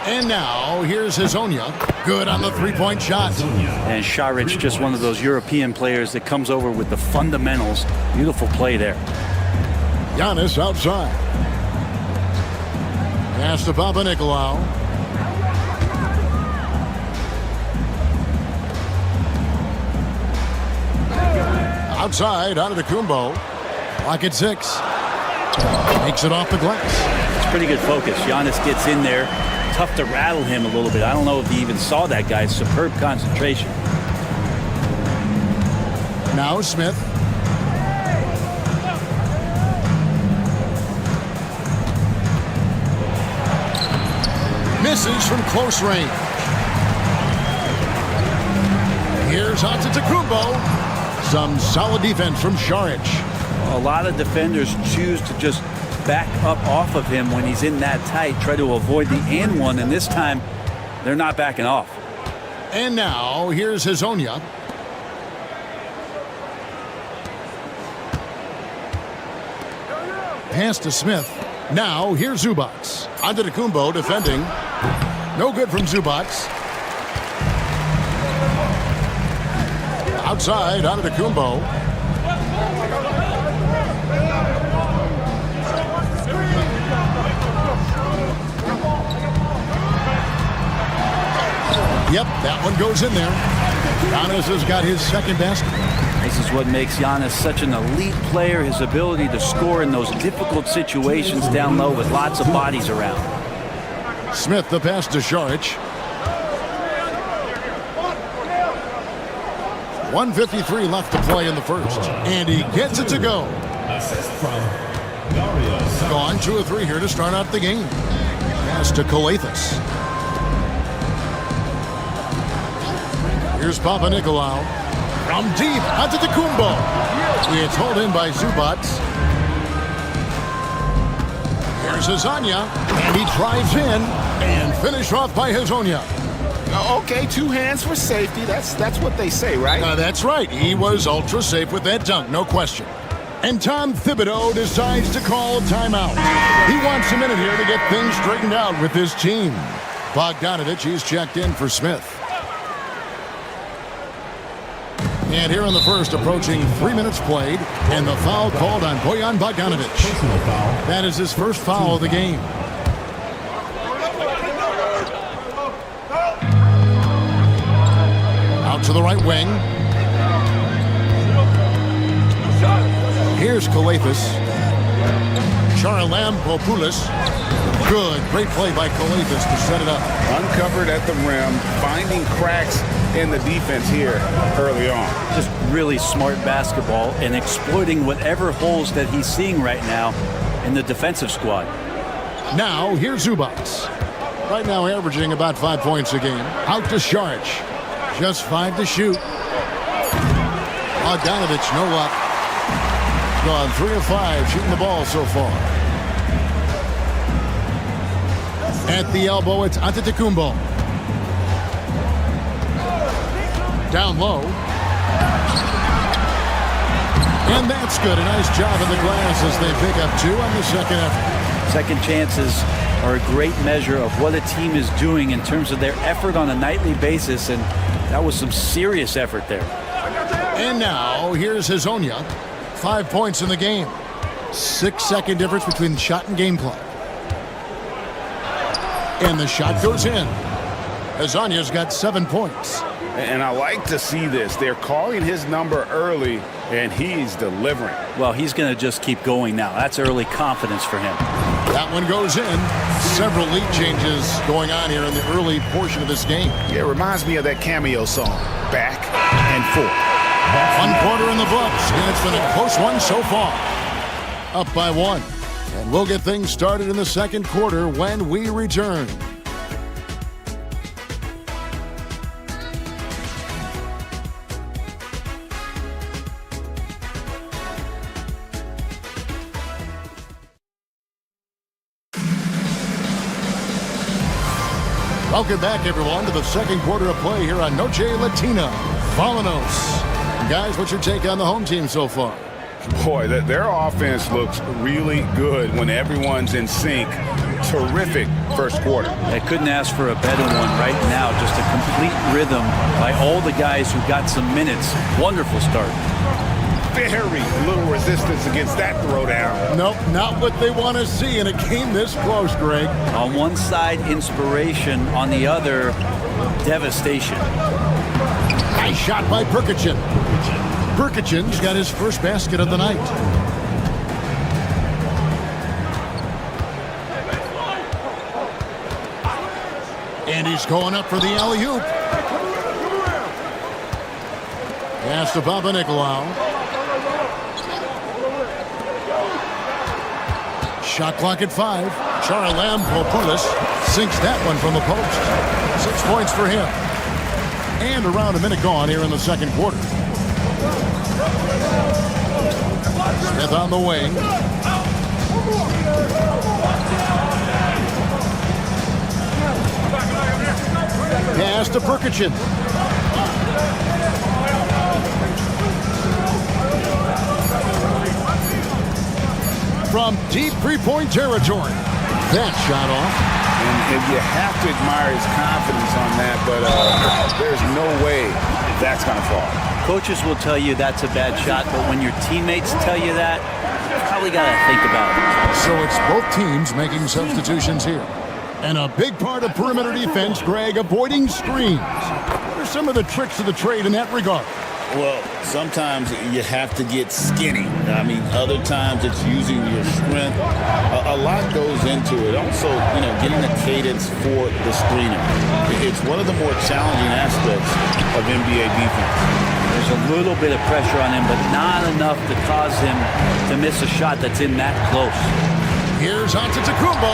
And now, here's Hezonja. Good on the three-point shot. And Šarić, just one of those European players that comes over with the fundamentals. Beautiful play there. Giannis outside. Pass to Papanikolaou. Outside, Antetokounmpo. Clock at 6. Makes it off the glass. It's pretty good focus. Giannis gets in there. Tough to rattle him a little bit. I don't know if he even saw that guy. Superb concentration. Now Smith. Misses from close range. Here's Antetokounmpo. Some solid defense from Šarić. A lot of defenders choose to just back up off of him when he's in that tight, try to avoid the and one, and this time they're not backing off. And now here's Hezonja. Pass to Smith. Now here's Zubac. Antetokounmpo defending. No good from Zubac. Outside, Antetokounmpo. Yep, that one goes in there. Giannis has got his second basket. This is what makes Giannis such an elite player, his ability to score in those difficult situations down low with lots of bodies around. Smith, the pass to Šarić. 1:53 left to play in the first. And he gets it to go. Assist from Dario Saric. Gone 2 of 3 here to start out the game. Pass to Kalathis. Here's Papa Nicolau. From deep, Antetokounmpo. It's hauled in by Zubac. Here's Hezonja, and he drives in and finished off by Hezonja. Okay, 2 hands for safety. That's what they say, right? That's right. He was ultra safe with that dunk, no question. And Tom Thibodeau decides to call a timeout. He wants a minute here to get things straightened out with his team. Bogdanovich, he's checked in for Smith. And here in the first, approaching 3 minutes played, and the foul called on Bojan Bogdanovich. Personal foul. That is his first foul of the game. Out to the right wing. Here's Kalathis. Charalampopoulos. Good, great play by Kalathis to set it up. Uncovered at the rim, finding cracks in the defense here early on. Just really smart basketball and exploiting whatever holes that he's seeing right now in the defensive squad. Now, here's Zubac. Right now averaging about 5 points a game. Out to Saric. Just 5 to shoot. Bogdanovich, no luck. Gone 3 of 5 shooting the ball so far. At the elbow, it's Antetokounmpo. Down low. And that's good. A nice job in the glass as they pick up 2 on the second effort. Second chances are a great measure of what a team is doing in terms of their effort on a nightly basis, and that was some serious effort there. And now, here's Hezonja. 5 points in the game. 6-second difference between shot and game clock. And the shot goes in. Hezonja's got 7 points. And I like to see this. They're calling his number early, and he's delivering. Well, he's going to just keep going now. That's early confidence for him. That one goes in. Several lead changes going on here in the early portion of this game. Yeah, it reminds me of that Cameo song, Back and Forth. 1 quarter in the books, and it's been a close one so far. Up by 1. And we'll get things started in the second quarter when we return. Welcome back, everyone, to the second quarter of play here on Noche Latina. Vallanos. Guys, what's your take on the home team so far? Boy, their offense looks really good when everyone's in sync. Terrific first quarter. I couldn't ask for a better one right now. Just a complete rhythm by all the guys who got some minutes. Wonderful start. Very little resistance against that throwdown. Nope, not what they want to see in a game this close, Greg. On one side, inspiration. On the other, devastation. Nice shot by Perkichin. Perkichin's got his first basket of the night. And he's going up for the alley-oop. Pass to Papa Nicolau. Shot clock at 5. Charalampopoulos sinks that one from the post. 6 points for him. And around a minute gone here in the second quarter. Smith on the wing. Pass to Perkichin. From deep three-point territory. That shot off. And you have to admire his confidence on that, but there's no way that's going to fall. Coaches will tell you that's a bad shot, but when your teammates tell you that, you probably got to think about it. So it's both teams making substitutions here. And a big part of perimeter defense, Greg, avoiding screens. What are some of the tricks of the trade in that regard? Well, sometimes you have to get skinny. I mean, other times it's using your strength. A lot goes into it. Also, getting the cadence for the screener. It's one of the more challenging aspects of NBA defense. There's There's a little bit of pressure on him, but not enough to cause him to miss a shot that's in that close. Here's Antetokounmpo.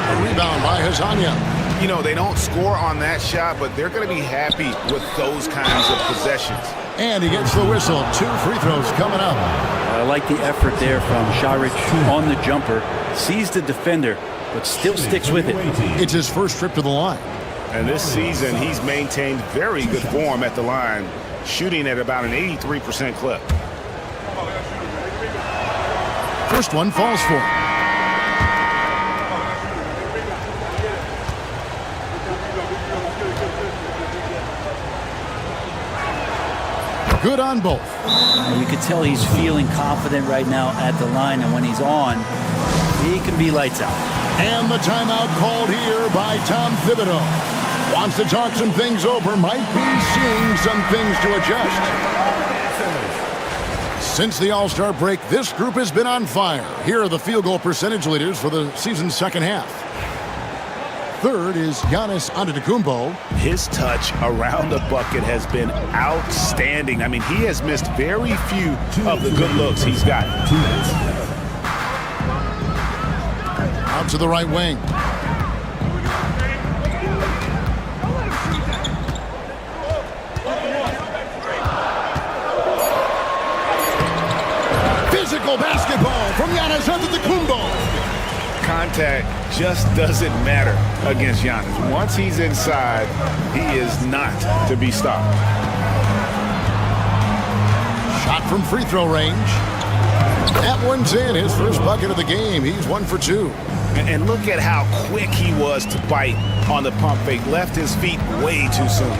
A rebound by Hazanya. You know, they don't score on that shot, but they're going to be happy with those kinds of possessions. And he gets the whistle. 2 free throws coming up. I like the effort there from Šarić on the jumper. Sees the defender, but still sticks with it. It's his first trip to the line. And this season, he's maintained very good form at the line, shooting at about an 83% clip. First one falls for him. Good on both. You can tell he's feeling confident right now at the line, and when he's on, he can be lights out. And the timeout called here by Tom Thibodeau. Wants to talk some things over, might be seeing some things to adjust. Since the All-Star break, this group has been on fire. Here are the field goal percentage leaders for the season's second half. Third is Giannis Antetokounmpo. His touch around the bucket has been outstanding. I mean, he has missed very few of the good looks he's got. Out to the right wing. Physical basketball from Giannis Antetokounmpo. Contact just doesn't matter against Giannis. Once he's inside, he is not to be stopped. Shot from free throw range. That one's in. His first bucket of the game. He's 1 for 2. And look at how quick he was to bite on the pump fake. Left his feet way too soon.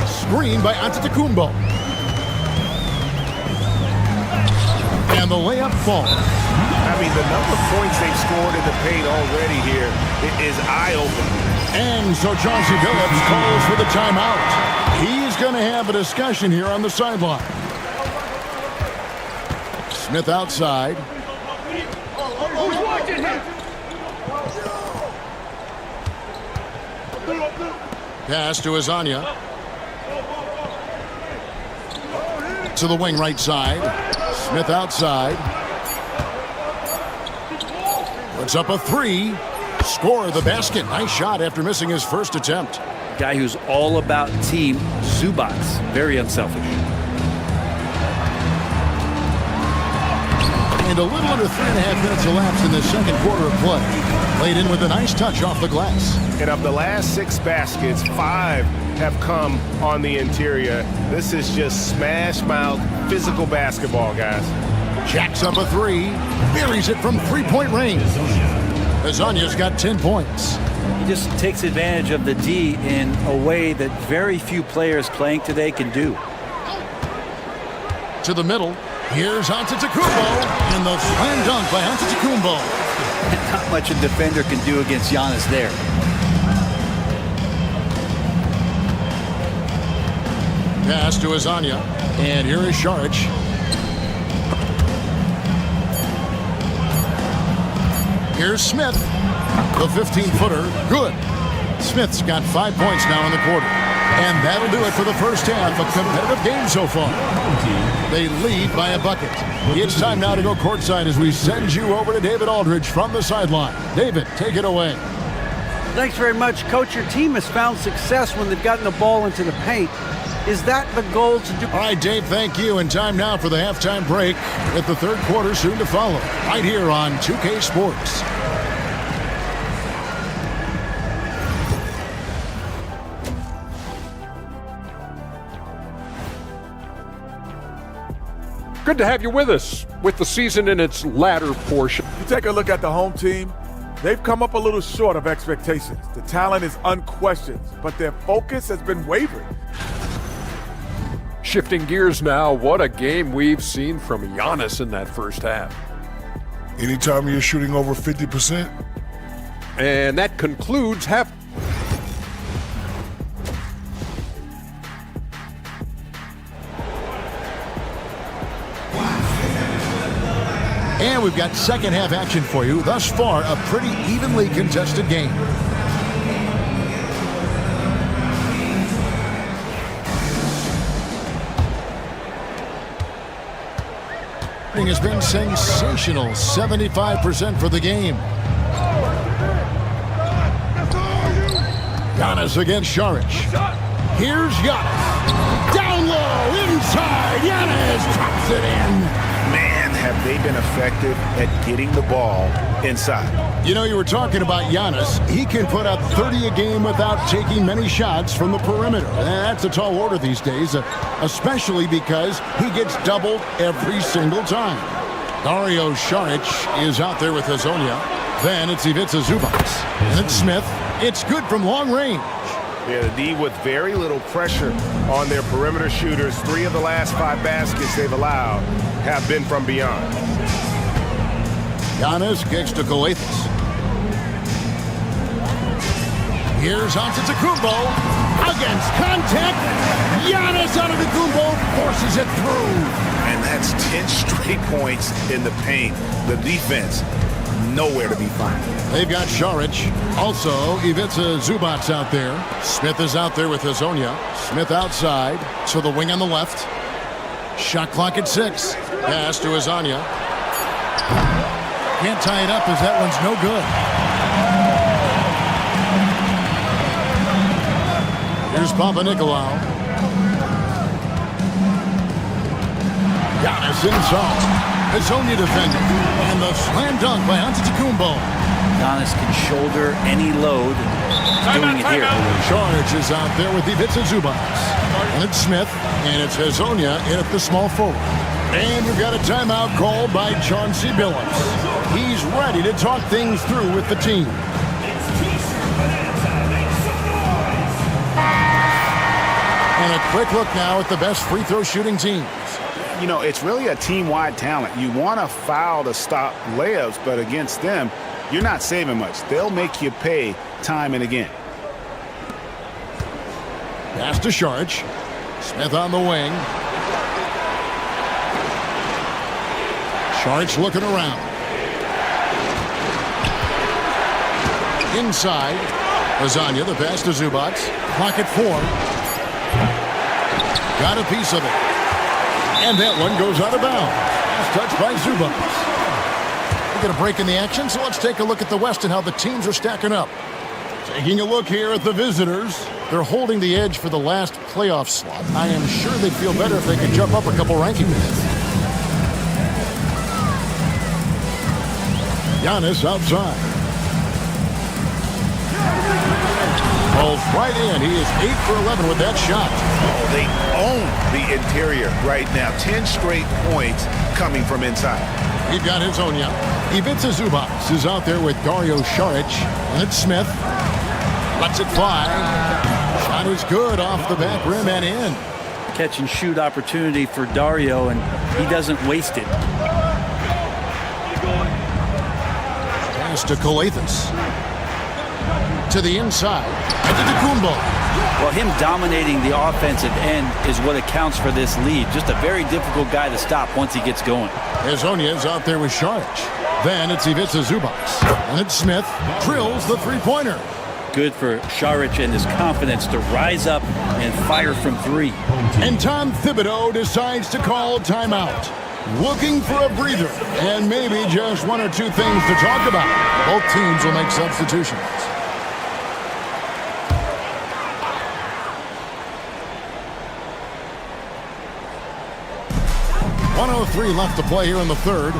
Screen by Antetokounmpo. And the layup falls. I mean, the number of points they've scored in the paint already here is eye-opening. And so Chauncey Billups calls for the timeout. He's going to have a discussion here on the sideline. Smith outside. Pass to Hazanya. To the wing right side. Smith outside. Puts up a 3. Score the basket. Nice shot after missing his first attempt. Guy who's all about team, Zubac. Very unselfish. And a little under 3.5 minutes elapsed in the second quarter of play. Played in with a nice touch off the glass. And of the last 6 baskets, 5 have come on the interior. This is just smash-mouth physical basketball, guys. Jacks up a 3. Buries it from 3-point range. Hazanya's got 10 points. He just takes advantage of the D in a way that very few players playing today can do. To the middle. Here's Antetokounmpo. And the slam dunk by Antetokounmpo. Not much a defender can do against Giannis there. Pass to Hazanya. And here is Šarić. Here's Smith. The 15-footer. Good. Smith's got 5 points now in the quarter. And that'll do it for the first half. A competitive game so far. They lead by a bucket. It's time now to go courtside as we send you over to David Aldridge from the sideline. David, take it away. Thanks very much, Coach. Your team has found success when they've gotten the ball into the paint. Is that the goal to do? All right, Dave, thank you. And time now for the halftime break with the third quarter soon to follow. Right here on 2K Sports. Good to have you with us with the season in its latter portion. You take a look at the home team, they've come up a little short of expectations. The talent is unquestioned, but their focus has been wavering. Shifting gears now, what a game we've seen from Giannis in that first half. Anytime you're shooting over 50%. And that concludes half. And we've got second half action for you. Thus far, a pretty evenly contested game. shooting has been sensational, 75% for the game. Giannis against Šarić. Here's Giannis. Down low, inside. Giannis drops it in. Man, have they been effective at getting the ball inside. You know, you were talking about Giannis. He can put up 30 a game without taking many shots from the perimeter. That's a tall order these days, especially because he gets doubled every single time. Dario Šarić is out there with Hazonia. Then it's Ivica Zubac. And it's Smith. It's good from long range. Yeah, the D with very little pressure on their perimeter shooters. 3 of the last 5 baskets they've allowed have been from beyond. Giannis kicks to Calathes. Here's Antetokounmpo. Against contact. Giannis Antetokounmpo forces it through. And that's 10 straight points in the paint. The defense, nowhere to be found. They've got Šarić. Also, Ivica Zubac out there. Smith is out there with Hazonia. Smith outside to the wing on the left. Shot clock at 6. Pass to Hazonia. Can't tie it up as that one's no good. Here's Papanikolaou. Giannis inside. Hazonia defending. And the slam dunk by Antetokounmpo. Giannis can shoulder any load. He's doing it here. Šarić is out there with Ivica Zubac. And it's Smith. And it's Hazonia in at the small forward. And we've got a timeout called by Chauncey Billups. He's ready to talk things through with the team. And a quick look now at the best free throw shooting teams. You know, it's really a team-wide talent. You want to foul to stop layups, but against them, you're not saving much. They'll make you pay time and again. Pass to Šarić. Smith on the wing. Šarić looking around. Inside. Hazonia, the pass to Zubac. Clock at 4. Got a piece of it. And that one goes out of bounds. Touched by Zubac. We're going to break in the action, so let's take a look at the West and how the teams are stacking up. Taking a look here at the visitors. They're holding the edge for the last playoff slot. I am sure they'd feel better if they could jump up a couple rankings. Giannis outside. Falls right in. He is 8 for 11 with that shot. Oh, they own the interior right now. 10 straight points coming from inside. We've got Hazonia. Ivica Zubac is out there with Dario Šarić. And it's Smith. Lets it fly. Shot is good off the back rim and in. Catch and shoot opportunity for Dario, and he doesn't waste it. Pass to Calathes. To the inside. Antetokounmpo. Well, him dominating the offensive end is what accounts for this lead. Just a very difficult guy to stop once he gets going. Hazonia is out there with Šarić. Then it's Ivica Zubac. And it's Smith. Drills the three-pointer. Good for Šarić and his confidence to rise up and fire from 3. And Tom Thibodeau decides to call timeout. Looking for a breather and maybe just 1 or 2 things to talk about. Both teams will make substitutions. .103 left to play here in the third.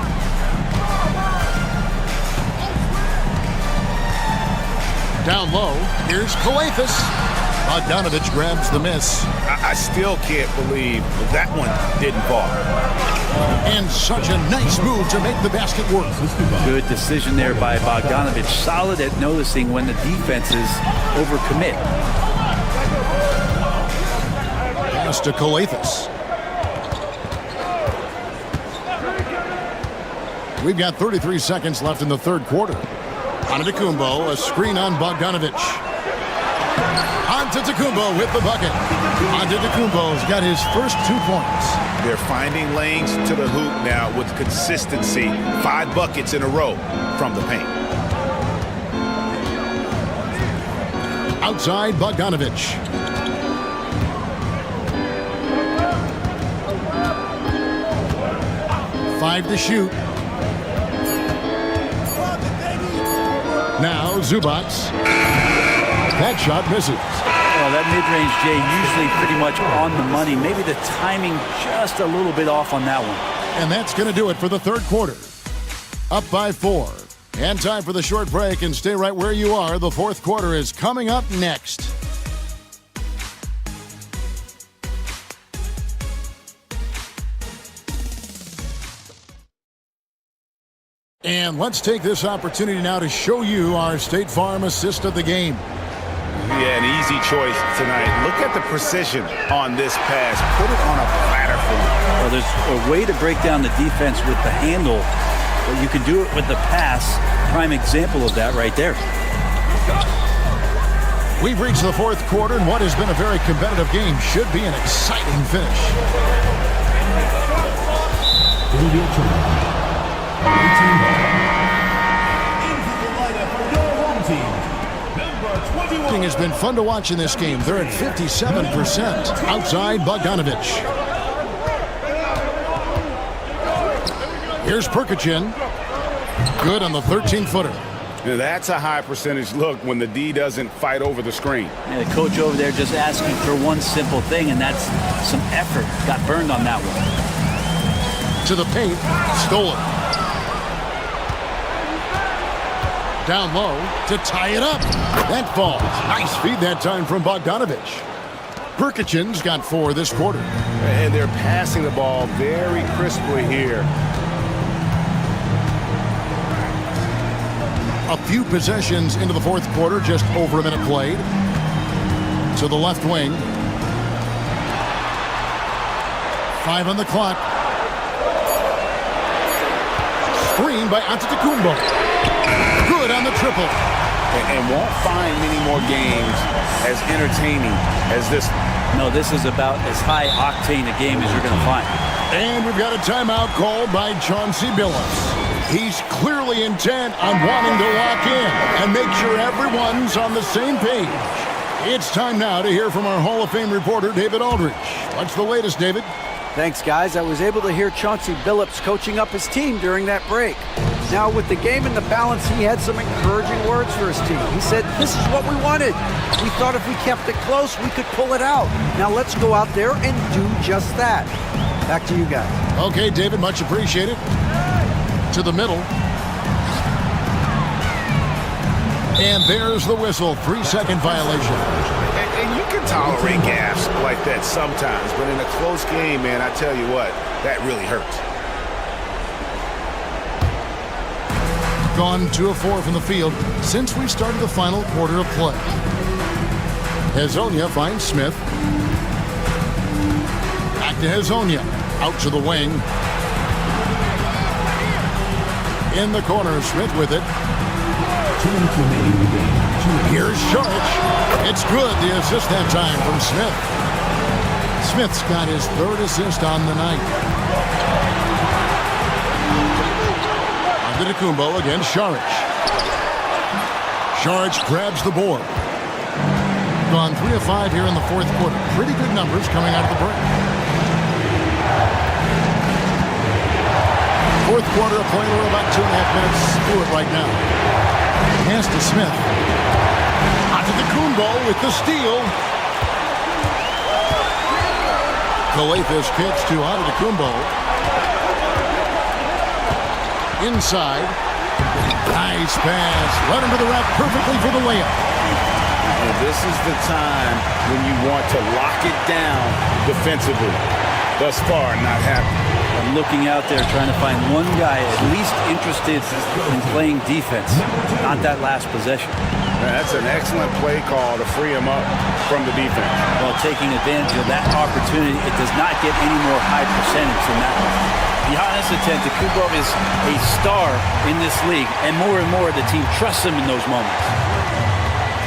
Down low, here's Calathes. Bogdanović grabs the miss. I still can't believe that one didn't fall. And such a nice move to make the basket work. Good decision there by Bogdanović. Solid at noticing when the defenses overcommit. Pass to Calathes. We've got 33 seconds left in the third quarter. Antetokounmpo, a screen on Bogdanović. Antetokounmpo with the bucket. Antetokounmpo's got his first 2 points. They're finding lanes to the hoop now with consistency. 5 buckets in a row from the paint. Outside Bogdanović. 5 to shoot. Now Zubac. That shot misses. Well, that mid-range, Jay, usually pretty much on the money. Maybe the timing just a little bit off on that one. And that's going to do it for the third quarter. Up by 4. And time for the short break, and stay right where you are. The fourth quarter is coming up next. And let's take this opportunity now to show you our State Farm assist of the game. Yeah, an easy choice tonight. Look at the precision on this pass. Put it on a platter for him. Well, there's a way to break down the defense with the handle, but you can do it with the pass. Prime example of that right there. We've reached the fourth quarter, and what has been a very competitive game should be an exciting finish. It'll be a turn. 18 ball. Into the lineup for your home team. Number 21. It has been fun to watch in this game. They're at 57% outside Bogdanovich. Here's Perkichin. Good on the 13-footer. Now that's a high percentage look when the D doesn't fight over the screen. Yeah, the coach over there just asking for one simple thing, and that's some effort. Got burned on that one. To the paint. Stolen. Down low to tie it up. That falls. Nice feed that time from Bogdanovich. Perkichin's got 4 this quarter. And they're passing the ball very crisply here. A few possessions into the fourth quarter, just over a minute played. To the left wing. 5 on the clock. Screen by Antetokounmpo. Good on the triple. And won't find many more games as entertaining as this. No, this is about as high octane a game as you're going to find. And we've got a timeout called by Chauncey Billups. He's clearly intent on wanting to lock in and make sure everyone's on the same page. It's time now to hear from our Hall of Fame reporter, David Aldridge. What's the latest, David? Thanks, guys. I was able to hear Chauncey Billups coaching up his team during that break. Now, with the game in the balance, he had some encouraging words for his team. He said, this is what we wanted. We thought if we kept it close, we could pull it out. Now let's go out there and do just that. Back to you guys. Okay, David, much appreciated. To the middle. And there's the whistle. 3-second violation. And you can tolerate gaffes like that sometimes, but in a close game, man, I tell you what, that really hurts. Gone 2 of 4 from the field since we started the final quarter of play. Hezonja finds Smith. Back to Hezonja. Out to the wing. In the corner, Smith with it. Here's Saric. It's good, the assist that time from Smith. Smith's got his 3rd assist on the night. Antetokounmpo against Saric. Saric grabs the board. Gone 3 of 5 here in the fourth quarter. Pretty good numbers coming out of the break. Fourth quarter of play. We're about 2.5 minutes through it right now. Pass to Smith. Antetokounmpo with the steal. Calathes kicks to Antetokounmpo. Inside. Nice pass. Right under the rack perfectly for the layup. And this is the time when you want to lock it down defensively. Thus far, not happening. I'm looking out there trying to find one guy at least interested in playing defense, not that last possession. That's an excellent play call to free him up from the defense. Well, taking advantage of that opportunity, it does not get any more high percentage than that one. Giannis Antetokounmpo is a star in this league, and more the team trusts him in those moments.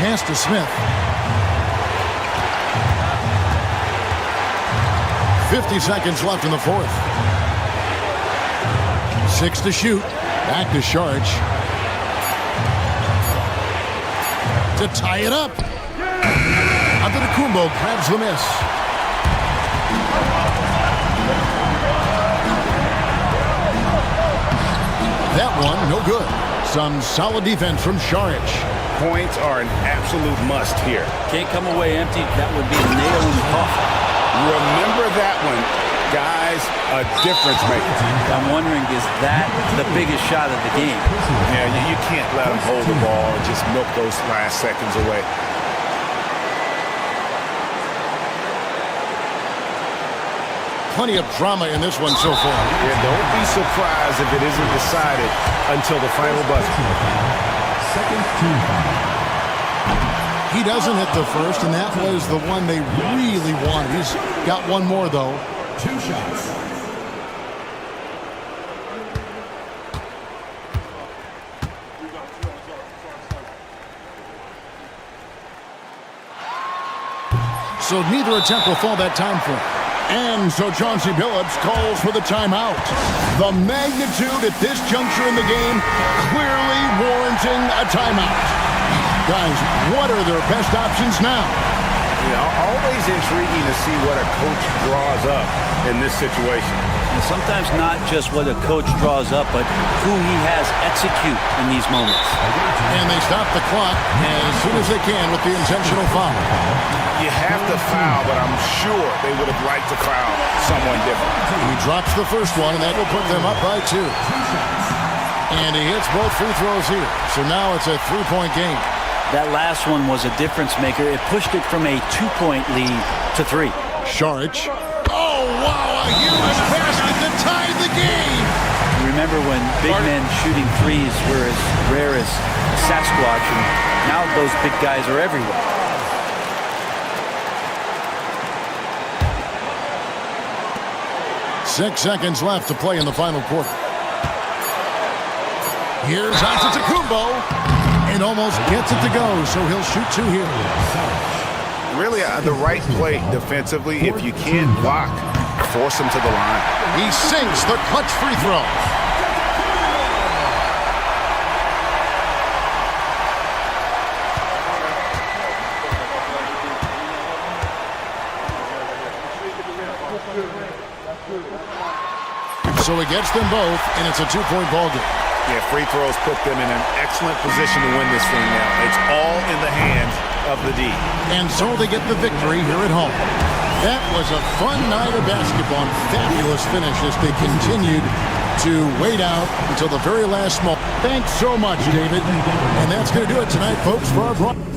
Pass to Smith. 50 seconds left in the fourth. 6 to shoot. Back to Saric. To tie it up. Antetokounmpo grabs the miss. That one, no good. Some solid defense from Šarić. Points are an absolute must here. Can't come away empty. That would be the nail in the coffin. Remember that one, guys, a difference maker. I'm wondering, is that the biggest shot of the game? Yeah, you can't let them hold the ball and just milk those last seconds away. Plenty of drama in this one so far. Yeah, don't be surprised if it isn't decided until the final buzzer. Second team foul. He doesn't hit the first, and that was the one they really wanted. He's got one more, though. 2 shots. So neither attempt will fall that time frame. And so Chauncey Billups calls for the timeout. The magnitude at this juncture in the game clearly warranting a timeout. Guys, what are their best options now? Always intriguing to see what a coach draws up in this situation. And sometimes not just what a coach draws up, but who he has execute in these moments. And they stop the clock as soon as they can with the intentional foul. You have to foul, but I'm sure they would have liked to foul someone different. He drops the first one, and that will put them up by 2. And he hits both free throws here. So now it's a 3-point game. That last one was a difference maker. It pushed it from a 2-point lead to 3. Šarić. Oh, wow, a huge basket to tie the game. Remember when big men shooting threes were as rare as Sasquatch, and now those big guys are everywhere. Six seconds left to play in the final quarter. Here's Antetokounmpo. And almost gets it to go, so he'll shoot 2 here. Really, the right play defensively. If you can't block, force him to the line. He sinks the clutch free throw. So he gets them both, and it's a 2-point ball game. Yeah, free throws put them in an excellent position to win this thing now. It's all in the hands of the D. And so they get the victory here at home. That was a fun night of basketball. Fabulous finish as they continued to wait out until the very last moment. Thanks so much, David. And that's going to do it tonight, folks, for our broadcast.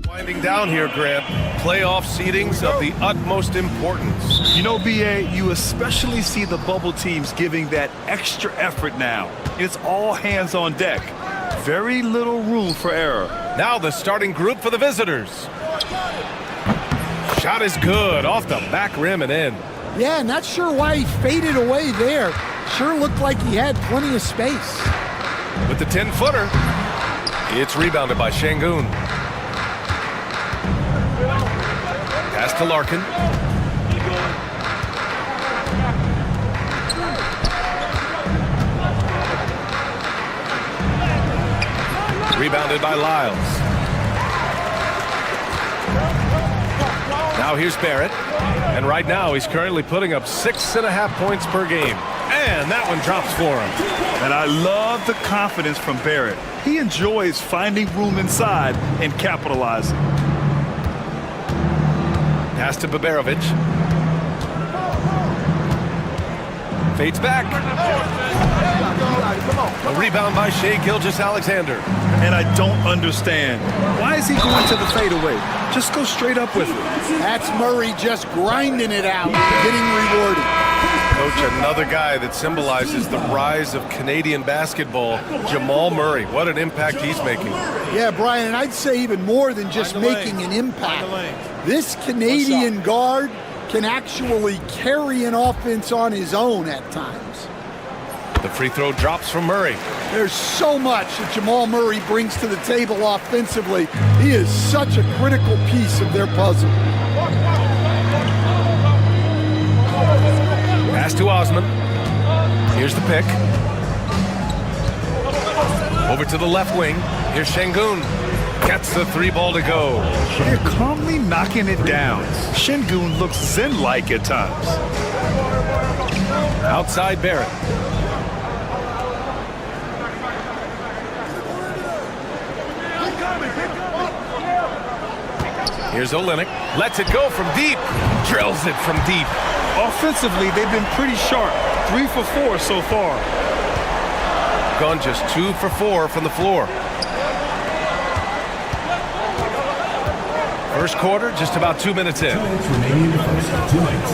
Winding down here, Grant. Playoff seedings of the utmost importance. You know, BA, you especially see the bubble teams giving that extra effort now. It's all hands on deck. Very little room for error. Now the starting group for the visitors. Shot is good, off the back rim and in. Yeah, not sure why he faded away there. Sure looked like he had plenty of space. With the 10-footer, it's rebounded by Şengün. Pass to Larkin. Rebounded by Lyles. Now here's Barrett. And right now he's currently putting up 6.5 points per game. And that one drops for him. And I love the confidence from Barrett. He enjoys finding room inside and capitalizing. Pass to Baberovic. Fades back. A rebound by Shai Gilgeous-Alexander. And I don't understand. Why is he going to the fadeaway? Just go straight up with it. That's Murray just grinding it out, getting rewarded. Coach, another guy that symbolizes the rise of Canadian basketball, Jamal Murray. What an impact he's making. Yeah, Brian, and I'd say even more than just making an impact. This Canadian guard can actually carry an offense on his own at times. The free throw drops from Murray. There's so much that Jamal Murray brings to the table offensively. He is such a critical piece of their puzzle. Pass to Osman. Here's the pick. Over to the left wing. Here's Şengün. Gets the three ball to go. They're calmly knocking it down. Şengün looks zen-like at times. Outside Barrett. Here's Olynyk. Lets it go from deep. Drills it from deep. Offensively, they've been pretty sharp. 3 for 4 so far. Gone just 2 for 4 from the floor. First quarter, just about 2 minutes in. 2 minutes remaining in the first. 2 minutes.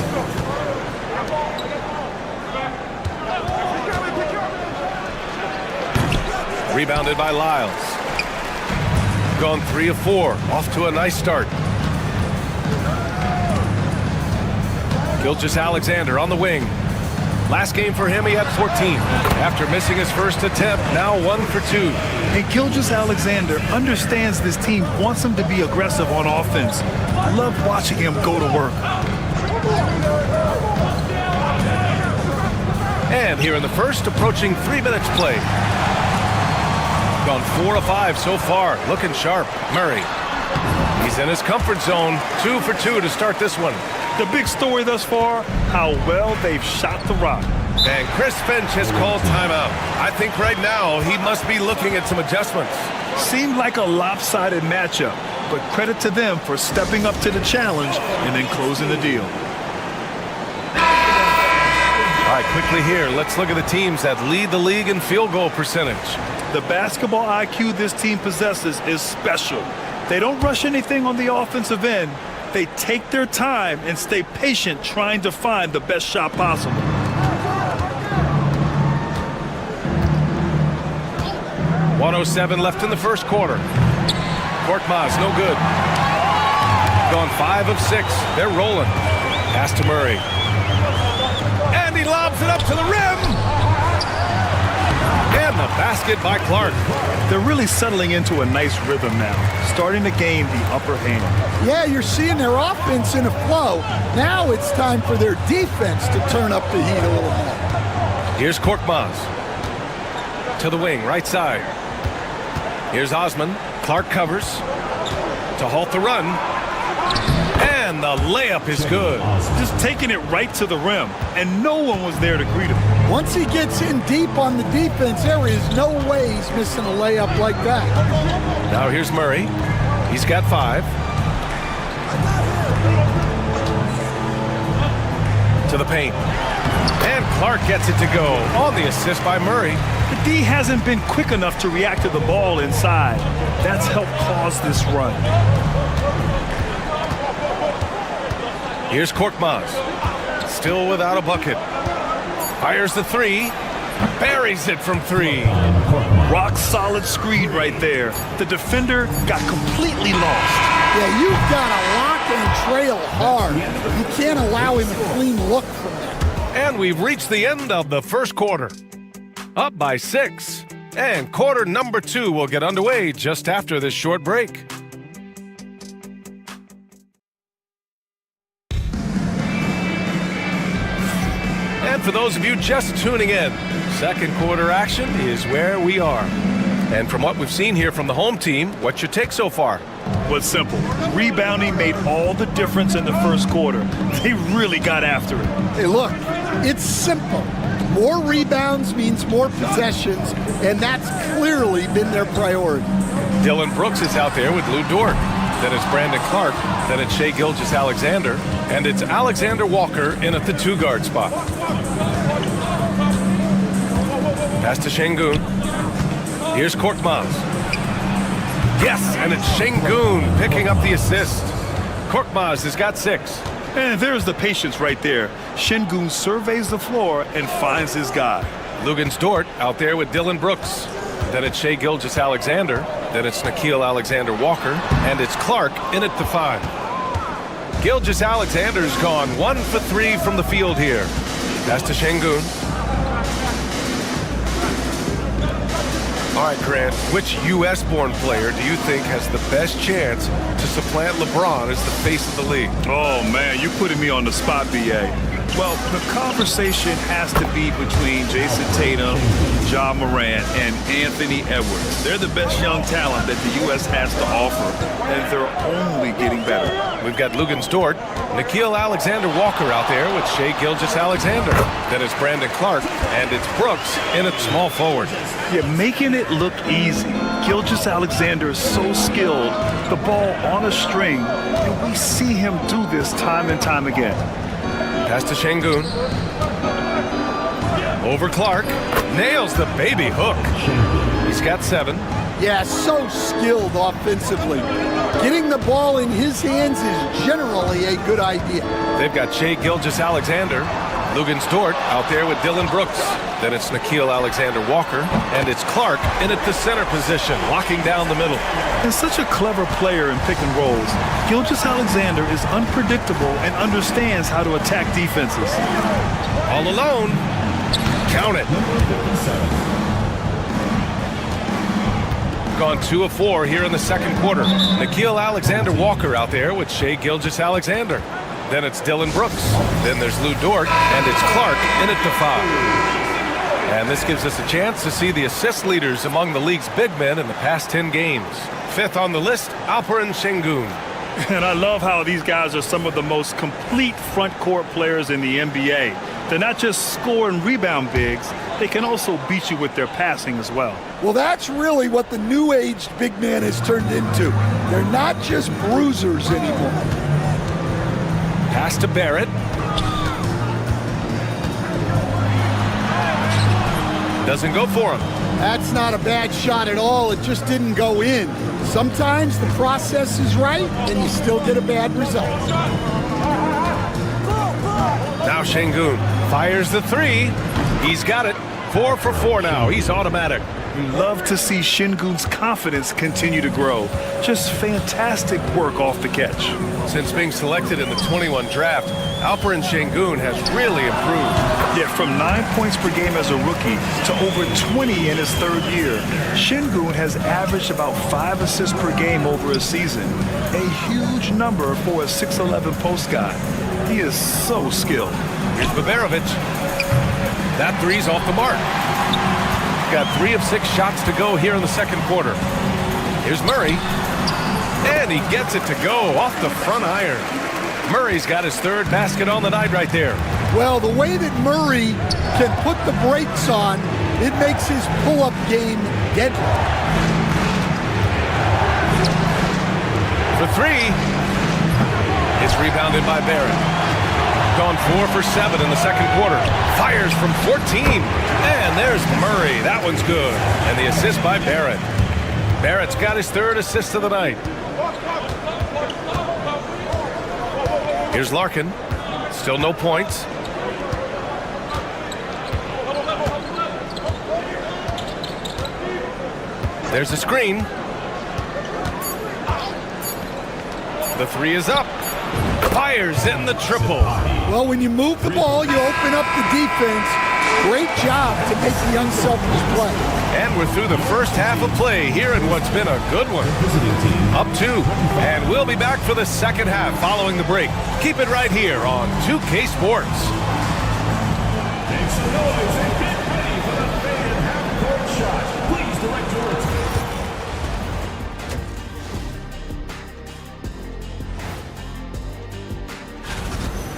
Rebounded by Lyles. Gone 3 of 4. Off to a nice start. Gilgeous-Alexander on the wing. Last game for him, he had 14. After missing his first attempt, now 1 for 2. And Gilgeous-Alexander understands this team wants him to be aggressive on offense. I love watching him go to work. And here in the first, approaching 3 minutes played. Gone 4 of 5 so far, looking sharp. Murray. He's in his comfort zone. 2 for 2 to start this one. The big story thus far, how well they've shot the rock. And Chris Finch has called timeout. I think right now he must be looking at some adjustments. Seemed like a lopsided matchup, but credit to them for stepping up to the challenge and then closing the deal. All right, quickly here, let's look at the teams that lead the league in field goal percentage. The basketball IQ this team possesses is special. They don't rush anything on the offensive end. They take their time and stay patient trying to find the best shot possible. .107 left in the first quarter. Korkmaz, no good. Gone 5 of 6. They're rolling. Pass to Murray. And he lobs it up to the rim. And the basket by Clark. They're really settling into a nice rhythm now, starting to gain the upper hand. Yeah, you're seeing their offense in a flow. Now it's time for their defense to turn up the heat a little more. Here's Korkmaz. To the wing, right side. Here's Osman. Clark covers to halt the run. And the layup is good. Just taking it right to the rim, and no one was there to greet him. Once he gets in deep on the defense, there is no way he's missing a layup like that. Now here's Murray. He's got 5. To the paint. And Clark gets it to go on the assist by Murray. The D hasn't been quick enough to react to the ball inside. That's helped cause this run. Here's Korkmaz. Still without a bucket. Fires the 3. Buries it from 3. Rock solid screen right there. The defender got completely lost. Yeah, you've got to lock and trail hard. You can't allow him a clean look from there. And we've reached the end of the first quarter. Up by 6. And quarter number 2 will get underway just after this short break. And for those of you just tuning in, second quarter action is where we are. And from what we've seen here from the home team, what's your take so far? Well, it's simple. Rebounding made all the difference in the first quarter. They really got after it. Hey, look, it's simple. More rebounds means more possessions, and that's clearly been their priority. Dylan Brooks is out there with Lou Dort. Then it's Brandon Clark. Then it's Shai Gilgeous-Alexander. And it's Alexander Walker in at the 2-guard spot. Pass to Şengün. Here's Korkmaz. Yes, and it's Şengün picking up the assist. Korkmaz has got 6. And there's the patience right there. Şengün surveys the floor and finds his guy. Luguentz Dort out there with Dylan Brooks. Then it's Shai Gilgeous-Alexander. Then it's Nickeil Alexander-Walker. And it's Clark in at the 5. Gilgeous-Alexander's gone 1 for 3 from the field here. Pass to Şengün. All right, Grant, which U.S.-born player do you think has the best chance to supplant LeBron as the face of the league? Oh, man, you're putting me on the spot, B.A. Well, the conversation has to be between Jason Tatum, Ja Morant, and Anthony Edwards. They're the best young talent that the U.S. has to offer, and they're only getting better. We've got Luguentz Dort, Nickeil Alexander-Walker out there with Shai Gilgeous-Alexander. Then it's Brandon Clark, and it's Brooks in at small forward. Yeah, making it look easy. Gilgeous-Alexander is so skilled, the ball on a string, and we see him do this time and time again. Pass to Şengün. Over Clark. Nails the baby hook. He's got 7. Yeah, so skilled offensively. Getting the ball in his hands is generally a good idea. They've got Shai Gilgeous-Alexander. Luguentz Dort out there with Dylan Brooks. Then it's Nickeil Alexander-Walker. And it's Clark in at the center position, locking down the middle. And such a clever player in pick and rolls. Gilgeous-Alexander is unpredictable and understands how to attack defenses. All alone. Count it. Gone 2 of 4 here in the second quarter. Nickeil Alexander-Walker out there with Shai Gilgeous-Alexander. Then it's Dylan Brooks. Then there's Lou Dort, and it's Clark in at the 5. And this gives us a chance to see the assist leaders among the league's big men in the past 10 games. 5th on the list, Alperen Şengün. And I love how these guys are some of the most complete front court players in the NBA. They're not just score and rebound bigs, they can also beat you with their passing as well. Well, that's really what the new-aged big man has turned into. They're not just bruisers anymore. Pass to Barrett. Doesn't go for him. That's not a bad shot at all. It just didn't go in. Sometimes the process is right, and you still get a bad result. Now Şengün fires the three. He's got it. 4 for 4 now. He's automatic. You love to see Şengün's confidence continue to grow. Just fantastic work off the catch. Since being selected in the 21 draft, Alperen Şengün has really improved. Yeah, from 9 points per game as a rookie to over 20 in his third year. Şengün has averaged about 5 assists per game over a season. A huge number for a 6'11 post guy. He is so skilled. Here's Baberovic. That three's off the mark. Got 3 of 6 shots to go here in the second quarter. Here's Murray. And he gets it to go off the front iron. Murray's got his third basket on the night right there. Well, the way that Murray can put the brakes on, it makes his pull-up game deadly. For 3. It's rebounded by Barrett. Gone 4 for 7 in the second quarter. Fires from 14. And there's Murray. That one's good. And the assist by Barrett. Barrett's got his third assist of the night. Here's Larkin. Still no points. There's a screen. The 3 is up. Fires in the triple. Well, when you move the ball, you open up the defense. Great job to make the unselfish play. And we're through the first half of play here in what's been a good one. Up 2. And we'll be back for the second half following the break. Keep it right here on 2K Sports. Make some noise and get ready for the fan half-court shot. Please direct your attention.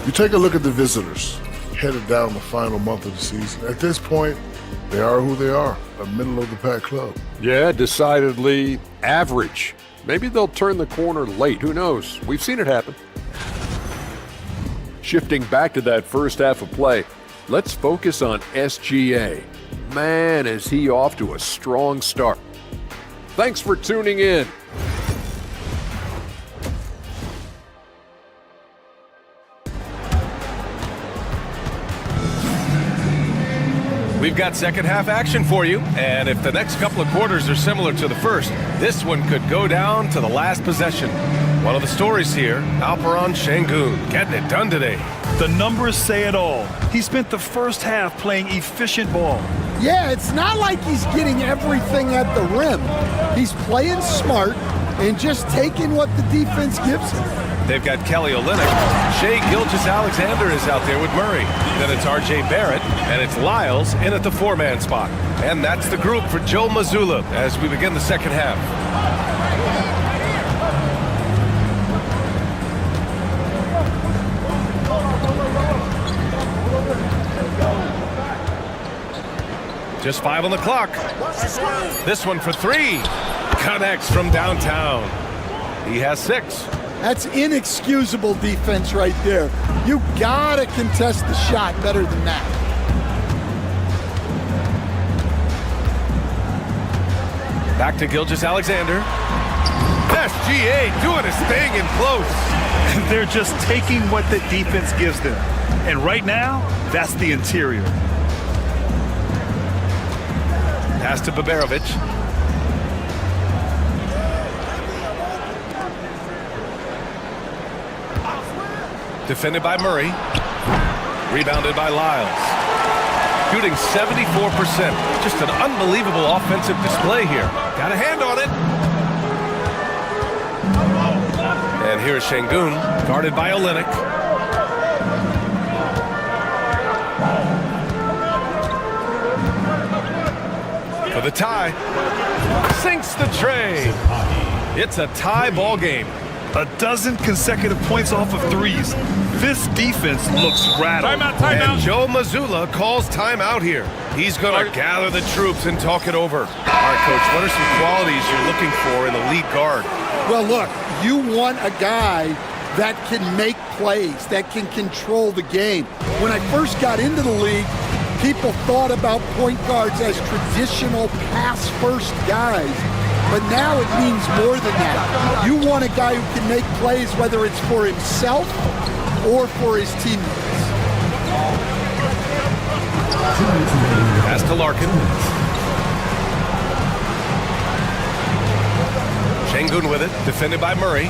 You take a look at the visitors, headed down the final month of the season. At this point, they are who they are, a middle-of-the-pack club. Yeah, decidedly average. Maybe they'll turn the corner late. Who knows? We've seen it happen. Shifting back to that first half of play, let's focus on SGA. Man, is he off to a strong start. Thanks for tuning in. We've got second half action for you, and if the next couple of quarters are similar to the first, this one could go down to the last possession. One of the stories here, Alperen Şengün getting it done today. The numbers say it all. He spent the first half playing efficient ball. Yeah, it's not like he's getting everything at the rim. He's playing smart and just taking what the defense gives him. They've got Kelly Olynyk. Shai Gilgeous-Alexander is out there with Murray. Then it's R.J. Barrett, and it's Lyles in at the 4-man spot. And that's the group for Joe Mazzulla as we begin the second half. Just 5 on the clock. This one for 3. Connects from downtown. He has 6. That's inexcusable defense right there. You gotta contest the shot better than that. Back to Gilgeous-Alexander. SGA doing his thing in close. They're just taking what the defense gives them. And right now, that's the interior. Pass to Baberovic. Defended by Murray. Rebounded by Lyles. Shooting 74%. Just an unbelievable offensive display here. Got a hand on it. And here's Şengün, guarded by Olynyk. For the tie. Sinks the tray. It's a tie ball game. A dozen consecutive points off of threes. This defense looks rattled. Timeout. And Joe Mazzulla calls timeout here. He's going to gather the troops and talk it over. All right, Coach, what are some qualities you're looking for in a lead guard? Well, look, you want a guy that can make plays, that can control the game. When I first got into the league, people thought about point guards as traditional pass-first guys. But now it means more than that. You want a guy who can make plays, whether it's for himself or for his teammates. Pass to Larkin. Şengün with it, defended by Murray.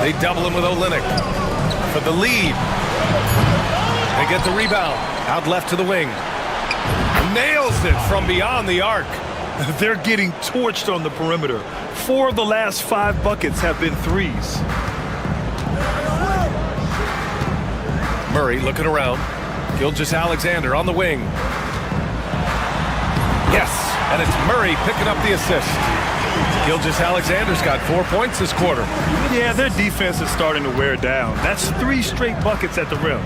They double him with Olynyk for the lead. They get the rebound. Out left to the wing. Nails it from beyond the arc. They're getting torched on the perimeter. 4 of the last 5 buckets have been threes. Murray looking around. Gilgeous-Alexander on the wing. Yes, and it's Murray picking up the assist. Gilgeous-Alexander's got 4 points this quarter. Yeah, their defense is starting to wear down. That's 3 straight buckets at the rim.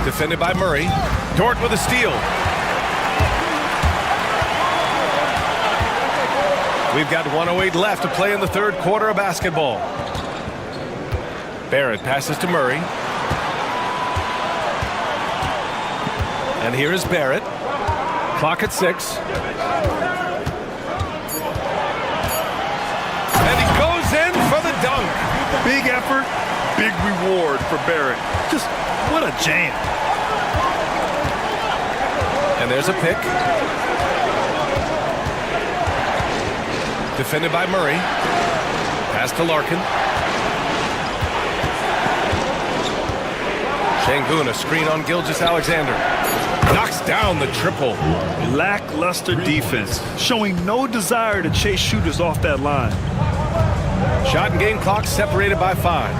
Defended by Murray. Dort with a steal. We've got 1:08 left to play in the third quarter of basketball. Barrett passes to Murray. And here is Barrett. Clock at 6. And he goes in for the dunk. Big effort, big reward for Barrett. Just what a jam. And there's a pick. Defended by Murray. Pass to Larkin. Şengün, a screen on Gilgeous-Alexander. Knocks down the triple. Lackluster defense, showing no desire to chase shooters off that line. Shot and game clock separated by 5.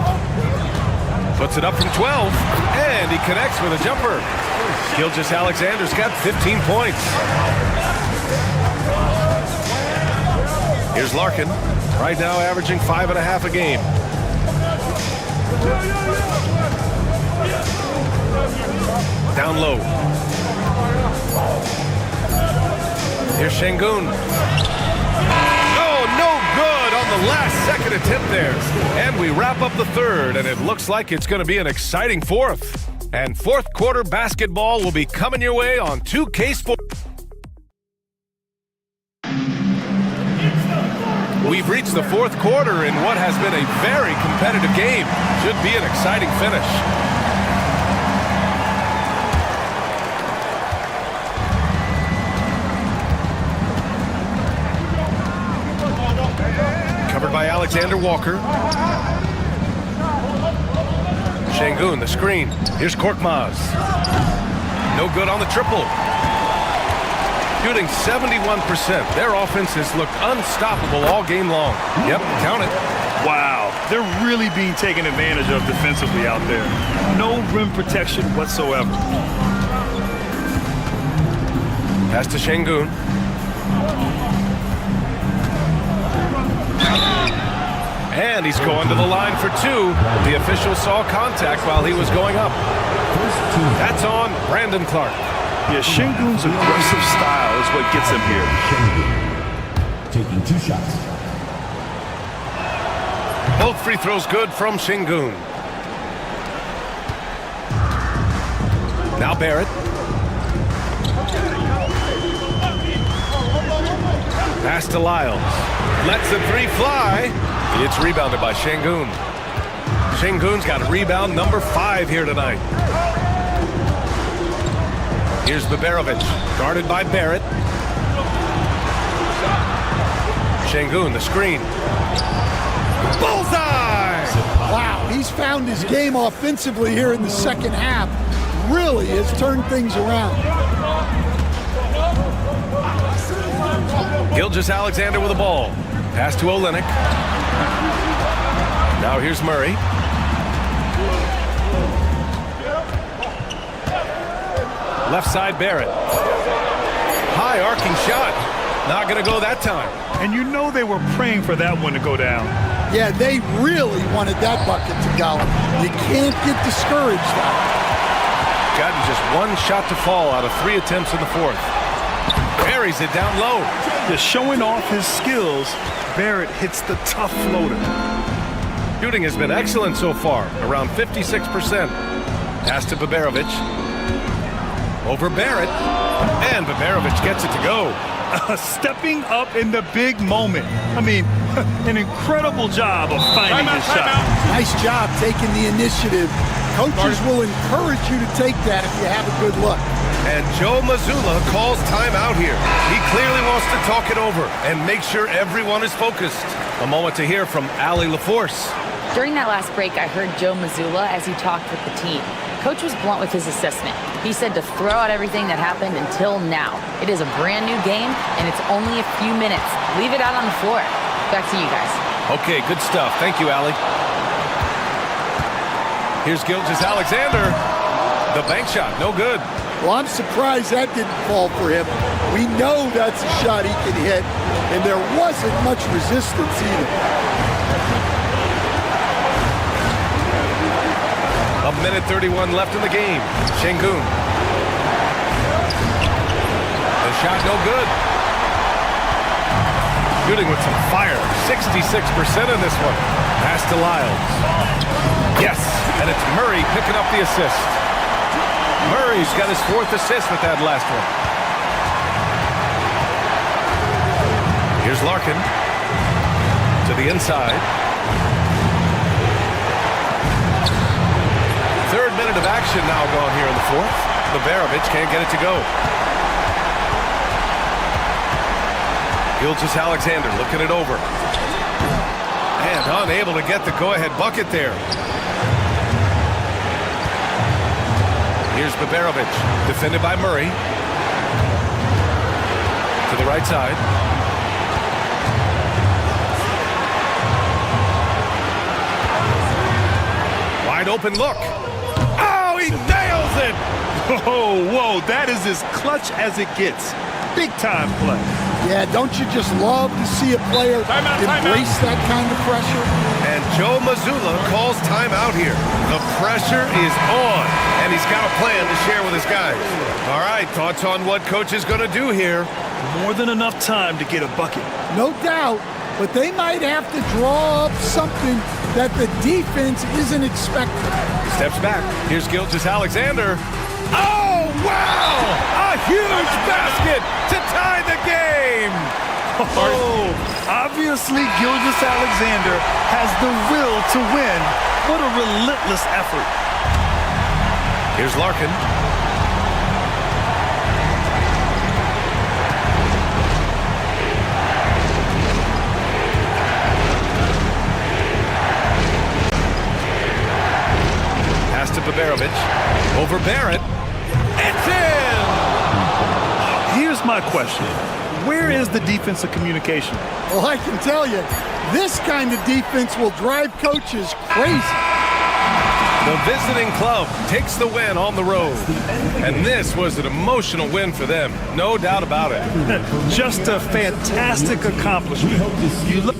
Puts it up from 12, and he connects with a jumper. Gilgeous-Alexander's got 15 points. Here's Larkin, right now averaging 5.5 a game. Down low. Here's Şengün. Oh, no good on the last second attempt there. And we wrap up the third, and it looks like it's going to be an exciting fourth. And fourth quarter basketball will be coming your way on 2K Sports. We've reached the fourth quarter in what has been a very competitive game. Should be an exciting finish. Covered by Alexander Walker. Şengün, the screen. Here's Korkmaz. No good on the triple. Shooting 71%. Their offense has looked unstoppable all game long. Yep, count it. Wow, they're really being taken advantage of defensively out there. No rim protection whatsoever. Pass to Şengün. And he's going to the line for 2. The official saw contact while he was going up. That's on Brandon Clark. Yeah, Şengün's aggressive style is what gets him here. Taking 2 shots. Both free throws good from Şengün. Now Barrett. Pass to Lyles. Lets the 3 fly. It's rebounded by Şengün. Şengün's got rebound number 5 here tonight. Here's Baberovic, guarded by Barrett. Şengün, the screen. Bullseye! Wow, he's found his game offensively here in the second half. Really has turned things around. Gilgeous-Alexander with the ball. Pass to Olynyk. Now here's Murray. Left side Barrett. High arcing shot. Not going to go that time. And you know they were praying for that one to go down. Yeah, they really wanted that bucket to go. You can't get discouraged now. Gotten just one shot to fall out of 3 attempts in the fourth. Buries it down low. Just showing off his skills, Barrett hits the tough floater. Shooting has been excellent so far, around 56%. Pass to Baberovic. Over Barrett. And Baberovic gets it to go. Stepping up in the big moment. I mean, an incredible job of finding his shot. Nice job taking the initiative. Coaches will encourage you to take that if you have a good look. And Joe Mazzulla calls timeout here. He clearly wants to talk it over and make sure everyone is focused. A moment to hear from Allie LaForce. During that last break, I heard Joe Mazzulla as he talked with the team. Coach was blunt with his assessment. He said to throw out everything that happened until now. It is a brand new game, and it's only a few minutes. Leave it out on the floor. Back to you guys. Okay, good stuff. Thank you, Allie. Here's Gilgeous-Alexander. The bank shot, no good. Well, I'm surprised that didn't fall for him. We know that's a shot he can hit, and there wasn't much resistance either. A minute 31 left in the game. Şengün. The shot no good. Shooting with some fire. 66% in this one. Pass to Lyles. Yes, and it's Murray picking up the assist. Murray's got his 4th assist with that last one. Here's Larkin. To the inside. 3rd minute of action now gone here in the 4th. Baberovic can't get it to go. Gilgeous-Alexander looking it over. And unable to get the go-ahead bucket there. Here's Baberovic, defended by Murray. To the right side. Wide open look. Oh, he nails it! Whoa, that is as clutch as it gets. Big time play. Yeah, don't you just love to see a player embrace that kind of pressure? And Joe Mazzulla calls timeout here. The pressure is on, and he's got a plan to share with his guys. All right, thoughts on what coach is going to do here? More than enough time to get a bucket. No doubt, but they might have to draw up something that the defense isn't expecting. Steps back. Here's Gilgeous-Alexander. Oh, wow! A huge basket to tie the game! Oh, obviously Gilgeous-Alexander has the will to win. What a relentless effort. Here's Larkin. Pass to Baberovic. Over Barrett. It's in! Here's my question. Where is the defensive communication? Well, I can tell you, this kind of defense will drive coaches crazy. The visiting club takes the win on the road. And this was an emotional win for them. No doubt about it. Just a fantastic accomplishment. You look